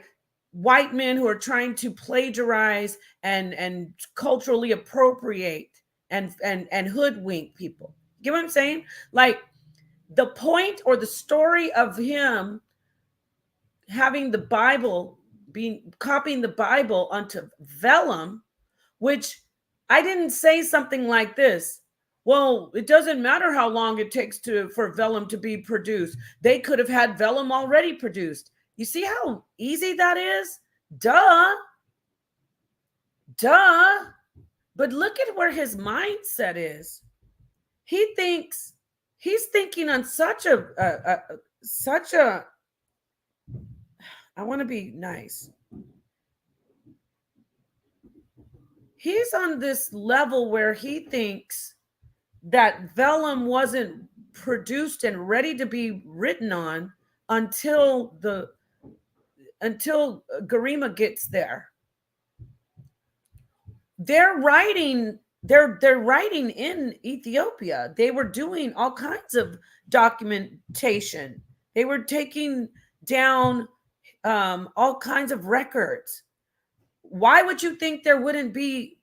white men who are trying to plagiarize and culturally appropriate and hoodwink people. You get what I'm saying? Like, the point or the story of him having the Bible, copying the Bible onto vellum, which I didn't say something like this. Well, it doesn't matter how long it takes for vellum to be produced. They could have had vellum already produced. You see how easy that is? Duh. But look at where his mindset is. He's thinking on such a I want to be nice. He's on this level where he thinks that vellum wasn't produced and ready to be written on until Garima gets there. They're writing in Ethiopia. They were doing all kinds of documentation. They were taking down all kinds of records. Why would you think there wouldn't be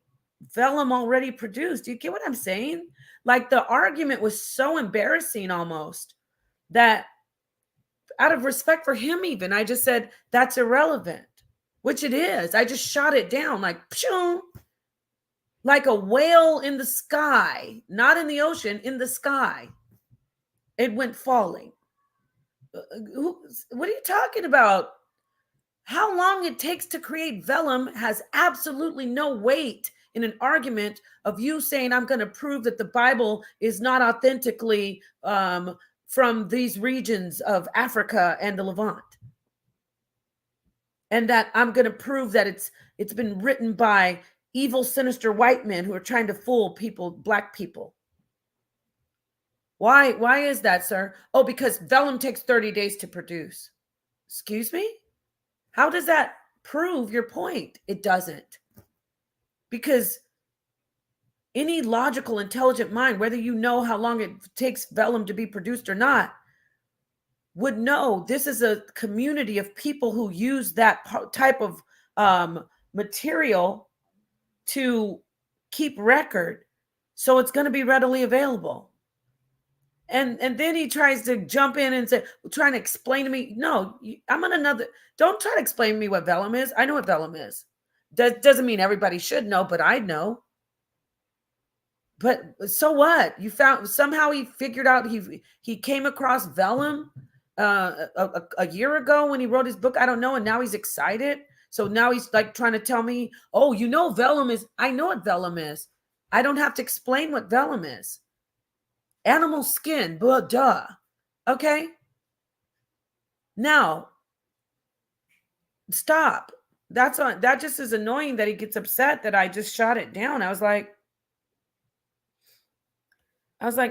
vellum already produced? Do you get what I'm saying? Like, the argument was so embarrassing almost that out of respect for him, even, I just said, that's irrelevant, which it is. I just shot it down like, pshoo, like a whale in the sky, not in the ocean, in the sky. It went falling. What are you talking about? How long it takes to create vellum has absolutely no weight in an argument of you saying, I'm going to prove that the Bible is not authentically from these regions of Africa and the Levant. And that I'm going to prove that it's been written by evil, sinister white men who are trying to fool people, black people. Why is that, sir? Oh, because vellum takes 30 days to produce. Excuse me? How does that prove your point? It doesn't. Because any logical, intelligent mind, whether you know how long it takes vellum to be produced or not, would know this is a community of people who use that type of material to keep record. So it's going to be readily available. And then he tries to jump in and say, trying to explain to me, no, I'm on another, don't try to explain to me what vellum is. I know what vellum is. That doesn't mean everybody should know, but I know. But so what? You found, somehow he figured out, he came across vellum a year ago when he wrote his book. I don't know. And now he's excited. So now he's like trying to tell me, oh, you know, vellum is, I know what vellum is. I don't have to explain what vellum is. Animal skin, blah, duh. Okay. Now, stop. That just is annoying that he gets upset that I just shot it down. I was like,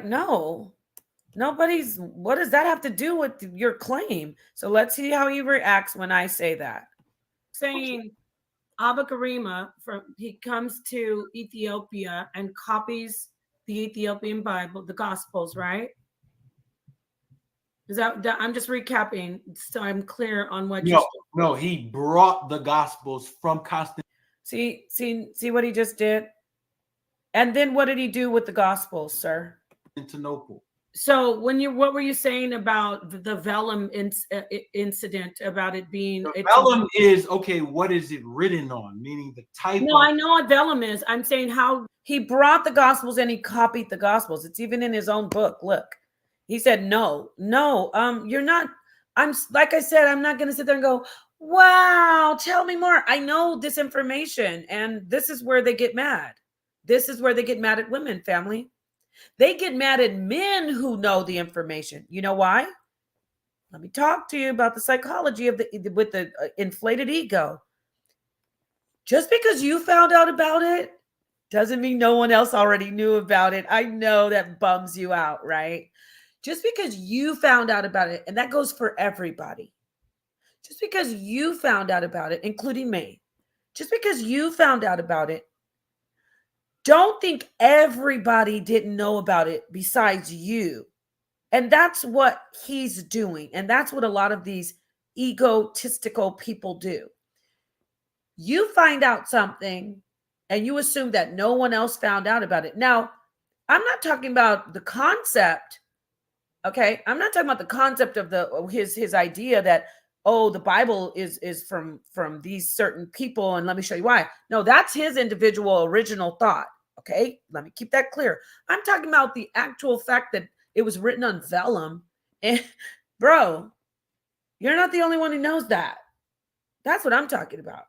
no, what does that have to do with your claim? So let's see how he reacts when I say that. Saying Abba Garima, he comes to Ethiopia and copies the Ethiopian Bible, the Gospels, right? Is that I'm just recapping so I'm clear on what No, he brought the Gospels from Constantinople. See what he just did? And then what did he do with the Gospels, sir? Constantinople. So what were you saying about the vellum incident, about it being vellum is okay, what is it written on? Meaning the type. No, I know what vellum is. I'm saying how he brought the Gospels and he copied the Gospels. It's even in his own book. Look, He said, no, you're not. I'm like I said, I'm not going to sit there and go, wow, tell me more. I know this information, and this is where they get mad. This is where they get mad at women, family. They get mad at men who know the information. You know why? Let me talk to you about the psychology of with the inflated ego. Just because you found out about it doesn't mean no one else already knew about it. I know that bums you out, right? Just because you found out about it, and that goes for everybody. Just because you found out about it, including me, just because you found out about it, don't think everybody didn't know about it besides you. And that's what he's doing. And that's what a lot of these egotistical people do. You find out something and you assume that no one else found out about it. Now, I'm not talking about the concept. Okay, I'm not talking about the concept of his idea that, oh, the Bible is from these certain people, and let me show you why. No, that's his individual original thought. Okay, let me keep that clear. I'm talking about the actual fact that it was written on vellum, and bro, you're not the only one who knows that. That's what I'm talking about.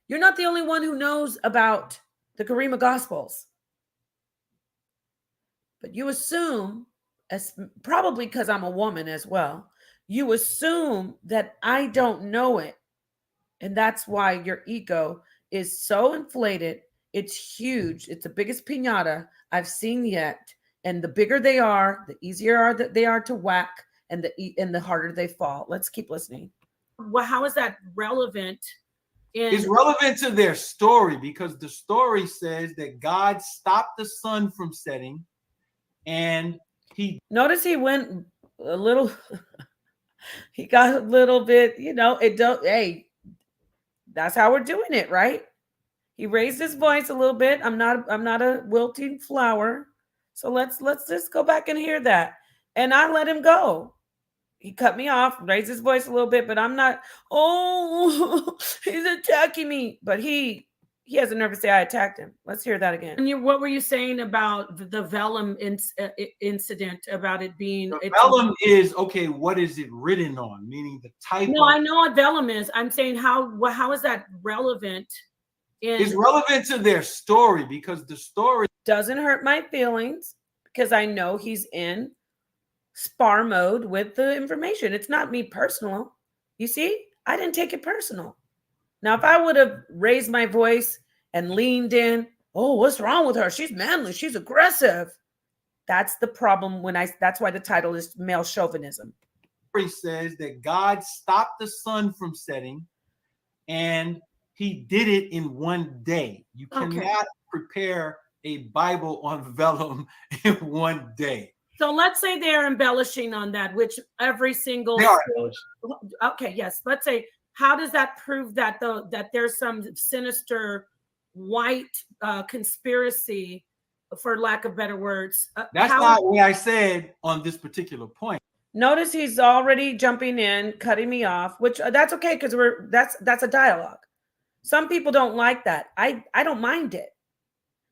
You're not the only one who knows about the Karima Gospels. But you assume, as probably because I'm a woman as well, you assume that I don't know it. And that's why your ego is so inflated. It's huge. It's the biggest piñata I've seen yet. And the bigger they are, the easier they are to whack, and the harder they fall. Let's keep listening. Well, how is that relevant? It's relevant to their story because the story says that God stopped the sun from setting. And notice he went a little, he got a little bit, hey, that's how we're doing it, right? He raised his voice a little bit. I'm not a wilting flower. So let's just go back and hear that. And I let him go. He cut me off, raised his voice a little bit, but I'm not, he's attacking me. But he has a nerve to say I attacked him. Let's hear that again. And what were you saying about the vellum incident, about it being... vellum is, okay, what is it written on? Meaning the type No, I know what vellum is. I'm saying how is that relevant? It's relevant to their story because the story... doesn't hurt my feelings because I know he's in spar mode with the information. It's not me personal. You see, I didn't take it personal. Now, if I would have raised my voice and leaned in, oh, what's wrong with her? She's manly. She's aggressive. That's the problem that's why the title is male chauvinism. It says that God stopped the sun from setting and he did it in one day. You cannot prepare a Bible on vellum in one day. So let's say they're embellishing on that, which every single... Okay, yes. Let's say, how does that prove that that there's some sinister white conspiracy, for lack of better words? That's not what I said on this particular point. Notice he's already jumping in, cutting me off, which that's okay because that's a dialogue. Some people don't like that. I don't mind it.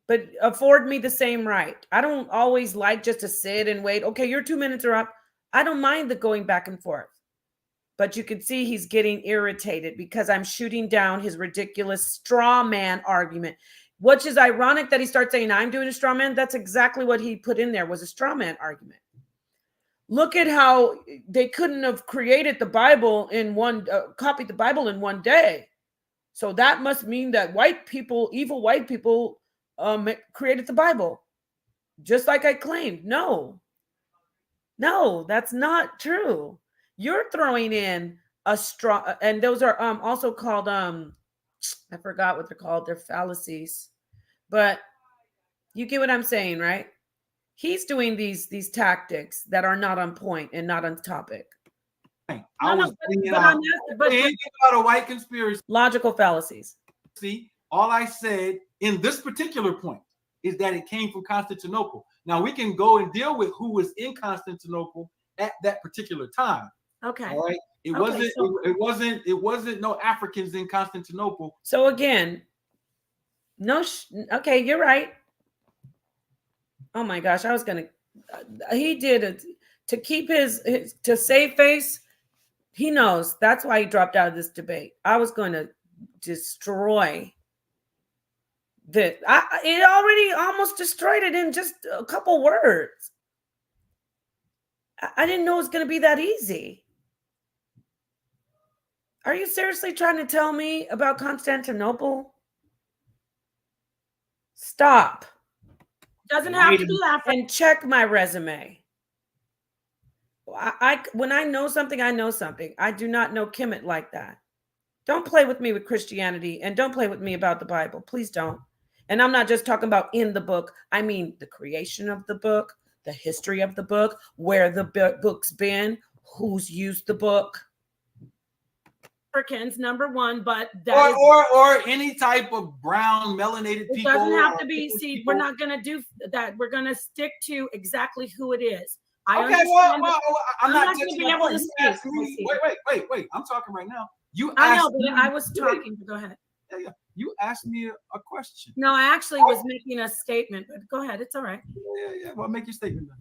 But afford me the same right. I don't always like just to sit and wait. Okay, your 2 minutes are up. I don't mind the going back and forth. But you can see he's getting irritated because I'm shooting down his ridiculous straw man argument, which is ironic that he starts saying I'm doing a straw man. That's exactly what he put in there, was a straw man argument. Look at how they couldn't have created the Bible copied the Bible in one day. So that must mean that white people, evil white people, created the Bible, just like I claimed. No, that's not true. You're throwing in a straw, and those are also called I forgot what they're called. They're fallacies, but you get what I'm saying, right? He's doing these tactics that are not on point and not on topic. I was thinking about a white conspiracy. Logical fallacies. See, all I said in this particular point is that it came from Constantinople. Now we can go and deal with who was in Constantinople at that particular time. Okay. All right. It wasn't no Africans in Constantinople. So again, okay, you're right. Oh my gosh, I was gonna He did it to keep his to save face. He knows that's why he dropped out of this debate. I was going to destroy that. It already almost destroyed it in just a couple words. I didn't know it was going to be that easy. Are you seriously trying to tell me about Constantinople? Stop. Doesn't have to be Africa. And check my resume. When I know something, I know something. I do not know Kemet like that. Don't play with me with Christianity, and don't play with me about the Bible. Please don't. And I'm not just talking about in the book. I mean the creation of the book, the history of the book, where the book's been, who's used the book. Africans, number one, but that or any type of brown melanated people. It doesn't have to be. See, we're not going to do that. We're going to stick to exactly who it is. I'm not going to be able to speak. Wait. I'm talking right now. I know, but I was talking. Go ahead. Yeah. You asked me a question. No, I actually was making a statement, but go ahead. It's all right. Yeah. Well, make your statement then.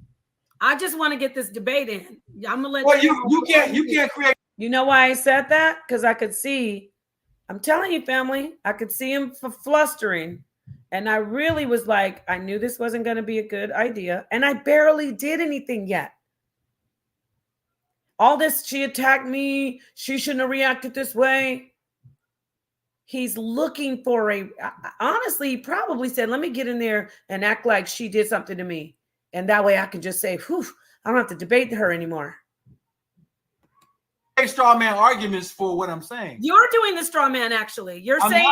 I just want to get this debate in. I'm gonna let you can't create. You know why I said that? Because I could see. I'm telling you, family. I could see him flustering, and I really was like, I knew this wasn't going to be a good idea, and I barely did anything yet. All this, she attacked me. She shouldn't have reacted this way. He's looking for honestly, he probably said, let me get in there and act like she did something to me. And that way I can just say, whew, I don't have to debate her anymore. Straw man arguments for what I'm saying. You're doing the straw man, actually. You're saying,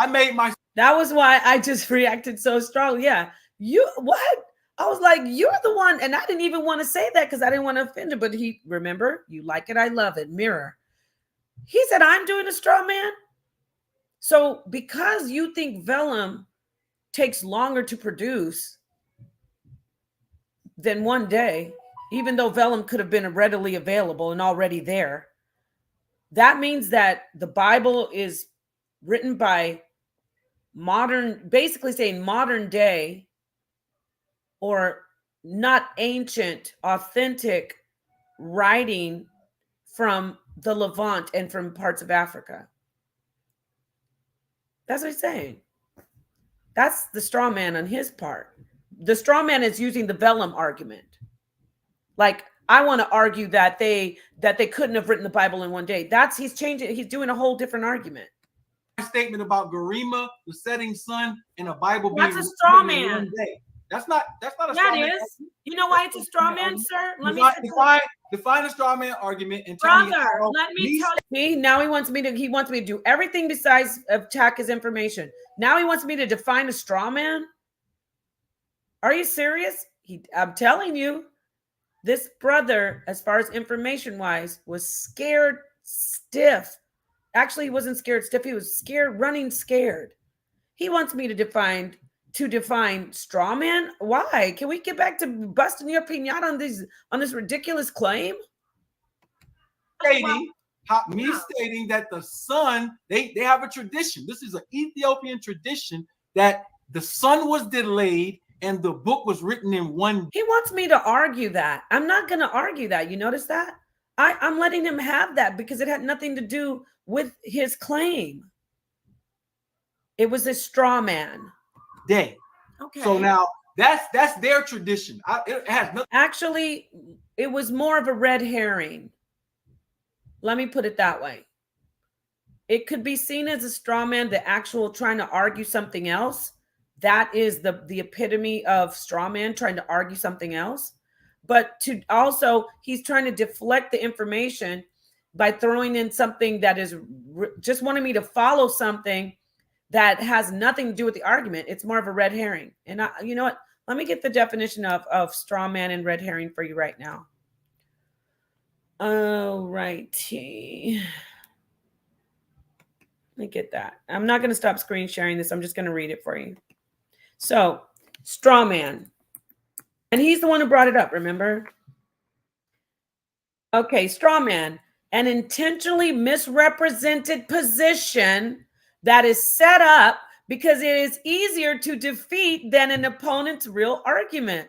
I made my. That was why I just reacted so strongly. Yeah. What? I was like, you're the one. And I didn't even want to say that because I didn't want to offend him. But remember, you like it, I love it. Mirror. He said, I'm doing a straw man. So because you think vellum takes longer to produce than one day, even though vellum could have been readily available and already there, that means that the Bible is written by basically saying modern day or not ancient, authentic writing from the Levant and from parts of Africa. That's what he's saying. That's the straw man on his part. The straw man is using the vellum argument. Like, I want to argue that they couldn't have written the Bible in one day. He's changing. He's doing a whole different argument. Statement about Garima, the setting sun, and a Bible. That's a straw man. That's not a straw man. That is. You know why it's a straw man, sir? Let me define a straw man argument and tell me how. Let me tell you. See, now he wants me to do everything besides attack his information. Now he wants me to define a straw man. Are you serious? I'm telling you, this brother, as far as information wise, was scared stiff. Actually, he wasn't scared stiff. He was scared, running scared. He wants me to define straw man. Why? Can we get back to busting your pinata on this ridiculous claim? Stating that the sun, they have a tradition. This is an Ethiopian tradition that the sun was delayed and the book was written in one. He wants me to argue that. I'm not going to argue that. You notice that? I'm letting him have that because it had nothing to do with his claim. It was a straw man. Day. Okay. So now that's their tradition. It has nothing. Actually, it was more of a red herring. Let me put it that way. It could be seen as a straw man, the actual trying to argue something else. That is the epitome of straw man, trying to argue something else. But he's trying to deflect the information by throwing in something that is just wanting me to follow something that has nothing to do with the argument. It's more of a red herring. And you know what? Let me get the definition of straw man and red herring for you right now. All righty. Let me get that. I'm not going to stop screen sharing this. I'm just going to read it for you. So, straw man. And he's the one who brought it up, remember? Okay, straw man. An intentionally misrepresented position that is set up because it is easier to defeat than an opponent's real argument.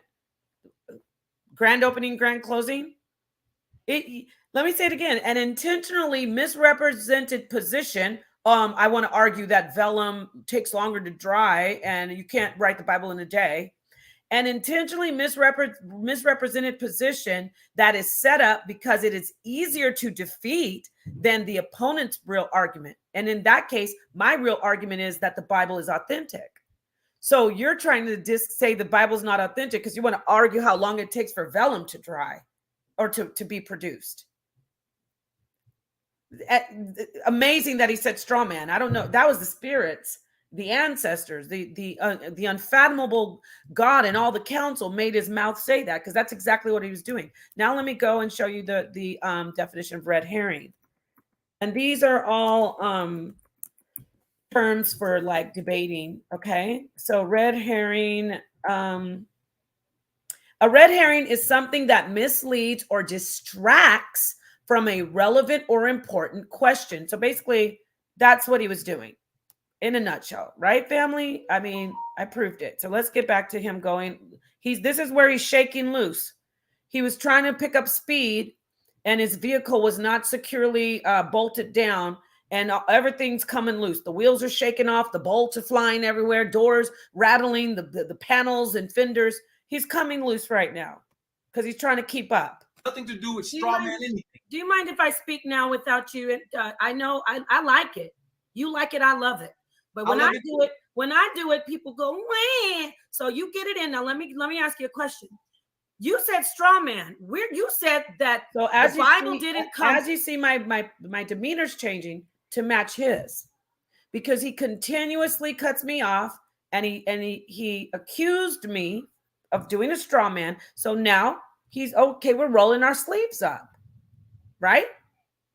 grand opening, grand closing. Let me say it again. An intentionally misrepresented position. I want to argue that vellum takes longer to dry and you can't write the Bible in a day. An intentionally misrepresented position that is set up because it is easier to defeat than the opponent's real argument. And in that case, my real argument is that the Bible is authentic. So you're trying to say the Bible's not authentic because you want to argue how long it takes for vellum to dry or to be produced. Amazing that he said straw man. I don't know. That was the spirits, the ancestors, the unfathomable God and all the council made his mouth say that, because that's exactly what he was doing. Now let me go and show you the definition of red herring. And these are all terms for like debating. Okay, so red herring. A red herring is something that misleads or distracts from a relevant or important question. So basically, that's what he was doing in a nutshell, right, family? I mean, I proved it. So let's get back to him going. This is where he's shaking loose. He was trying to pick up speed, and his vehicle was not securely bolted down, and everything's coming loose. The wheels are shaking off, the bolts are flying everywhere, doors rattling, the panels and fenders. He's coming loose right now because he's trying to keep up. Nothing to do with straw man anything. Do you mind if I speak now without you? I know I like it. You like it. I love it. But when I do it, people go, wah. So you get it in. Now let me ask you a question. You said straw man. You said that so as the Bible didn't come. As you see, my demeanor's changing to match his, because he continuously cuts me off, and he accused me of doing a straw man. So now he's okay. We're rolling our sleeves up, right?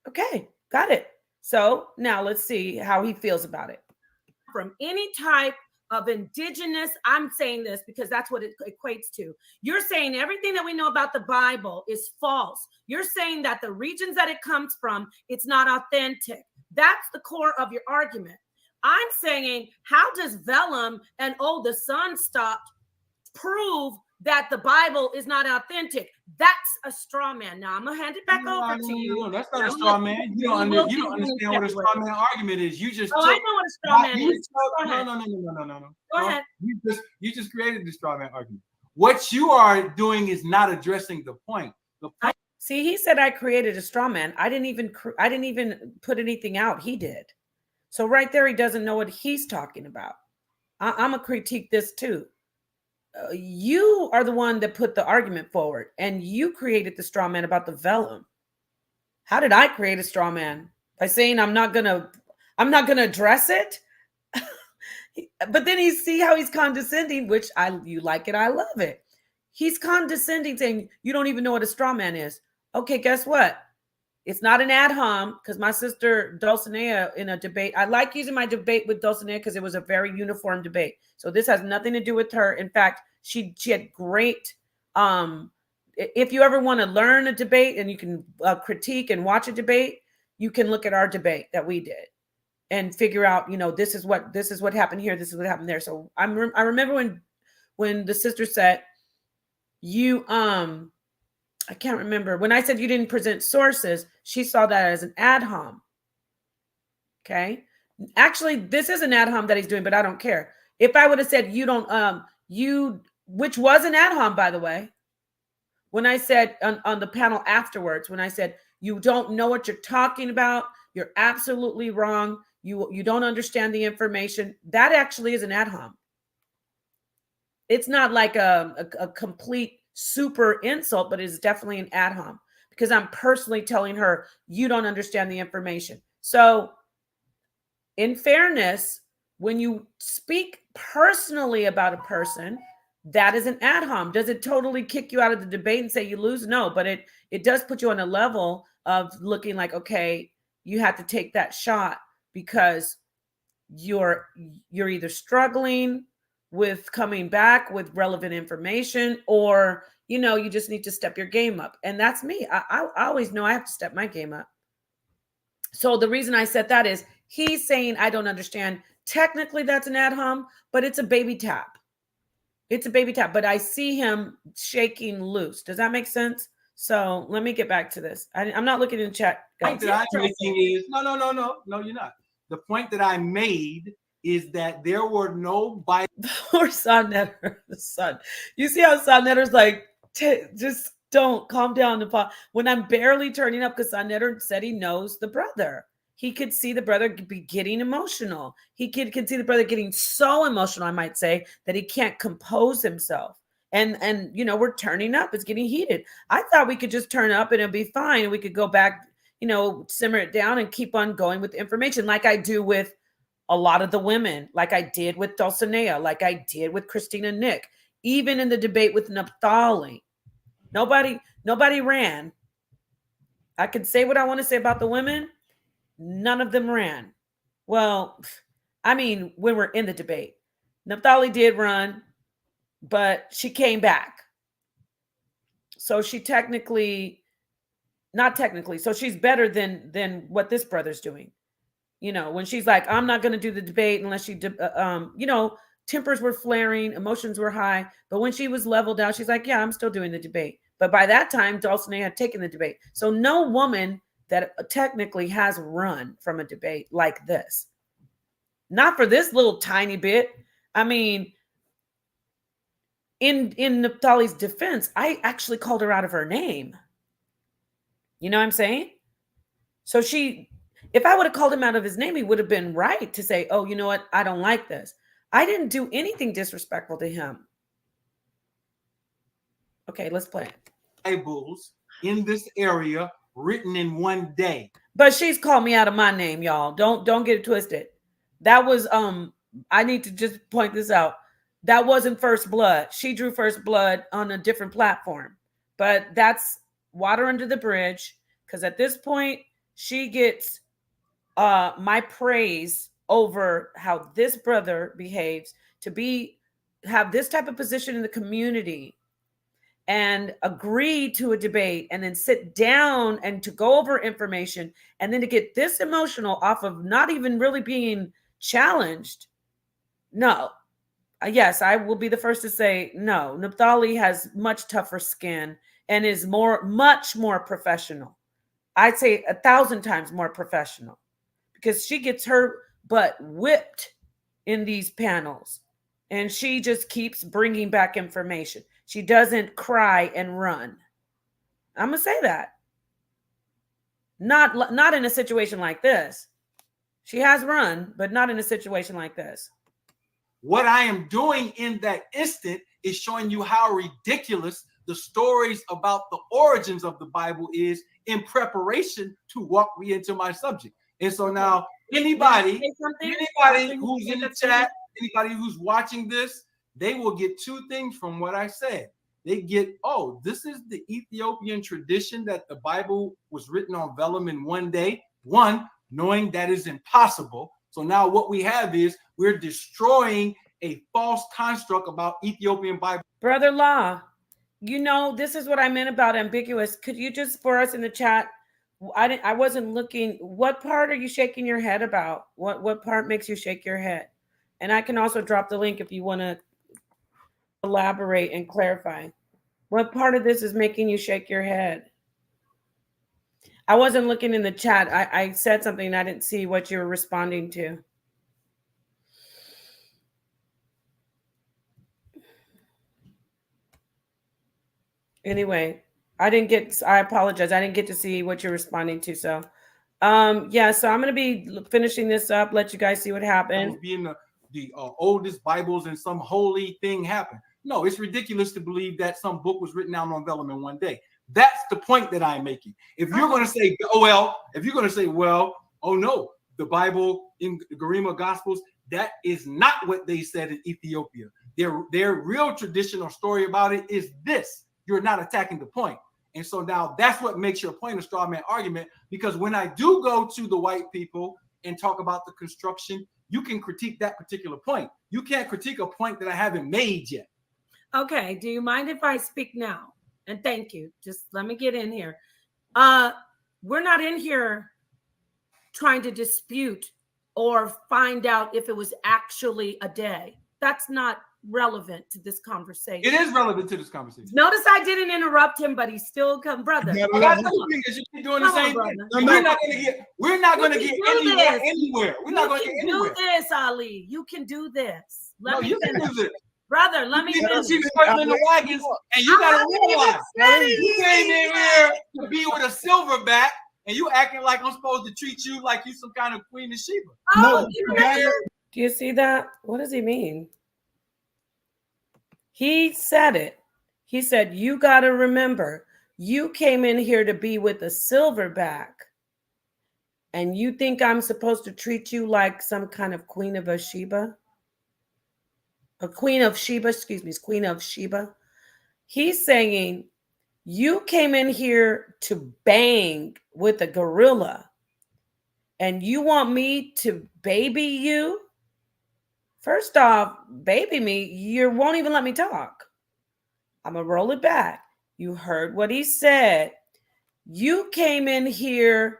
Okay, got it. So now let's see how he feels about it. From any type of indigenous, I'm saying this because that's what it equates to. You're saying everything that we know about the Bible is false. You're saying that the regions that it comes from, it's not authentic. That's the core of your argument. I'm saying, how does vellum and the sun stopped prove that the Bible is not authentic? That's a straw man. Now I'm gonna hand it back over to you. No, that's not a straw man. You don't understand what a straw man argument is. You just I know what a straw man is. No. Go ahead. You just created the straw man argument. What you are doing is not addressing the point. See, he said I created a straw man. I didn't even put anything out. He did. So right there, he doesn't know what he's talking about. I'm gonna critique this too. You are the one that put the argument forward, and you created the straw man about the vellum. How did I create a straw man? By saying I'm not gonna address it? But then you see how he's condescending, which you like it, I love it. He's condescending, saying you don't even know what a straw man is. Okay, guess what? It's not an ad hom, because my sister Dulcinea in a debate, I like using my debate with Dulcinea because it was a very uniform debate. So this has nothing to do with her. In fact, she had great, if you ever want to learn a debate and you can critique and watch a debate, you can look at our debate that we did and figure out, this is what happened here. This is what happened there. So I remember when the sister said, I can't remember. When I said you didn't present sources, she saw that as an ad hom. Okay. Actually, this is an ad hom that he's doing, but I don't care. If I would have said which was an ad hom, by the way, when I said on the panel afterwards, when I said, you don't know what you're talking about, you're absolutely wrong, you don't understand the information, that actually is an ad hom. It's not like a complete super insult, but it's definitely an ad hom, because I'm personally telling her you don't understand the information. So in fairness, when you speak personally about a person, that is an ad hom. Does it totally kick you out of the debate and say you lose? No, but it does put you on a level of looking like, okay, you have to take that shot because you're either struggling with coming back with relevant information, or you just need to step your game up. And that's me. I always know I have to step my game up. So the reason I said that is he's saying I don't understand. Technically that's an ad hom, but it's a baby tap. It's a baby tap, but I see him shaking loose. Does that make sense? So let me get back to this. I'm not looking in the chat, guys. The point that I'm making is no, you're not. The point that I made is that there were no Bible. Poor Sonnetter, the son. You see how Sonnetter's like, just don't calm down. When I'm barely turning up, because Sonnetter said he knows the brother. He could see the brother be getting emotional. He could see the brother getting so emotional, I might say, that he can't compose himself. And you know, we're turning up. It's getting heated. I thought we could just turn up and it'll be fine. And we could go back, you know, simmer it down and keep on going with information like I do with a lot of the women, like I did with Dulcinea, like I did with Christina Nick, even in the debate with Naphtali. Nobody ran. I can say what I want to say about the women. None of them ran. Well, I mean, when we're in the debate, Naphtali did run, but she came back. So she not technically, so she's better than what this brother's doing. You know, when she's like, I'm not going to do the debate unless she, you know, tempers were flaring, emotions were high. But when she was leveled out, she's like, yeah, I'm still doing the debate. But by that time, Dulcinea had taken the debate. So no woman that technically has run from a debate like this. Not for this little tiny bit. I mean, in Naphtali's defense, I actually called her out of her name. You know what I'm saying? So if I would have called him out of his name, he would have been right to say, oh, you know what? I don't like this. I didn't do anything disrespectful to him. Okay, let's play it. Bibles in this area written in one day. But she's called me out of my name, y'all. Don't get it twisted. That was I need to just point this out. That wasn't First Blood. She drew First Blood on a different platform. But that's water under the bridge, because at this point she gets my praise over how this brother behaves, to have this type of position in the community and agree to a debate and then sit down and to go over information and then to get this emotional off of not even really being challenged. No. Yes, I will be the first to say no. Naphtali has much tougher skin and is much more professional. I'd say 1,000 times more professional, because she gets her butt whipped in these panels and she just keeps bringing back information. She doesn't cry and run. I'm going to say that. Not in a situation like this. She has run, but not in a situation like this. What I am doing in that instant is showing you how ridiculous the stories about the origins of the Bible is in preparation to walk me into my subject. And so now anybody who's in the chat, anybody who's watching this, they will get two things from what I said. They get, oh, this is the Ethiopian tradition that the Bible was written on vellum in one day. One, knowing that is impossible. So now what we have is we're destroying a false construct about Ethiopian Bible. Brother Law, you know, this is what I meant about ambiguous. Could you just, for us in the chat, I wasn't looking, what part are you shaking your head about? What part makes you shake your head? And I can also drop the link if you want to elaborate and clarify. What part of this is making you shake your head? I wasn't looking in the chat. I said something and I didn't see what you were responding to. Anyway, I apologize. I didn't get to see what you're responding to. So, yeah, so I'm going to be finishing this up, let you guys see what happened. Being the oldest Bibles and some holy thing happened. No, it's ridiculous to believe that some book was written down on vellum in one day. That's the point that I'm making. If you're going to say, oh no, the Bible in the Garima Gospels, that is not what they said in Ethiopia. Their real tradition or story about it is this. You're not attacking the point. And so now that's what makes your point a straw man argument, because when I do go to the white people and talk about the construction, you can critique that particular point. You can't critique a point that I haven't made yet. Okay. Do you mind if I speak now? And thank you. Just let me get in here. We're not in here trying to dispute or find out if it was actually a day. That's not relevant to this conversation. It is relevant to this conversation. Notice I didn't interrupt him, but he still come, brother. I got two fingers. You keep doing the same thing. We're not gonna get anywhere. We're not gonna get anywhere. You can do this, Ali. You can do this. Let me finish. Do this. Brother, let me finish. See the person in the wagons, and you gotta realize you came in here to be with a silverback, and you acting like I'm supposed to treat you like you some kind of Queen of Sheba. Oh, do you see that? What does he mean? He said it. He said, you got to remember, you came in here to be with a silverback, and you think I'm supposed to treat you like some kind of Queen of Sheba? A Queen of Sheba, excuse me, Queen of Sheba. He's saying, you came in here to bang with a gorilla, and you want me to baby you? First off, baby me, you won't even let me talk. I'm going to roll it back. You heard what he said. You came in here,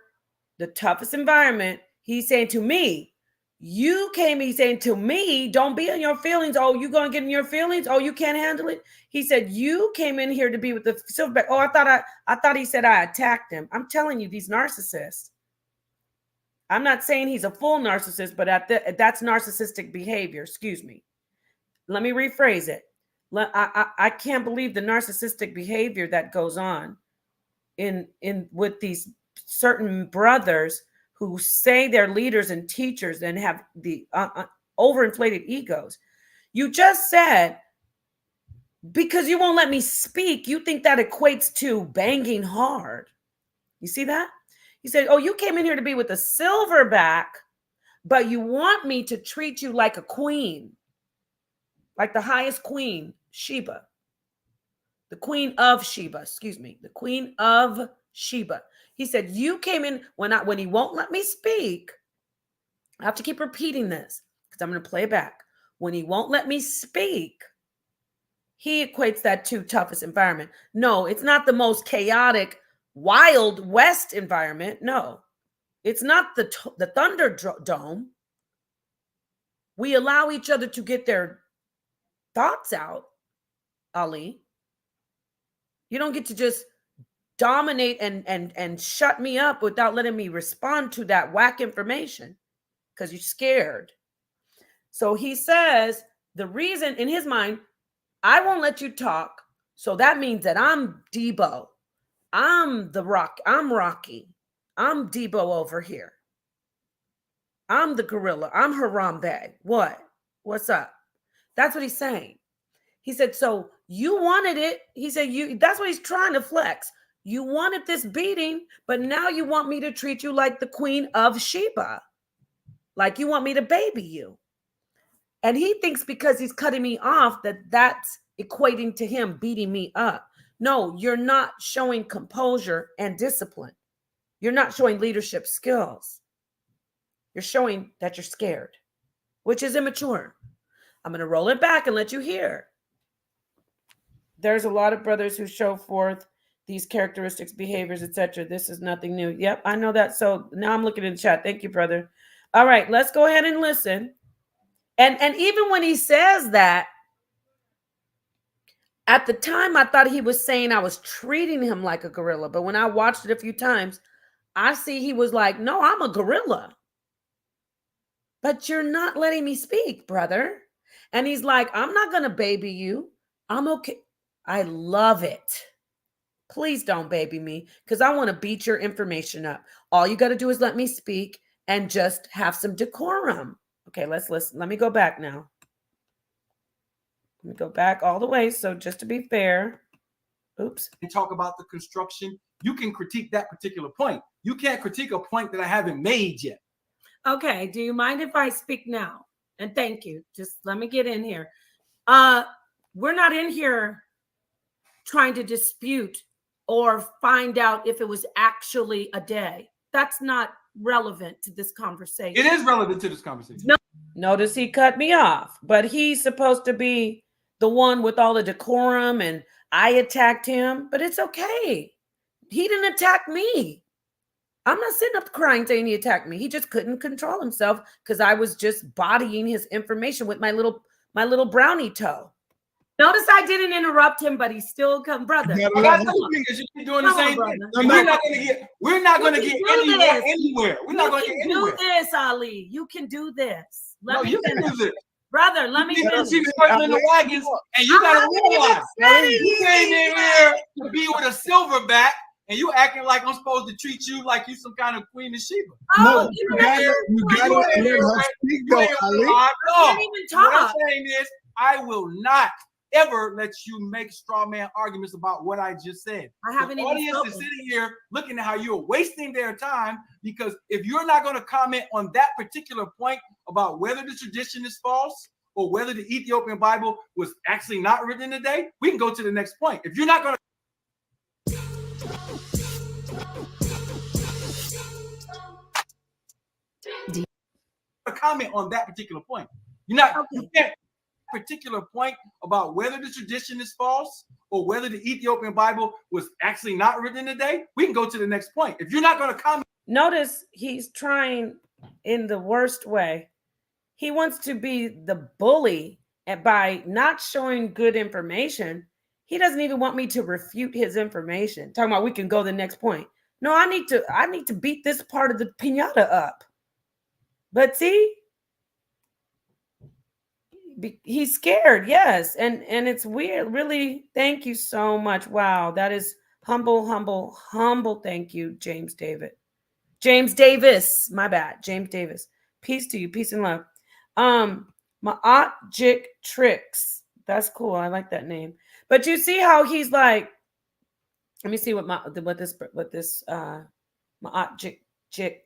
the toughest environment. He's saying to me, he's saying to me, don't be in your feelings. Oh, you going to get in your feelings? Oh, you can't handle it? He said, you came in here to be with the silverback. Oh, I thought he said I attacked him. I'm telling you, these narcissists. I'm not saying he's a full narcissist, but that's narcissistic behavior. Excuse me. Let me rephrase it. I can't believe the narcissistic behavior that goes on in with these certain brothers who say they're leaders and teachers and have the overinflated egos. You just said, because you won't let me speak, you think that equates to banging hard. You see that? He said, oh, you came in here to be with a silverback, but you want me to treat you like a queen, like the highest queen, Sheba. The Queen of Sheba, excuse me, the Queen of Sheba. He said, you came in when he won't let me speak. I have to keep repeating this because I'm going to play it back. When he won't let me speak, he equates that to toughest environment. No, it's not the most chaotic, Wild West environment. No, it's not the Thunderdome. We allow each other to get their thoughts out, Ali. You don't get to just dominate and shut me up without letting me respond to that whack information because you're scared. So he says the reason in his mind, I won't let you talk. So that means that I'm Debo. I'm Rocky. I'm Debo over here. I'm the gorilla. I'm Harambe. What's up? That's what he's saying. He said, so you wanted it. He said, that's what he's trying to flex. You wanted this beating, but now you want me to treat you like the Queen of Sheba. Like you want me to baby you. And he thinks because he's cutting me off that's equating to him beating me up. No, you're not showing composure and discipline. You're not showing leadership skills. You're showing that you're scared, which is immature. I'm going to roll it back and let you hear. There's a lot of brothers who show forth these characteristics, behaviors, etc. This is nothing new. Yep, I know that. So now I'm looking in the chat. Thank you, brother. All right, let's go ahead and listen. And even when he says that, at the time, I thought he was saying I was treating him like a gorilla. But when I watched it a few times, I see he was like, no, I'm a gorilla. But you're not letting me speak, brother. And he's like, I'm not going to baby you. I'm okay. I love it. Please don't baby me because I want to beat your information up. All you got to do is let me speak and just have some decorum. Okay, let's listen. Let me go back now. Let me go back all the way. So just to be fair, oops. And talk about the construction. You can critique that particular point. You can't critique a point that I haven't made yet. Okay. Do you mind if I speak now? And thank you. Just let me get in here. We're not in here trying to dispute or find out if it was actually a day. That's not relevant to this conversation. It is relevant to this conversation. No. Notice he cut me off, but he's supposed to be the one with all the decorum and I attacked him, but it's okay. He didn't attack me. I'm not sitting up crying saying he attacked me. He just couldn't control himself because I was just bodying his information with my little my little brownie toe. Notice I didn't interrupt him, but he still come, brother. I got two fingers. You keep doing the same thing. We're not gonna get anywhere. We're not gonna get anywhere. Do this, Ali. You can do this. No, you can do this. Brother, let me finish. You in the wagons, and you gotta realize you came in here to be with a silverback, and you acting like I'm supposed to treat you like you some kind of Queen of Sheba. No, you gotta let her speak though, Ali. I can't even talk. What I'm saying is, I will not ever let you make straw man arguments about what I just said. I haven't the even audience spoken. is sitting here looking at how you're wasting their time, because if you're not going to comment on that particular point about whether the tradition is false or whether the Ethiopian Bible was actually not written in a day, we can go to the next point. If you're not going to comment on that particular point, you can't particular point about whether the tradition is false or whether the Ethiopian Bible was actually not written in a day, we can go to the next point. If you're not going to comment. Notice he's trying in the worst way. He wants to be the bully, and by not showing good information, he doesn't even want me to refute his information. Talking about we can go to the next point. No, I need to beat this part of the piñata up. But see, he's scared, yes, and it's weird. Really, thank you so much. Wow, that is humble. Thank you, James Davis. My bad, James Davis. Peace to you, peace and love. Ma'at Tricks. That's cool. I like that name. But you see how he's like. Let me see what this Ma'at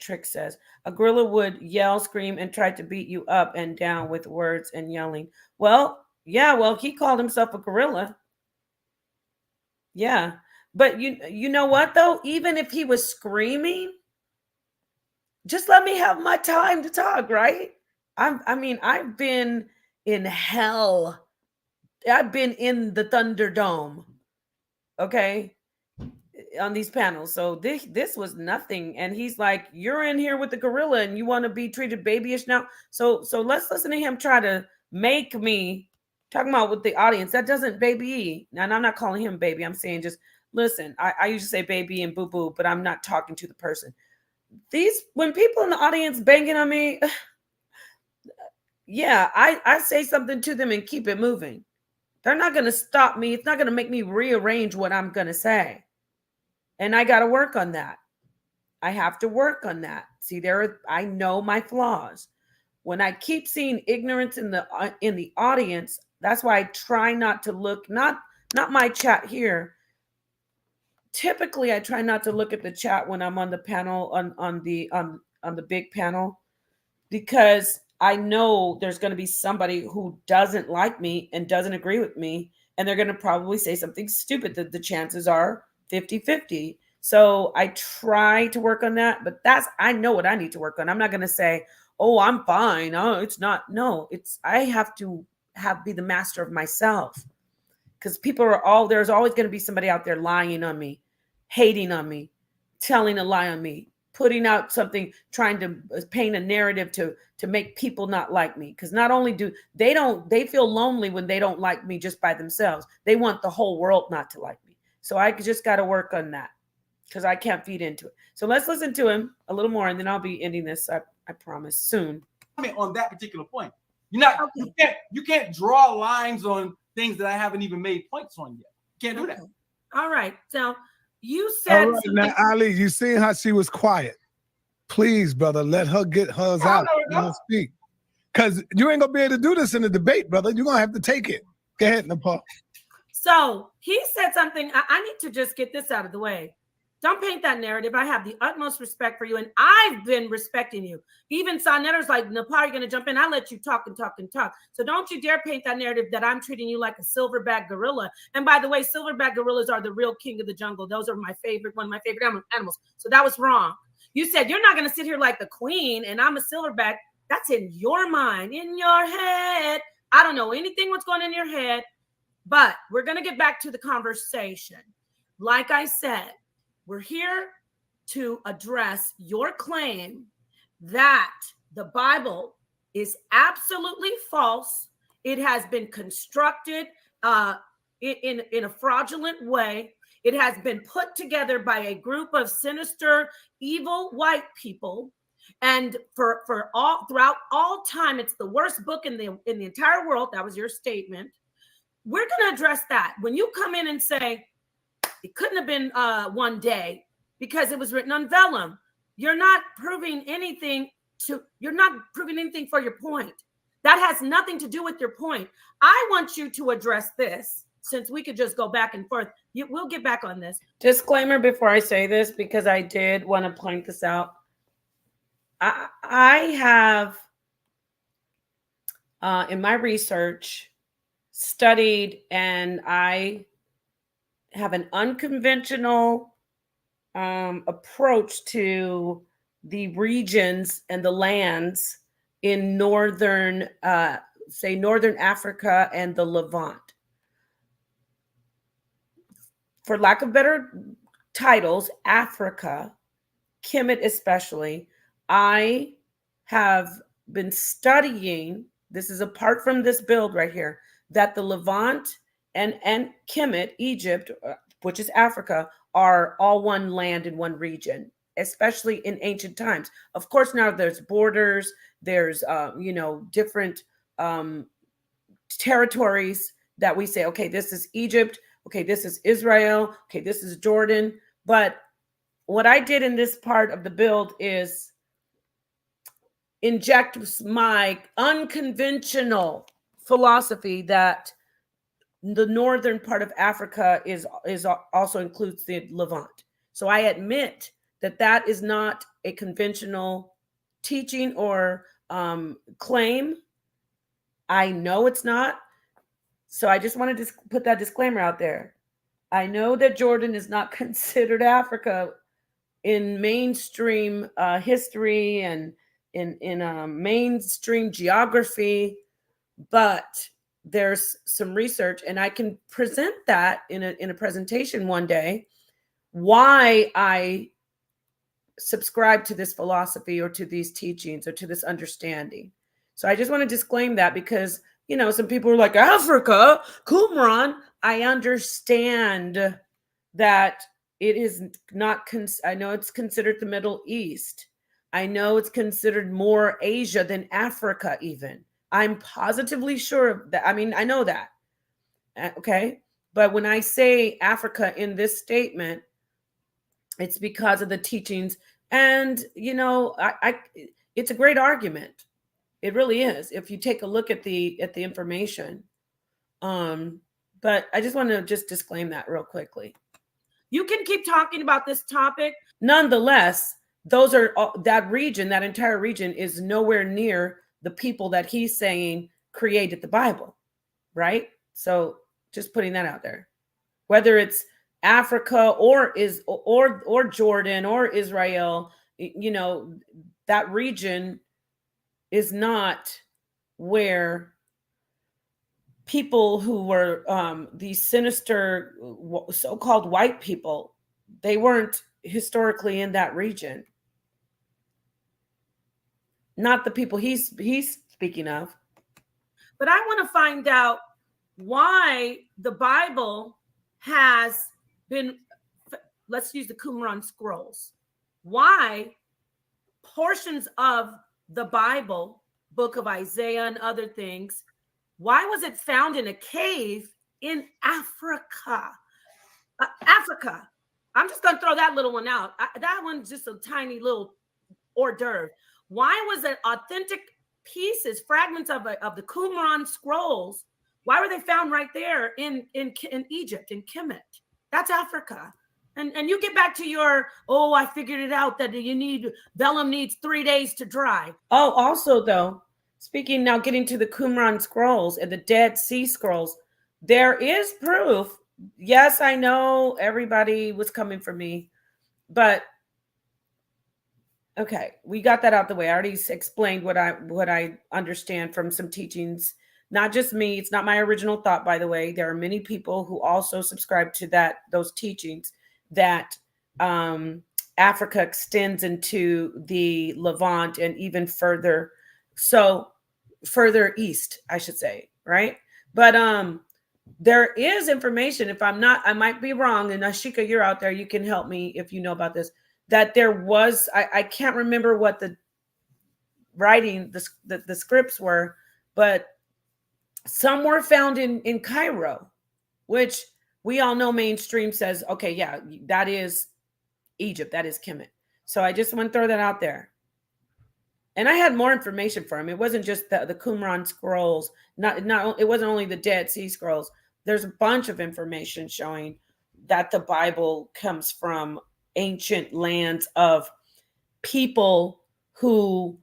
Trick says. A gorilla would yell, scream, and try to beat you up and down with words and yelling. Well, he called himself a gorilla. Yeah. But you know what, though? Even if he was screaming, just let me have my time to talk, right? I've been in hell. I've been in the Thunderdome. Okay? On these panels. So this was nothing. And he's like, you're in here with the gorilla and you want to be treated babyish now. So let's listen to him try to make me talking about with the audience. That doesn't baby. And I'm not calling him baby. I'm saying just listen. I usually say baby and boo boo, but I'm not talking to the person. When people in the audience banging on me, yeah, I say something to them and keep it moving. They're not going to stop me. It's not going to make me rearrange what I'm going to say. And I got to work on that. I have to work on that. See, I know my flaws. When I keep seeing ignorance in the audience, that's why I try not to look, not my chat here. Typically, I try not to look at the chat when I'm on the panel, on the big panel, because I know there's going to be somebody who doesn't like me and doesn't agree with me, and they're going to probably say something stupid. That the chances are 50-50. So I try to work on that, but I know what I need to work on. I'm not going to say, oh, I'm fine. Oh, it's not. No, I have to be the master of myself, because there's always going to be somebody out there lying on me, hating on me, telling a lie on me, putting out something, trying to paint a narrative to make people not like me. Because not only they feel lonely when they don't like me just by themselves. They want the whole world not to like me. So I just got to work on that, because I can't feed into it. So let's listen to him a little more, and then I'll be ending this. I promise soon. On that particular point, you can't draw lines on things that I haven't even made points on yet. You can't do that. All right. So you said, all right, now, Ali, you seen how she was quiet. Please, brother, let her get hers out. Let her speak. Because you ain't gonna be able to do this in the debate, brother. You're gonna have to take it. Go ahead, Napah. So he said something. I need to just get this out of the way. Don't paint that narrative. I have the utmost respect for you, and I've been respecting you. Even Sonetter's like, Napah, you're going to jump in. I'll let you talk and talk and talk. So don't you dare paint that narrative that I'm treating you like a silverback gorilla. And by the way, silverback gorillas are the real king of the jungle. Those are one of my favorite animals. So that was wrong. You said you're not going to sit here like the queen, and I'm a silverback. That's in your mind, in your head. I don't know anything what's going on in your head. But we're going to get back to the conversation. Like I said, we're here to address your claim that the Bible is absolutely false It has been constructed in a fraudulent way. It has been put together by a group of sinister, evil white people. And for all throughout all time, it's the worst book in the entire world. That was your statement. We're going to address that. When you come in and say it couldn't have been one day because it was written on vellum, you're not proving anything for your point. That has nothing to do with your point. I want you to address this, since we could just go back and forth. We'll get back on this. Disclaimer before I say this, because I did want to point this out. I have, in my research, studied, and I have an unconventional approach to the regions and the lands in northern Africa and the Levant. For lack of better titles, Africa, Kemet especially, I have been studying, this is apart from this build right here, that the Levant and Kemet, Egypt, which is Africa, are all one land in one region, especially in ancient times. Of course, now there's borders, there's different territories that we say, okay, this is Egypt, okay, this is Israel, okay, this is Jordan. But what I did in this part of the build is inject my unconventional philosophy that the northern part of Africa is also includes the Levant. So I admit that is not a conventional teaching or claim. I know it's not. So I just wanted to put that disclaimer out there. I know that Jordan is not considered Africa in mainstream history and in mainstream geography, but there's some research, and I can present that in a presentation one day, why I subscribe to this philosophy or to these teachings or to this understanding. So I just want to disclaim that, because some people are like, Africa, Qumran. I understand that it is not, I know it's considered the Middle East. I know it's considered more Asia than Africa even. I'm positively sure of that. I mean, I know that. Okay. But when I say Africa in this statement, it's because of the teachings. And, it's a great argument. It really is, if you take a look at the information. But I just want to disclaim that real quickly. You can keep talking about this topic. Nonetheless, those are that region, that entire region is nowhere near the people that he's saying created the Bible, right? So just putting that out there. Whether it's Africa or Jordan or Israel, that region is not where people who were these sinister so-called white people, they weren't historically in that region. Not the people he's speaking of. But I want to find out why the Bible has been, let's use the Qumran scrolls. Why portions of the Bible, book of Isaiah and other things, why was it found in a cave in Africa? Africa. I'm just going to throw that little one out. That one's just a tiny little hors d'oeuvre. Why was it authentic pieces, fragments of the Qumran scrolls, why were they found right there in Egypt, in Kemet? That's Africa. And you get back to your, I figured it out that vellum needs 3 days to dry. Oh, also though, speaking now, getting to the Qumran scrolls and the Dead Sea Scrolls, there is proof. Yes, I know everybody was coming for me, but okay, we got that out the way. I already explained what I understand from some teachings. Not just me. It's not my original thought, by the way. There are many people who also subscribe to those teachings that Africa extends into the Levant and even further. So further east, I should say. right? But there is information. If I'm not, I might be wrong. And Ashika, you're out there. You can help me if you know about this. That there was, I can't remember what the writing, the scripts were, but some were found in Cairo, which we all know mainstream says, okay, yeah, that is Egypt, that is Kemet. So I just want to throw that out there. And I had more information for him. It wasn't just the Qumran scrolls. It wasn't only the Dead Sea Scrolls. There's a bunch of information showing that the Bible comes from ancient lands of people who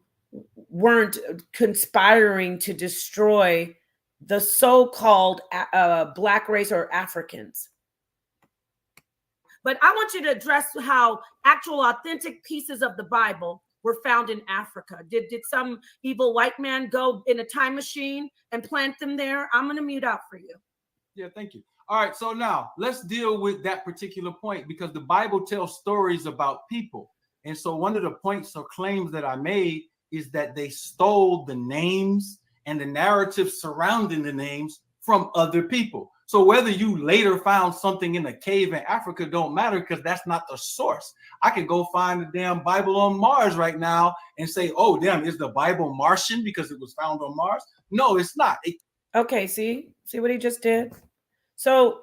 weren't conspiring to destroy the so-called black race or Africans. But I want you to address how actual authentic pieces of the Bible were found in Africa. Did some evil white man go in a time machine and plant them there? I'm going to mute out for you. Yeah, thank you. All right, so now let's deal with that particular point, because the Bible tells stories about people. And so one of the points or claims that I made is that they stole the names and the narrative surrounding the names from other people. So whether you later found something in a cave in Africa don't matter, because that's not the source. I could go find the damn Bible on Mars right now and say, oh, damn, is the Bible Martian because it was found on Mars? No, it's not. Okay, see what he just did? So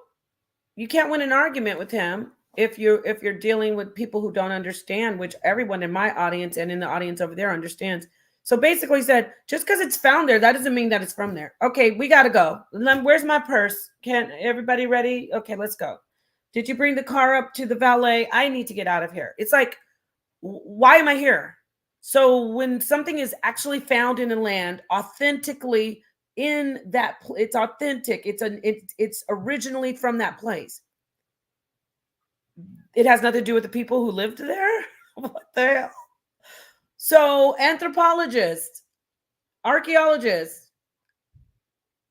you can't win an argument with him if you're dealing with people who don't understand, which everyone in my audience and in the audience over there understands. So basically he said, just because it's found there, that doesn't mean that it's from there. Okay, we got to go. Where's my purse? Can everybody ready? Okay, let's go. Did you bring the car up to the valet? I need to get out of here. It's like, why am I here? So when something is actually found in a land authentically in that, it's authentic. It's originally from that place. It has nothing to do with the people who lived there. What the hell? So anthropologists, archaeologists,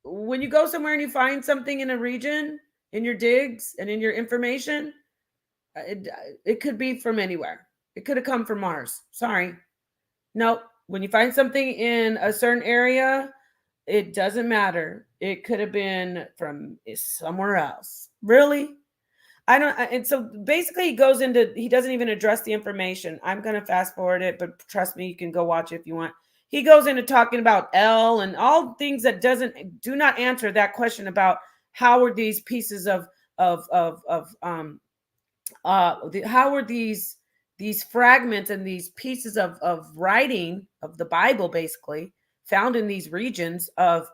when you go somewhere and you find something in a region, in your digs and in your information, it could be from anywhere. It could have come from Mars. Sorry. No, when you find something in a certain area, it doesn't matter. It could have been from somewhere else. Really? I don't. And so basically he goes into, he doesn't even address the information. I'm going to fast forward it, but trust me, you can go watch it if you want. He goes into talking about L and all things that do not answer that question about how are these pieces how are these fragments and these pieces of writing of the Bible basically found in these regions of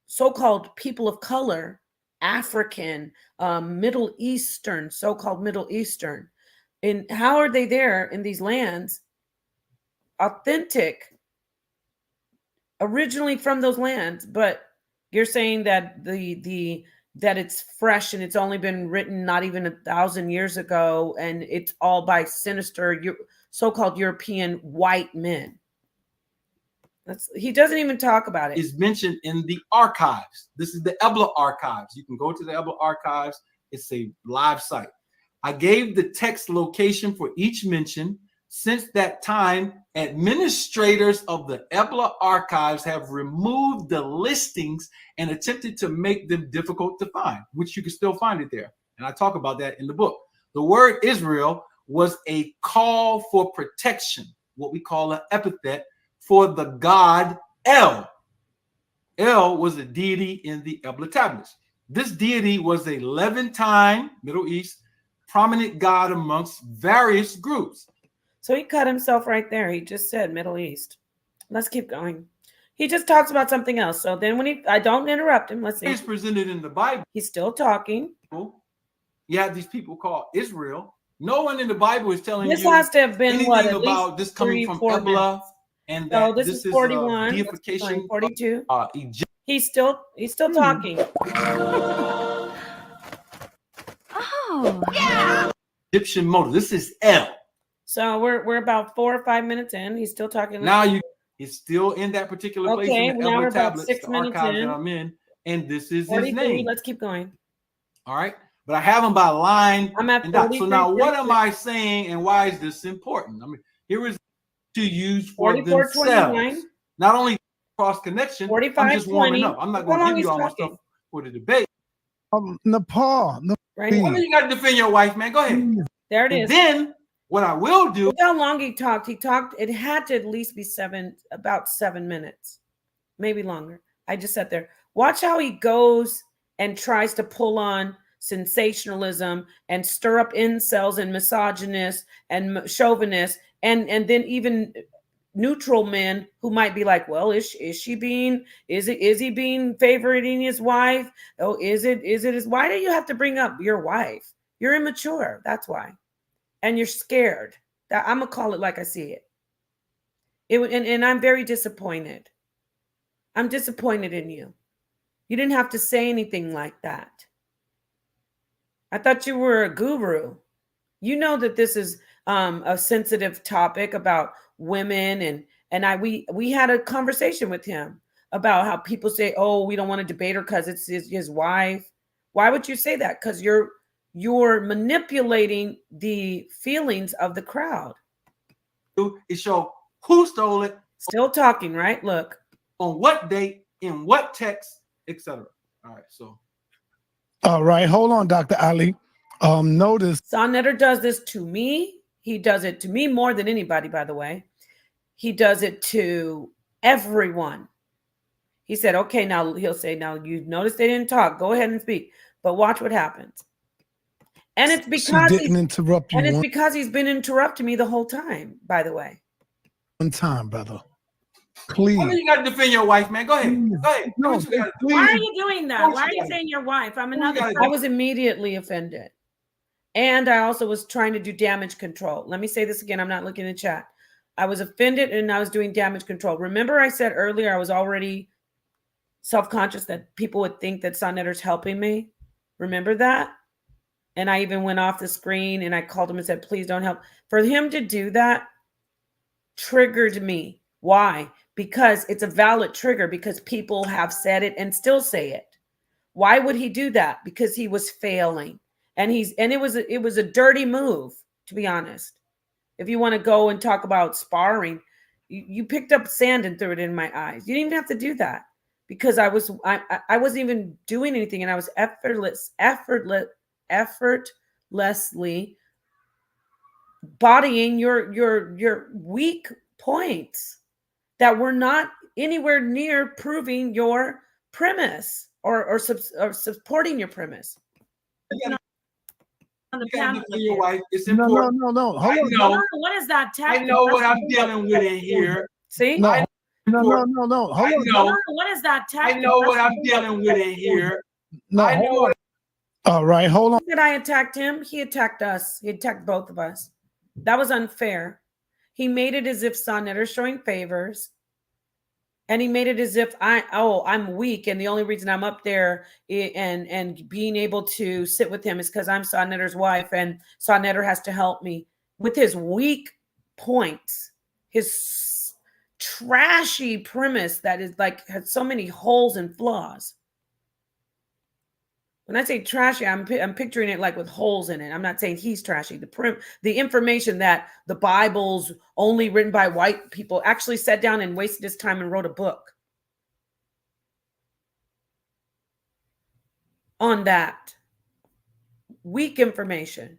so-called people of color, African, Middle Eastern, so-called Middle Eastern. And how are they there in these lands, authentic, originally from those lands? But you're saying that that it's fresh and it's only been written not even 1,000 years ago, and it's all by sinister so-called European white men. He doesn't even talk about it. Is mentioned in the archives. This is the Ebla archives. You can go to the Ebla archives. It's a live site. I gave the text location for each mention. Since that time, administrators of the Ebla archives have removed the listings and attempted to make them difficult to find, which you can still find it there. And I talk about that in the book. The word Israel was a call for protection, what we call an epithet for the god El. El was a deity in the Ebla tablets. This deity was a Levantine, Middle East, prominent god amongst various groups. So he cut himself right there. He just said Middle East. Let's keep going. He just talks about something else. So then when I don't interrupt him. Let's see. He's presented in the Bible. He's still talking. You have these people called Israel. No one in the Bible is telling this you has to have been anything about this coming from Ebla. And so this is 41, deification 42. He's still talking. Oh, yeah. Egyptian motive. This is El. So we're about 4 or 5 minutes in. He's still talking. Now it's still in that particular place in the now Ebla we're about tablets, 6 the minutes archive in. that I'm in, and this is 43, his name. Let's keep going. All right, but I have them by line. I'm at and dot. So now, what 43. am I saying, and why is this important? I mean, here is to use for 44, themselves. 29. Not only cross connection. 45, I'm just warming 20. up. I'm not How going to long give he's you all my talking? stuff for the debate. Nepal. Right. I mean, you got to defend your wife, man. Go ahead. There it And is. then what I will do. Look how long he talked. It had to at least be about 7 minutes, maybe longer. I just sat there. Watch how he goes and tries to pull on sensationalism and stir up incels and misogynists and chauvinists and then even neutral men who might be like, well, is he being favoriting his wife? Oh, is it why do you have to bring up your wife? You're immature. That's why. And you're scared. That I'm gonna call it like I see it. And I'm very disappointed. I'm disappointed in you. You didn't have to say anything like that. I thought you were a guru. You know that this is a sensitive topic about women, and we had a conversation with him about how people say, oh, we don't want to debate her because it's his wife. Why would you say that? Because you're manipulating the feelings of the crowd. It show who stole it. Still talking, right? Look. On what date, in what text, etc. All right, so. All right, hold on, Dr. Ali. Notice Sonnetter does this to me. He does it to me more than anybody, by the way. He does it to everyone. He said, okay, now he'll say, now you notice they didn't talk. Go ahead and speak. But watch what happens. And it's because she didn't interrupt you. And it's because he's been interrupting me the whole time, by the way. One time, brother. Please. I mean, you got to defend your wife, man. Go ahead. Go ahead. No, why are you doing that? Why are you saying your wife? I was immediately offended. And I also was trying to do damage control. Let me say this again. I'm not looking in the chat. I was offended and I was doing damage control. Remember I said earlier I was already self-conscious that people would think that Sonnetter's helping me? Remember that? And I even went off the screen and I called him and said, please don't help. For him to do that triggered me. Why? Because it's a valid trigger, because people have said it and still say it. Why would he do that? Because he was failing. And it was a dirty move, to be honest. If you want to go and talk about sparring, you picked up sand and threw it in my eyes. You didn't even have to do that, because I wasn't even doing anything, and I was effortlessly bodying your weak points that were not anywhere near proving your premise or supporting your premise. Your wife. It's important. No. I know. What is that? I know what I'm dealing with in here. See? No. Hold I know. No, what is that? I know what I'm dealing with in here. No, I know what. All right, hold on. Did I attacked him? He attacked us. He attacked both of us. That was unfair. He made it as if Sonnetter's showing favors. And he made it as if I'm weak, and the only reason I'm up there and being able to sit with him is because I'm Sonnetter's wife, and Sonnetter has to help me with his weak points, his trashy premise that is like has so many holes and flaws. When I say trashy, I'm picturing it like with holes in it. I'm not saying he's trashy. The information that the Bible's only written by white people, actually sat down and wasted his time and wrote a book on that weak information.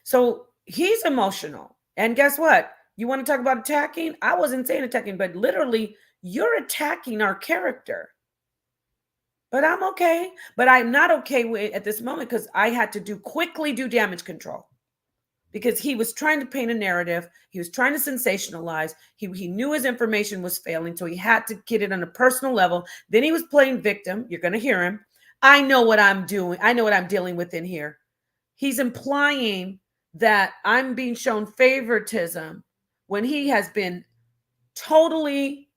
So he's emotional. And guess what? You want to talk about attacking? I wasn't saying attacking, but literally you're attacking our character. But I'm okay. But I'm not okay with at this moment because I had to quickly do damage control, because he was trying to paint a narrative. He was trying to sensationalize. He knew his information was failing, so he had to get it on a personal level. Then he was playing victim. You're going to hear him. I know what I'm doing. I know what I'm dealing with in here. He's implying that I'm being shown favoritism when he has been totally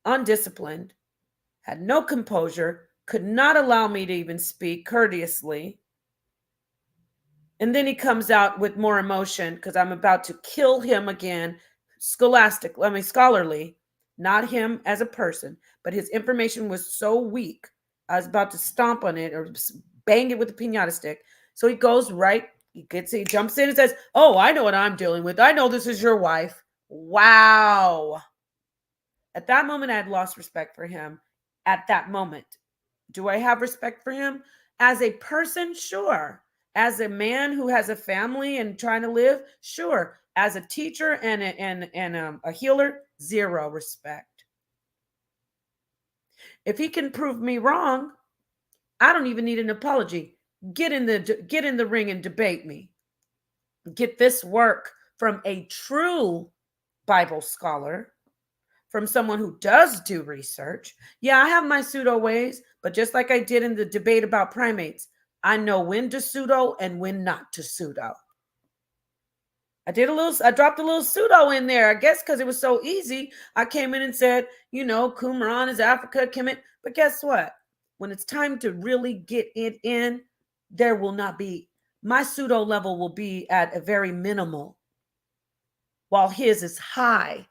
undisciplined, had no composure, could not allow me to even speak courteously. And then he comes out with more emotion because I'm about to kill him again. Scholarly, not him as a person, but his information was so weak. I was about to stomp on it or bang it with a piñata stick. So he goes right, he jumps in and says, oh, I know what I'm dealing with. I know this is your wife. Wow. At that moment, I had lost respect for him. At that moment, do I have respect for him as a person? Sure. As a man who has a family and trying to live, sure. As a teacher and a healer, zero respect. If he can prove me wrong, I don't even need an apology. Get in the ring and debate me. Get this work from a true Bible scholar, from someone who does do research. Yeah, I have my pseudo ways, but just like I did in the debate about primates, I know when to pseudo and when not to pseudo. I dropped a little pseudo in there, I guess, because it was so easy. I came in and said, Qumran is Africa, Kemet. But guess what? When it's time to really get it in, there will not be, my pseudo level will be at a very minimal, while his is high.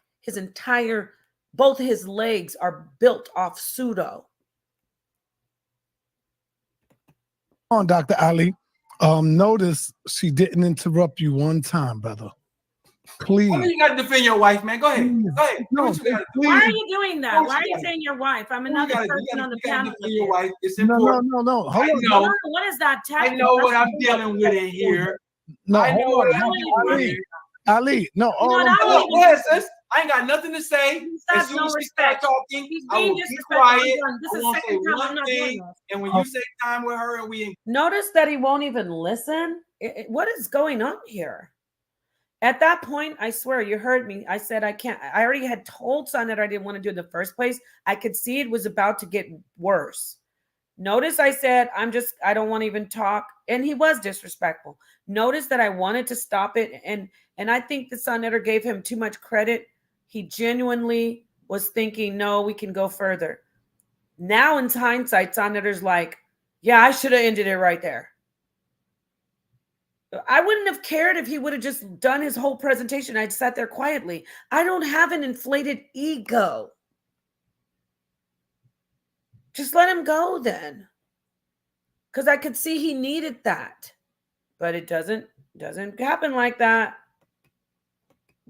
Both his legs are built off pseudo. On Dr. Ali, notice she didn't interrupt you one time, brother. Please. Why do you got to defend your wife, man? Go ahead. Go ahead. No, why are you doing that? Why are you saying your wife? I'm another person on the panel. Your wife. It's No. important. Hold on. What is that? I know what I'm dealing with in here. No, I know what I'm Ali, dealing with. Ali, no. I ain't got nothing to say. As soon as we start talking, I will be disrespectful. quiet. This I is won't the say second time I'm one not doing thing. this. And when you say time with her and we Notice that he won't even listen. What is going on here? At that point, I swear, you heard me. I said I can't. I already had told Son that I didn't want to do it in the first place. I could see it was about to get worse. Notice I said, I don't want to even talk. And he was disrespectful. Notice that I wanted to stop it. And I think the Son Editor gave him too much credit. He genuinely was thinking, no, we can go further. Now in hindsight, Son Editor's like, yeah, I should have ended it right there. I wouldn't have cared if he would have just done his whole presentation. I'd sat there quietly. I don't have an inflated ego. Just let him go then. Because I could see he needed that. But it doesn't happen like that.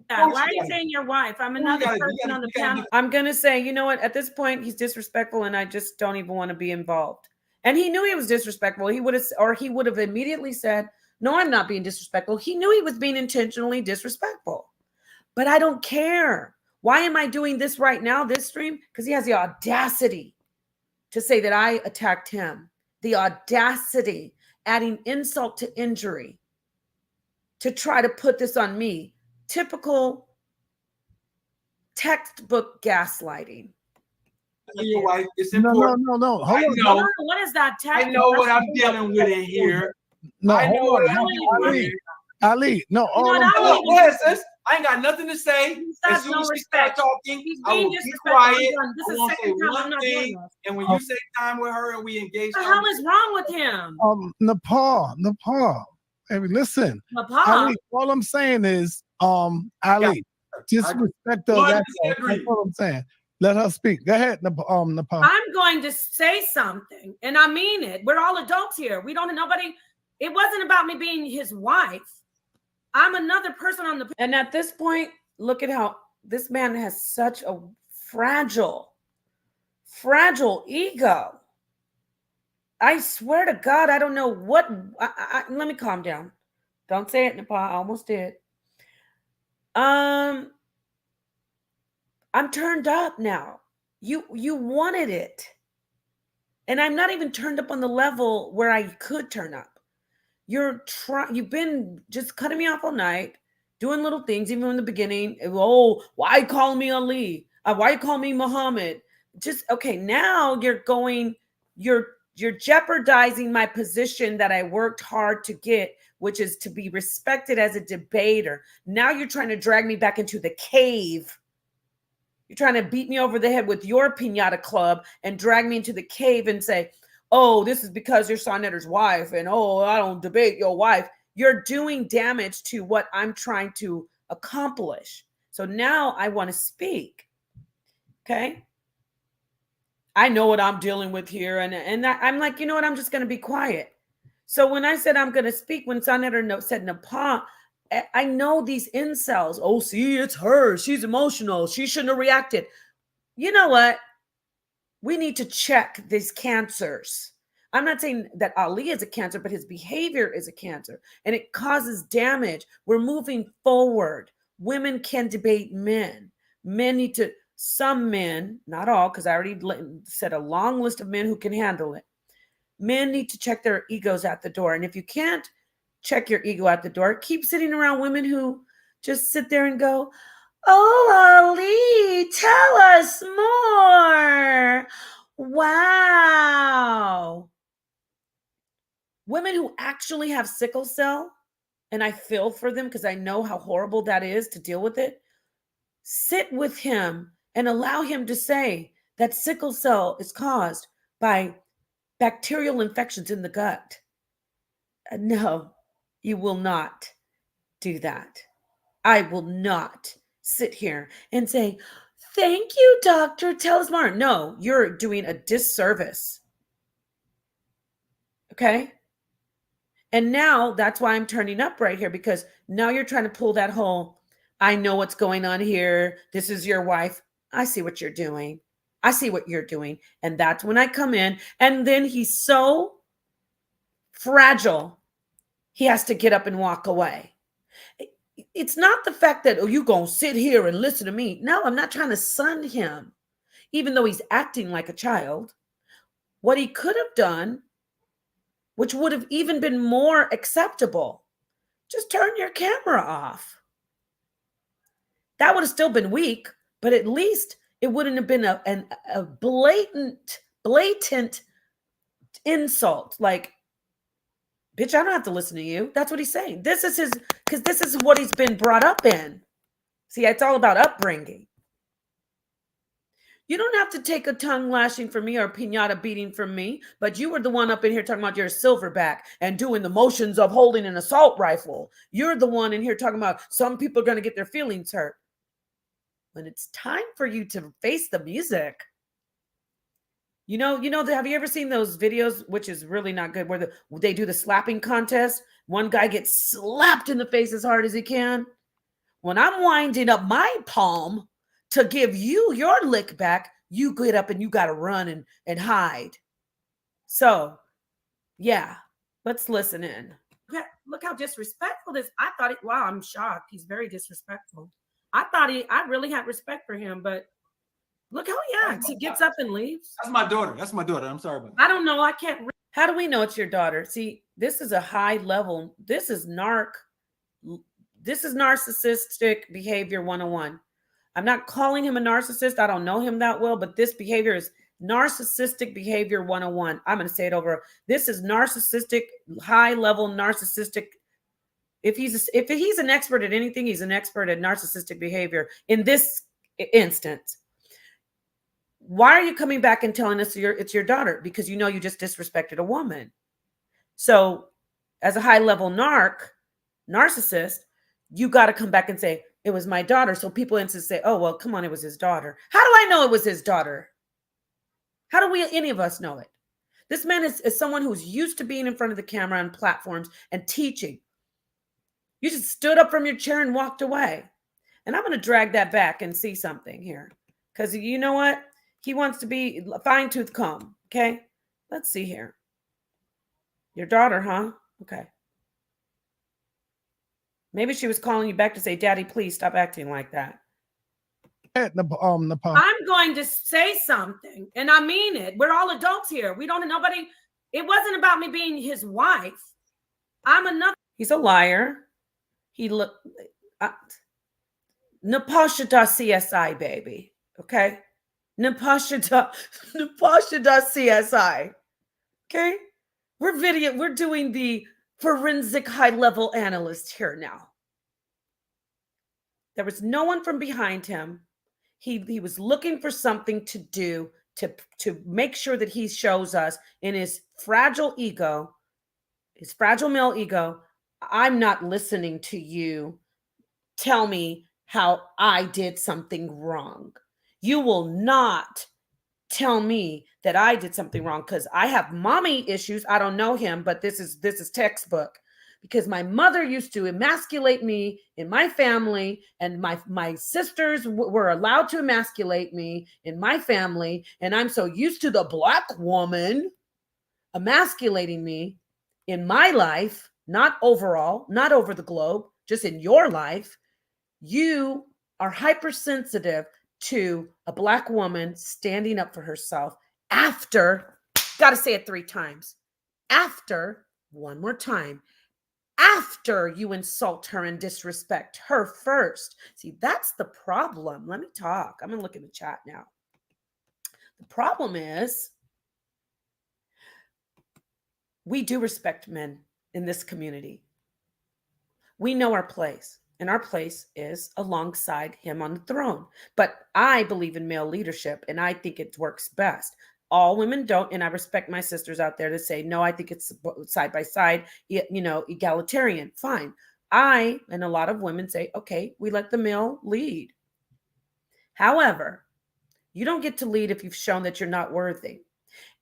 Why are you saying your wife? I'm another person on the panel. I'm going to say, you know what? At this point, he's disrespectful and I just don't even want to be involved. And he knew he was disrespectful. He would have immediately said, no, I'm not being disrespectful. He knew he was being intentionally disrespectful. But I don't care. Why am I doing this right now, this stream? Because he has the audacity to say that I attacked him. The audacity, adding insult to injury, to try to put this on me. Typical textbook gaslighting. Your wife, it's No. important. Hold I on. know. What is that? I know what I'm dealing with in here. No, I know what I'm hold dealing on. with in here. Ali, no. Go ahead, sis. I ain't got nothing to say. As soon as we start talking, I will be quiet. I won't say one thing. And when you say time with her and we engage, what the hell is wrong with him? Napah. Hey, listen. Napah. Ali, all I'm saying is, Ali, disrespect her. That's what I'm saying. Let her speak. Go ahead, Napah. I'm going to say something, and I mean it. We're all adults here. It wasn't about me being his wife. I'm another person on the... And at this point, look at how this man has such a fragile ego. I swear to God, I don't know what... let me calm down. Don't say it, Napah. I almost did. I'm turned up now. You wanted it. And I'm not even turned up on the level where I could turn up. You've been just cutting me off all night, doing little things, even in the beginning. Oh, why call me Ali? Why call me Muhammad? Okay, now you're jeopardizing my position that I worked hard to get, which is to be respected as a debater. Now you're trying to drag me back into the cave. You're trying to beat me over the head with your piñata club and drag me into the cave and say, oh, this is because you're Son Editor's wife, and oh, I don't debate your wife. You're doing damage to what I'm trying to accomplish. So now I want to speak. Okay? I know what I'm dealing with here, and I'm like, you know what? I'm just going to be quiet. So when I said I'm going to speak, when Son Editor said Napah, I know these incels. Oh, see, it's her. She's emotional. She shouldn't have reacted. you know what? We need to check these cancers. I'm not saying that Ali is a cancer, but his behavior is a cancer and it causes damage. We're moving forward. Women can debate men. Men need to, some men, not all, because I already said a long list of men who can handle it. Men need to check their egos at the door. And if you can't check your ego at the door, keep sitting around women who just sit there and go, oh, Ali, tell us more. Wow. Women who actually have sickle cell, and I feel for them because I know how horrible that is to deal with it. Sit with him and allow him to say that sickle cell is caused by bacterial infections in the gut. No, you will not do that. I will not sit here and say, thank you, doctor, tell us more. No, you're doing a disservice. Okay? And now that's why I'm turning up right here, because now you're trying to pull that whole, I know what's going on here. This is your wife. I see what you're doing. I see what you're doing. And that's when I come in. And then he's so fragile, he has to get up and walk away. It's not the fact that, oh, you gonna sit here and listen to me. No, I'm not trying to sun him, even though he's acting like a child. What he could have done, which would have even been more acceptable, just turn your camera off. That would have still been weak, but at least it wouldn't have been a blatant insult. Like, bitch, I don't have to listen to you. That's what he's saying. This is his, because this is what he's been brought up in. See, it's all about upbringing. You don't have to take a tongue lashing from me or a piñata beating from me, but you were the one up in here talking about your silverback and doing the motions of holding an assault rifle. You're the one in here talking about some people are going to get their feelings hurt. When it's time for you to face the music, you know, have you ever seen those videos, which is really not good, where they do the slapping contest? One guy gets slapped in the face as hard as he can. When I'm winding up my palm to give you your lick back, you get up and you got to run and hide. So, yeah, let's listen in. Yeah, look how disrespectful this. I thought it, wow, I'm shocked. He's very disrespectful. I really had respect for him, but look how he acts. He gets up and leaves. That's my daughter. That's my daughter. I'm sorry about that. I don't know. I can't. How do we know it's your daughter? See, this is a high level. This is narcissistic behavior 101. I'm not calling him a narcissist. I don't know him that well, but this behavior is narcissistic behavior 101. I'm going to say it over. This is narcissistic, high level narcissistic. If he's an expert at anything, he's an expert at narcissistic behavior in this instance. Why are you coming back and telling us it's your daughter? Because you know you just disrespected a woman. So as a high level narcissist, you got to come back and say, it was my daughter. So people insist say, oh, well, come on, it was his daughter. How do I know it was his daughter? How do any of us know it? This man is someone who's used to being in front of the camera on platforms and teaching. You just stood up from your chair and walked away. And I'm going to drag that back and see something here. Because you know what? He wants to be fine-tooth comb. Okay? Let's see here. Your daughter, huh? Okay. Maybe she was calling you back to say, Daddy, please stop acting like that. Napah. I'm going to say something, and I mean it. We're all adults here. We don't, nobody, it wasn't about me being his wife. I'm another. He's a liar. He look, Napah Shadah CSI, baby. Okay? Napah Shadah CSI. Okay? We're doing the forensic high-level analyst here now. There was no one from behind him. He was looking for something to do to make sure that he shows us in his fragile ego, his fragile male ego, I'm not listening to you. Tell me how I did something wrong. You will not tell me that I did something wrong because I have mommy issues. I don't know him, but this is textbook. because my mother used to emasculate me in my family, and my sisters were allowed to emasculate me in my family, and I'm so used to the Black woman emasculating me in my life, not overall, not over the globe, just in your life. You are hypersensitive to a Black woman standing up for herself after, got to say it 3 times, after, one more time, after you insult her and disrespect her first. See, that's the problem. Let me talk. I'm going to look in the chat now. The problem is we do respect men in this community. We know our place, and our place is alongside him on the throne. But I believe in male leadership, and I think it works best. All women don't, and I respect my sisters out there to say, no, I think it's side by side, egalitarian. Fine. I and a lot of women say, okay, we let the male lead. However, you don't get to lead if you've shown that you're not worthy.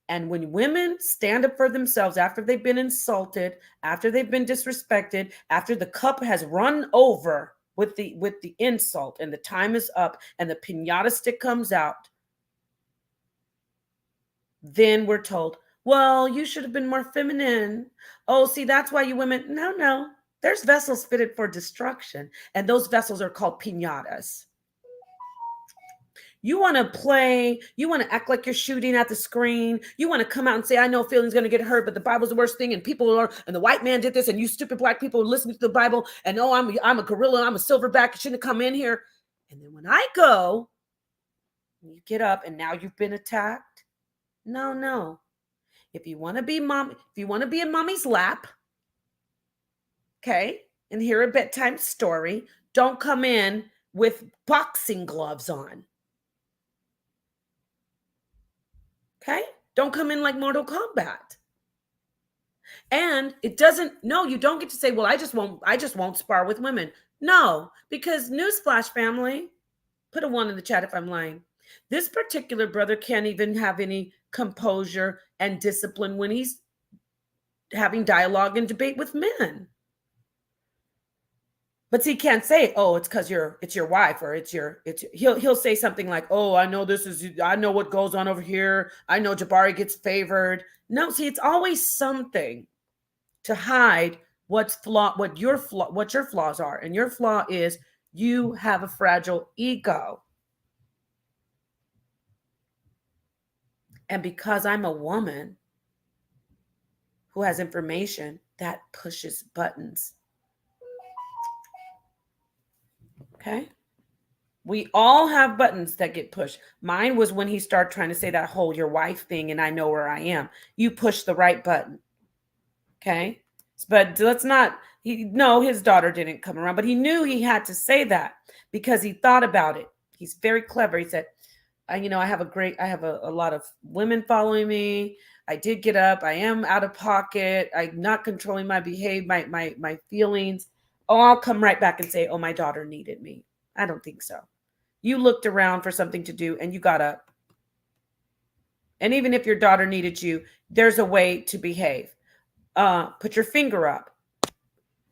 And when women stand up for themselves after they've been insulted, after they've been disrespected, after the cup has run over with the insult and the time is up and the piñata stick comes out, then we're told, well, you should have been more feminine. Oh, see, that's why you women. No. There's vessels fitted for destruction, and those vessels are called piñatas. You want to play, you want to act like you're shooting at the screen. You want to come out and say, I know feelings going to get hurt, but the Bible's the worst thing. And people are, and the white man did this, and you stupid Black people listening to the Bible. And oh, I'm a gorilla. I'm a silverback. You shouldn't have come in here. And then when I go, you get up and now you've been attacked. No. If you want to be mom, if you want to be in mommy's lap, okay, and hear a bedtime story, don't come in with boxing gloves on. Okay? Don't come in like Mortal Kombat. And it doesn't, no, you don't get to say, well, I just won't spar with women. No, because newsflash, family, put a 1 in the chat if I'm lying. This particular brother can't even have any composure and discipline when he's having dialogue and debate with men. But he can't say, oh, it's because it's your wife, or he'll say something like, oh, I know what goes on over here. I know Jabari gets favored. No, see, it's always something to hide what your flaws are. And your flaw is you have a fragile ego. And because I'm a woman who has information, that pushes buttons. Okay. We all have buttons that get pushed. Mine was when he started trying to say that whole your wife thing and I know where I am. You push the right button. Okay. But let's not, his daughter didn't come around, but he knew he had to say that because he thought about it. He's very clever. He said, I have a lot of women following me. I did get up. I am out of pocket. I'm not controlling my behavior, my feelings. Oh, I'll come right back and say, oh, my daughter needed me. I don't think so. You looked around for something to do and you got up. And even if your daughter needed you, there's a way to behave. Put your finger up.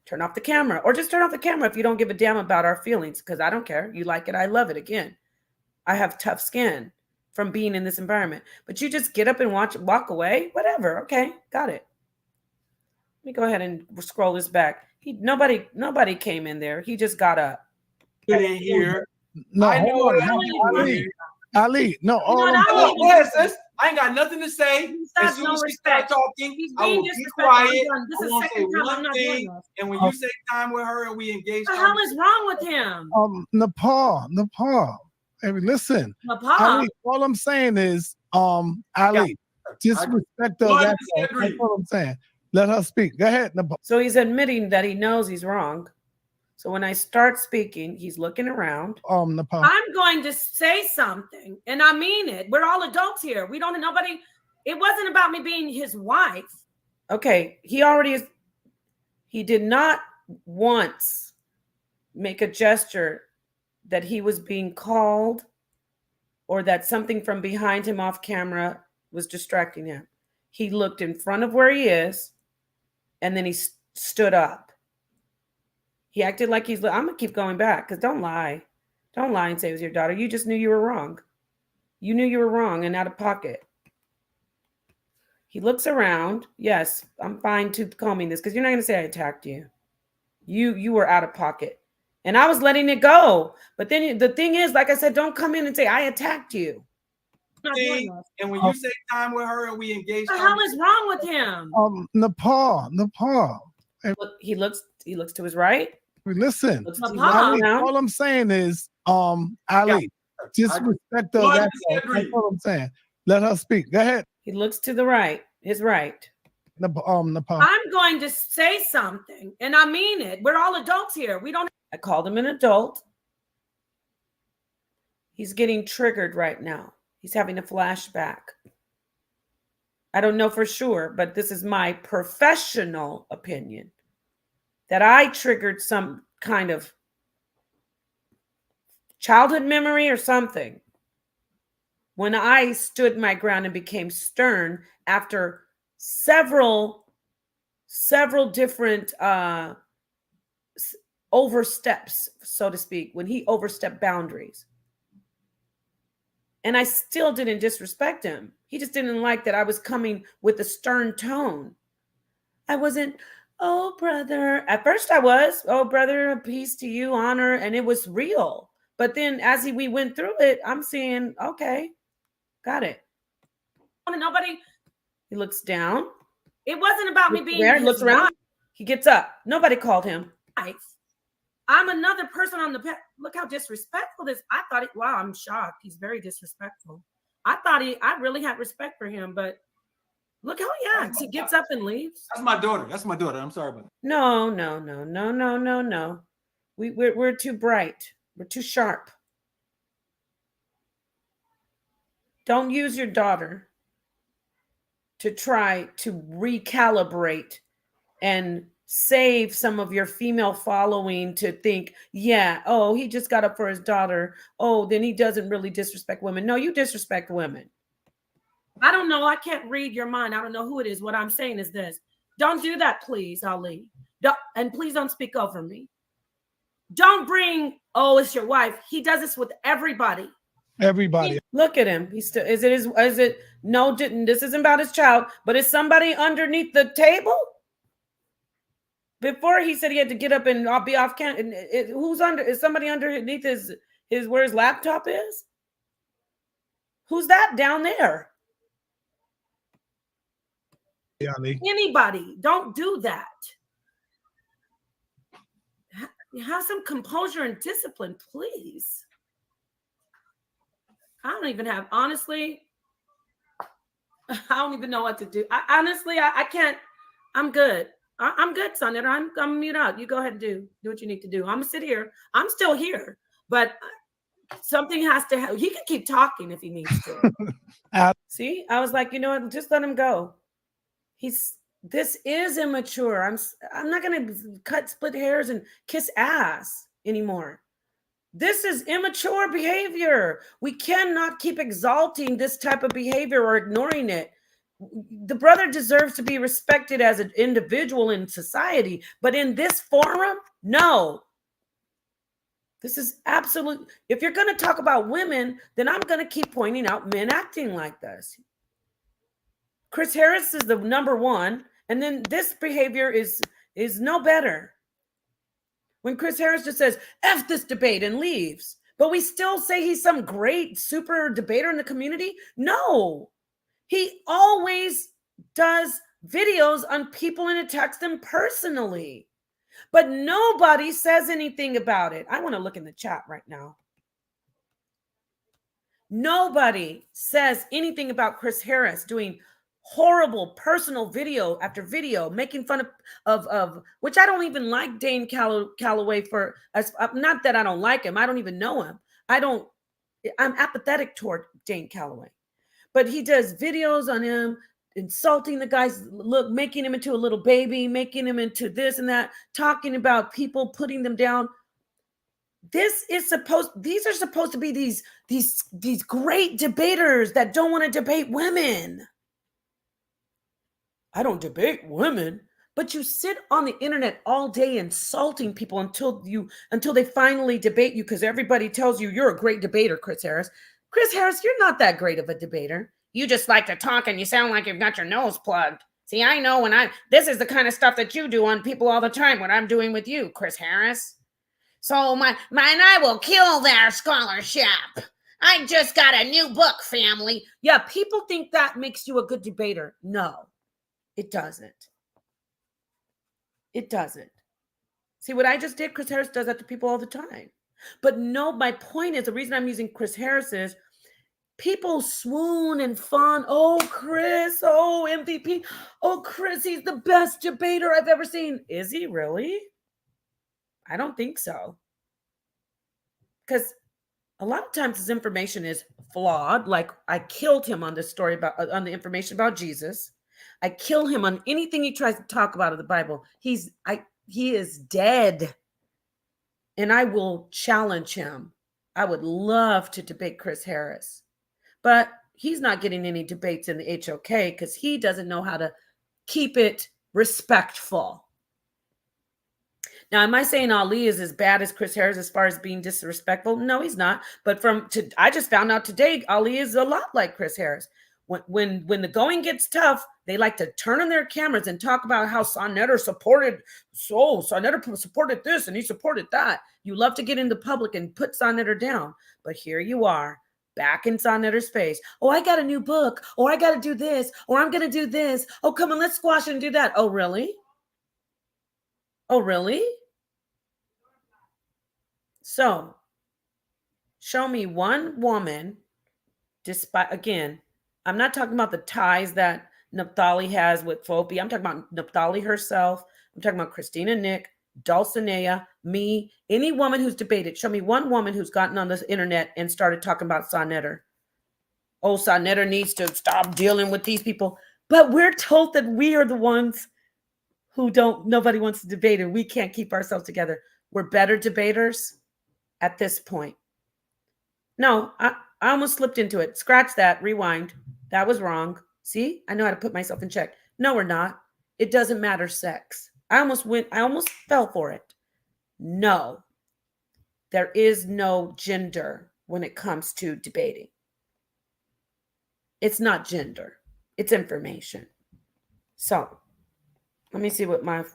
Turn off the camera, or just turn off the camera if you don't give a damn about our feelings, because I don't care. You like it. I love it. Again, I have tough skin from being in this environment, but you just get up and walk away. Whatever. Okay. Got it. Let me go ahead and scroll this back. Nobody came in there. He just got up. Get in here. No, I know Ali. No, I ain't got nothing to say. As soon as she start talking, I will be quiet. I won't say one thing. And when you say time with her and we engage, what the hell is wrong with him? Napah. Hey, listen. Napah. Ali, all I'm saying is, Ali, just respect her. That's what I'm saying. Let her speak. Go ahead, Napah. So he's admitting that he knows he's wrong. So when I start speaking, he's looking around. Napah. I'm going to say something, and I mean it. We're all adults here. We don't, nobody, it wasn't about me being his wife. Okay, he already is. He did not once make a gesture that he was being called or that something from behind him off camera was distracting him. He looked in front of where he is, and then he stood up. He acted like I'm going to keep going back because don't lie. Don't lie and say it was your daughter. You just knew you were wrong. You knew you were wrong and out of pocket. He looks around. Yes, I'm fine to calming this because you're not going to say I attacked you. You were out of pocket. And I was letting it go. But then the thing is, like I said, don't come in and say I attacked you. And when you say time with her and we engage, what the hell is wrong with him? Napah. He looks to his right. Listen, Ali, all I'm saying is, Ali, just respect her. That's what I'm saying. Let her speak. Go ahead. He looks to the right, his right. Napah. I'm going to say something, and I mean it. We're all adults here. We don't. I called him an adult. He's getting triggered right now. He's having a flashback. I don't know for sure, but this is my professional opinion that I triggered some kind of childhood memory or something when I stood my ground and became stern after several different oversteps, so to speak, when he overstepped boundaries. And I still didn't disrespect him. He just didn't like that I was coming with a stern tone. I wasn't, oh, brother. At first I was, oh, brother, peace to you, honor. And it was real. But then as we went through it, I'm saying, okay, got it. Nobody. He looks down. It wasn't about me being there, looks around. He gets up. Nobody called him. I'm another person on the path. Look how disrespectful this. I thought it. Wow, I'm shocked. He's very disrespectful. I really had respect for him, but look how he acts. He gets up and leaves. That's my daughter. That's my daughter. I'm sorry about that. No. We're too bright. We're too sharp. Don't use your daughter to try to recalibrate and save some of your female following to think, yeah, oh, he just got up for his daughter. Oh, then he doesn't really disrespect women. No, you disrespect women. I don't know. I can't read your mind. I don't know who it is. What I'm saying is this. Don't do that, please, Ali. And please don't speak over me. Don't bring, oh, it's your wife. He does this with everybody. Everybody. Look at him. He's still, is it, no, this isn't about his child, but is somebody underneath the table? Before he said he had to get up and I'll be off camera. Who's under? Is somebody underneath his where his laptop is? Who's that down there? Yeah, anybody. Don't do that. Have some composure and discipline, please. I don't even have, honestly, I don't even know what to do. I can't. I'm good. I'm good, son. I'm gonna mute out. You go ahead and do what you need to do. I'm gonna sit here. I'm still here, but something has to happen. He can keep talking if he needs to. See, I was like, you know what? Just let him go. This is immature. I'm not gonna split hairs and kiss ass anymore. This is immature behavior. We cannot keep exalting this type of behavior or ignoring it. The brother deserves to be respected as an individual in society, but in this forum, no. This is absolute. If you're going to talk about women, then I'm going to keep pointing out men acting like this. Chris Harris is the number one, and then this behavior is no better. When Chris Harris just says, F this debate and leaves, but we still say he's some great super debater in the community. No. He always does videos on people and attacks them personally, but nobody says anything about it. I want to look in the chat right now. Nobody says anything about Chris Harris doing horrible personal video after video, making fun of which I don't even like Dane Calloway for. Not that I don't like him. I don't even know him. I'm apathetic toward Dane Calloway. But he does videos on him, insulting the guys, making him into a little baby, making him into this and that, talking about people, putting them down. These are supposed to be these great debaters that don't want to debate women. I don't debate women. But you sit on the internet all day insulting people until they finally debate you because everybody tells you you're a great debater, Chris Harris. Chris Harris, you're not that great of a debater. You just like to talk and you sound like you've got your nose plugged. See, I know this is the kind of stuff that you do on people all the time, what I'm doing with you, Chris Harris. So and I will kill their scholarship. I just got a new book, family. Yeah, people think that makes you a good debater. No, it doesn't. It doesn't. See what I just did? Chris Harris does that to people all the time. But no, my point is, the reason I'm using Chris Harris is people swoon and fawn. Oh, Chris. Oh, MVP. Oh, Chris, he's the best debater I've ever seen. Is he really? I don't think so. Because a lot of times his information is flawed. Like I killed him on this story on the information about Jesus. I kill him on anything he tries to talk about in the Bible. He is dead. And I will challenge him. I would love to debate Chris Harris. But he's not getting any debates in the HOK because he doesn't know how to keep it respectful. Now, am I saying Ali is as bad as Chris Harris as far as being disrespectful? No, he's not. But I just found out today, Ali is a lot like Chris Harris. When the going gets tough, they like to turn on their cameras and talk about how Sonnetter supported this and he supported that. You love to get into public and put Sonnetter down. But here you are, back in Sonnetter's face. Oh, I got a new book. Oh, I got to do this. Or I'm going to do this. Oh, come on, let's squash it and do that. Oh, really? Oh, really? So, show me one woman, despite, again, I'm not talking about the ties that Naphtali has with Fopi. I'm talking about Naphtali herself. I'm talking about Christina Nick, Dulcinea, me, any woman who's debated. Show me one woman who's gotten on the internet and started talking about Sonnetter. Oh, Sonnetter needs to stop dealing with these people. But we're told that we are the ones who nobody wants to debate and we can't keep ourselves together. We're better debaters at this point. No, I almost slipped into it. Scratch that, rewind. That was wrong. See, I know how to put myself in check. No, we're not. It doesn't matter sex. I almost fell for it. No, there is no gender when it comes to debating. It's not gender. It's information. So, let me see what my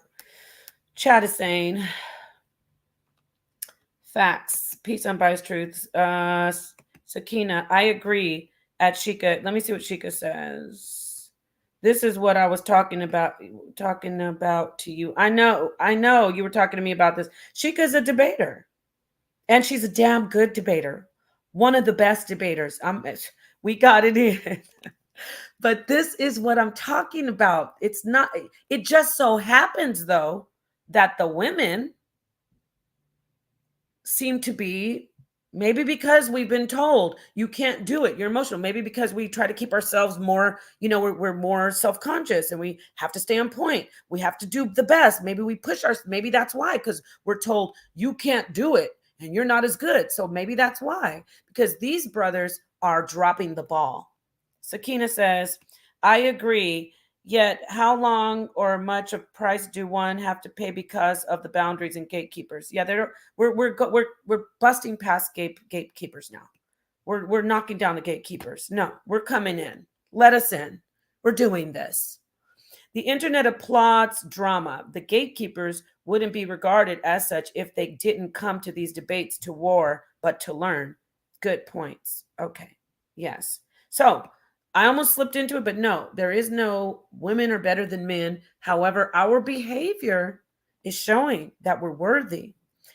chat is saying. Facts. Peace, unbiased truths. Sakina, I agree. At Shika, let me see what Shika says. This is what I was talking about to you. I know you were talking to me about this. Shika's a debater. And she's a damn good debater. One of the best debaters. We got it in. But this is what I'm talking about. It just so happens, though, that the women seem to be, maybe because we've been told you can't do it, you're emotional, maybe because we try to keep ourselves more, we're more self-conscious and we have to stay on point, we have to do the best, maybe we push maybe that's why, because we're told you can't do it and you're not as good. So maybe that's why, because these brothers are dropping the ball. Sakina says, I agree. Yet, how long or much of price do one have to pay because of the boundaries and gatekeepers? Yeah, we're busting past gatekeepers now. We're knocking down the gatekeepers. No, we're coming in. Let us in. We're doing this. The internet applauds drama. The gatekeepers wouldn't be regarded as such if they didn't come to these debates to war, but to learn. Good points. Okay. Yes. So, I almost slipped into it, but no, there is no women are better than men. However, our behavior is showing that we're worthy.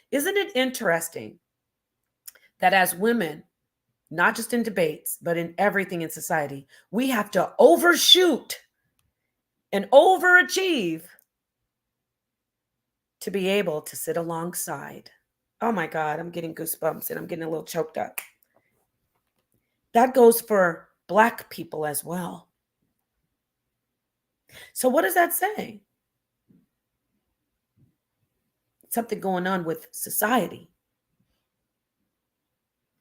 Isn't it interesting that as women, not just in debates, but in everything in society, we have to overshoot and overachieve to be able to sit alongside? Oh my God, I'm getting goosebumps and I'm getting a little choked up. That goes for Black people as well. So what does that say? Something going on with society.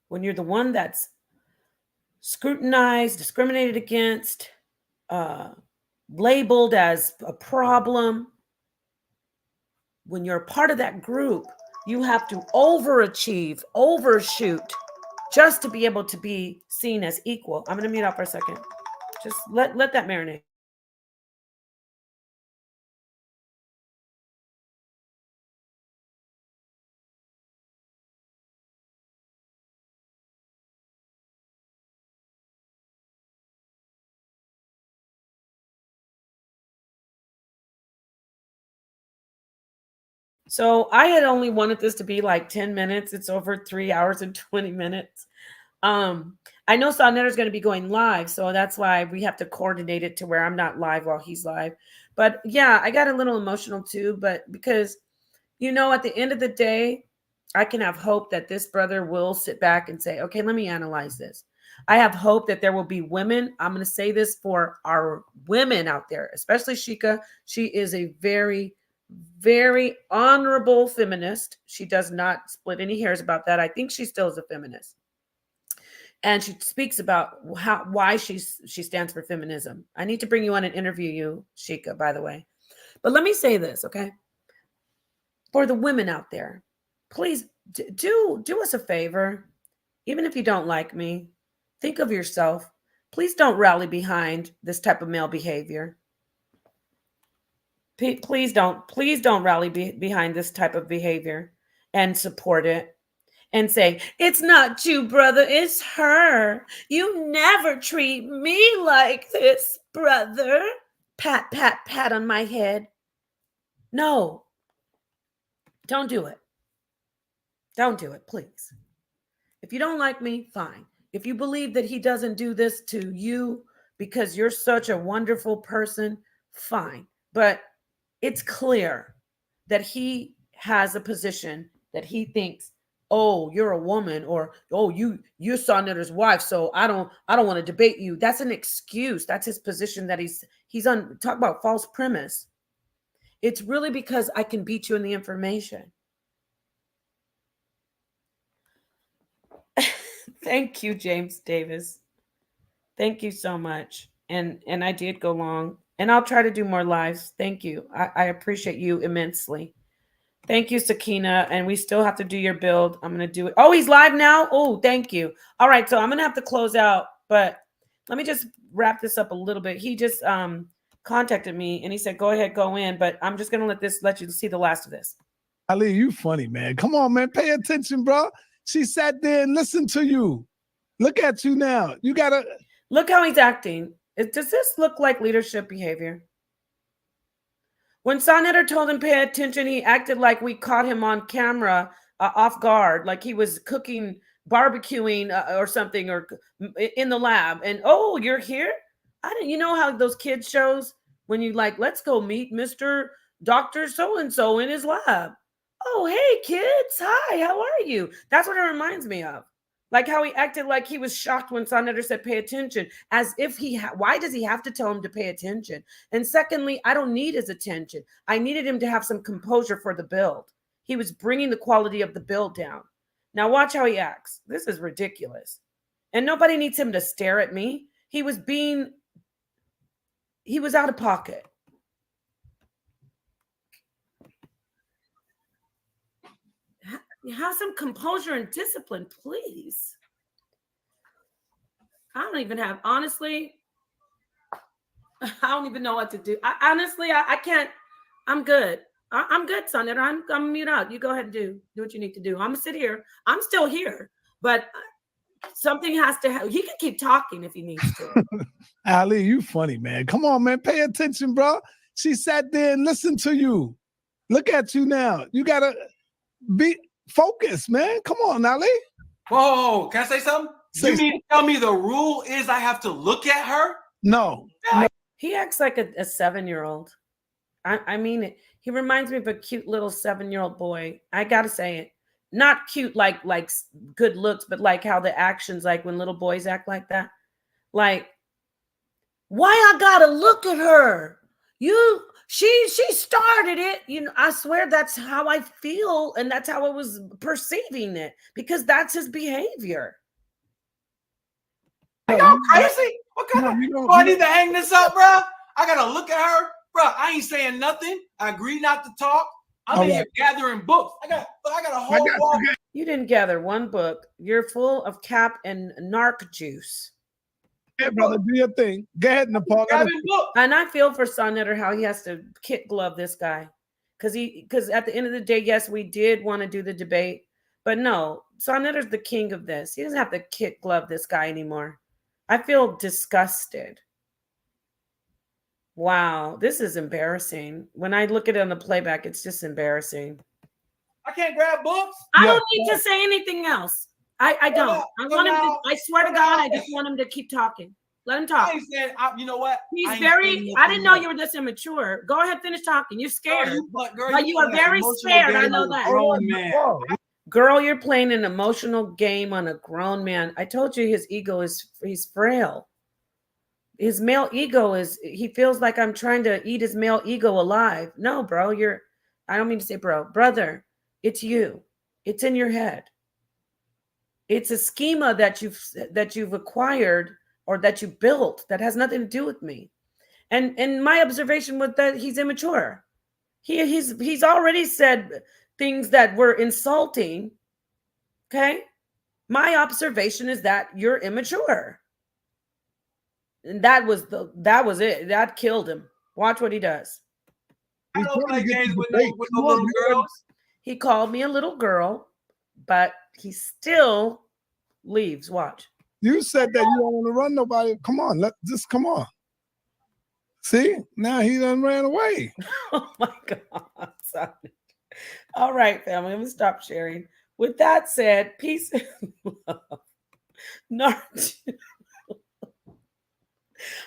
When you're the one that's scrutinized, discriminated against, labeled as a problem, when you're a part of that group, you have to overachieve, overshoot, just to be able to be seen as equal. I'm going to mute out for a second. Just let that marinate. So I had only wanted this to be like 10 minutes. It's over 3 hours and 20 minutes. I know Sonetta is going to be going live, so that's why we have to coordinate it to where I'm not live while he's live. But yeah, I got a little emotional too, but because, you know, at the end of the day, I can have hope that this brother will sit back and say, okay, let me analyze this. I have hope that there will be women. I'm going to say this for our women out there, especially Sheikah. She is a very, very honorable feminist. She does not split any hairs about that. I think she still is a feminist. And she speaks about why she stands for feminism. I need to bring you on and interview you, Sheikah, by the way. But let me say this, okay? For the women out there, please do us a favor. Even if you don't like me, think of yourself. Please don't rally behind this type of male behavior. Please don't rally behind this type of behavior and support it. And say, it's not you, brother, it's her. You never treat me like this, brother. Pat, pat, pat on my head. No. Don't do it. Don't do it, please. If you don't like me, fine. If you believe that he doesn't do this to you because you're such a wonderful person, fine. But it's clear that he has a position that he thinks, oh, you're a woman, or oh, you're Sonnetta's wife, so I don't want to debate you. That's an excuse. That's his position that he's on. Talk about false premise. It's really because I can beat you in the information. Thank you, James Davis. Thank you so much. And I did go long, and I'll try to do more lives. Thank you. I appreciate you immensely. Thank you, Sakina. And we still have to do your build. I'm going to do it. Oh, he's live now? Oh, thank you. All right. So I'm going to have to close out, but let me just wrap this up a little bit. He just contacted me and he said, go ahead, go in, but I'm just going to let you see the last of this. Ali, you funny, man. Come on, man. Pay attention, bro. She sat there and listened to you. Look at you now. You got to look how he's acting. Does this look like leadership behavior? When Sonetta told him pay attention, he acted like we caught him on camera off guard, like he was cooking, barbecuing or something, or in the lab. And oh, you're here? You know how those kids shows when you like, let's go meet Mr. Dr. So-and-so in his lab. Oh, hey kids. Hi, how are you? That's what it reminds me of. Like how he acted like he was shocked when Sonetta said pay attention, as if why does he have to tell him to pay attention? And secondly, I don't need his attention. I needed him to have some composure for the build. He was bringing the quality of the build down. Now watch how he acts. This is ridiculous. And nobody needs him to stare at me. He was out of pocket. Have some composure and discipline, please. I don't even have, honestly, I don't even know what to do. I can't. I'm good. I'm good, Sonetta. I'm gonna mute out. You go ahead and do what you need to do. I'm gonna sit here. I'm still here, but something has to happen. He can keep talking if he needs to. Ali, you funny, man. Come on, man. Pay attention, bro. She sat there and listened to you. Look at you now. You gotta be focused, man. Come on, Ali. Whoa, can I say something? You mean to tell me the rule is I have to look at her? No. He acts like a 7-year-old. I mean it. He reminds me of a cute little 7-year-old boy. I gotta say it. Not cute like good looks, but like how the actions, like when little boys act like that. Like, why I gotta look at her? She started it. You know, I swear that's how I feel, and that's how I was perceiving it, because that's his behavior. Are y'all crazy? What kind of? I need to hang this up, bro. I gotta look at her, bro. I ain't saying nothing. I agree not to talk. I'm in here gathering books. I got a whole wall. You didn't gather one book. You're full of cap and narc juice. Yeah, brother, do your thing. Go ahead, Napah. And I feel for Sonnetter how he has to kick glove this guy. Because at the end of the day, yes, we did want to do the debate. But no, Sonnetter's the king of this. He doesn't have to kick glove this guy anymore. I feel disgusted. Wow, this is embarrassing. When I look at it on the playback, it's just embarrassing. I can't grab books. I don't need to say anything else. I don't. I want him to, I swear to God, I just want him to keep talking. Let him talk. I ain't saying, you know what? He's very, I didn't know you were this immature. Go ahead, finish talking. You're scared. But you are very scared. I know that. Girl, you're playing an emotional game on a grown man. I told you his ego he's frail. His male ego he feels like I'm trying to eat his male ego alive. No, bro, I don't mean to say bro. Brother, it's you. It's in your head. It's a schema that you've acquired or that you built that has nothing to do with me. And my observation was that he's immature. He's already said things that were insulting. Okay? My observation is that you're immature. And that was it. That killed him. Watch what he does. I don't play games with no little girls. He called me a little girl, but he still leaves. Watch. You said that you don't want to run nobody. Come on, come on. See, now he done ran away. Oh my God. Sorry. All right, family. I'm gonna stop sharing. With that said, peace and love.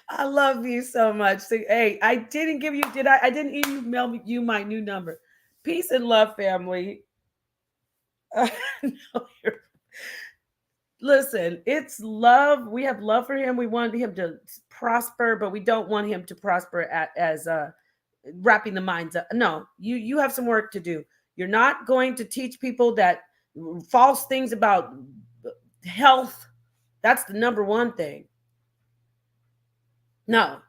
I love you so much. Hey, I didn't give you, I didn't email you my new number. Peace and love, family. Listen, it's love. We have love for him. We want him to prosper, but we don't want him to prosper as wrapping the minds up. No, you have some work to do. You're not going to teach people that false things about health. That's the number one thing. No.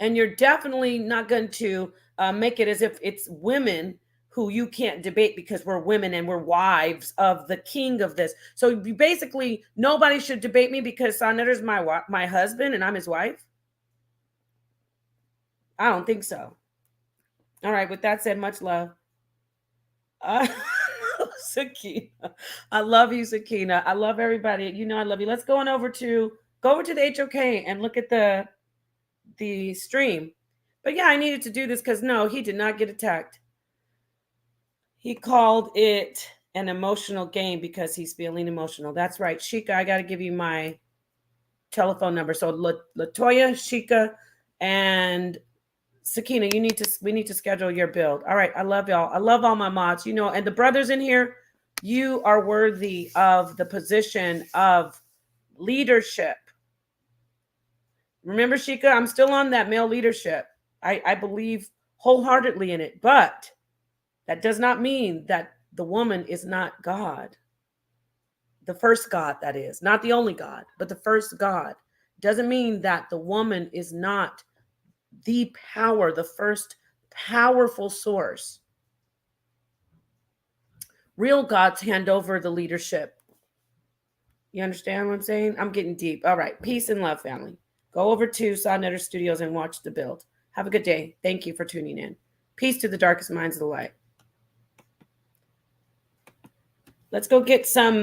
And you're definitely not going to make it as if it's women who you can't debate because we're women and we're wives of the king of this. So you basically, nobody should debate me because Sonnetter's my husband and I'm his wife. I don't think so. All right. With that said, much love. Sakina. I love you, Sakina. I love everybody. You know I love you. Let's go over to the HOK and look at the stream. But yeah, I needed to do this because no, he did not get attacked. He called it an emotional game because he's feeling emotional. That's right. Sheikah, I got to give you my telephone number. So Latoya, Sheikah, and Sakina, we need to schedule your build. All right. I love y'all. I love all my mods, and the brothers in here, you are worthy of the position of leadership. Remember, Sheikah, I'm still on that male leadership. I believe wholeheartedly in it, but that does not mean that the woman is not God. The first God, that is. Not the only God, but the first God. Doesn't mean that the woman is not the power, the first powerful source. Real gods hand over the leadership. You understand what I'm saying? I'm getting deep. All right. Peace and love, family. Go over to Sonnetter Studios and watch the build. Have a good day. Thank you for tuning in. Peace to the darkest minds of the light. Let's go get some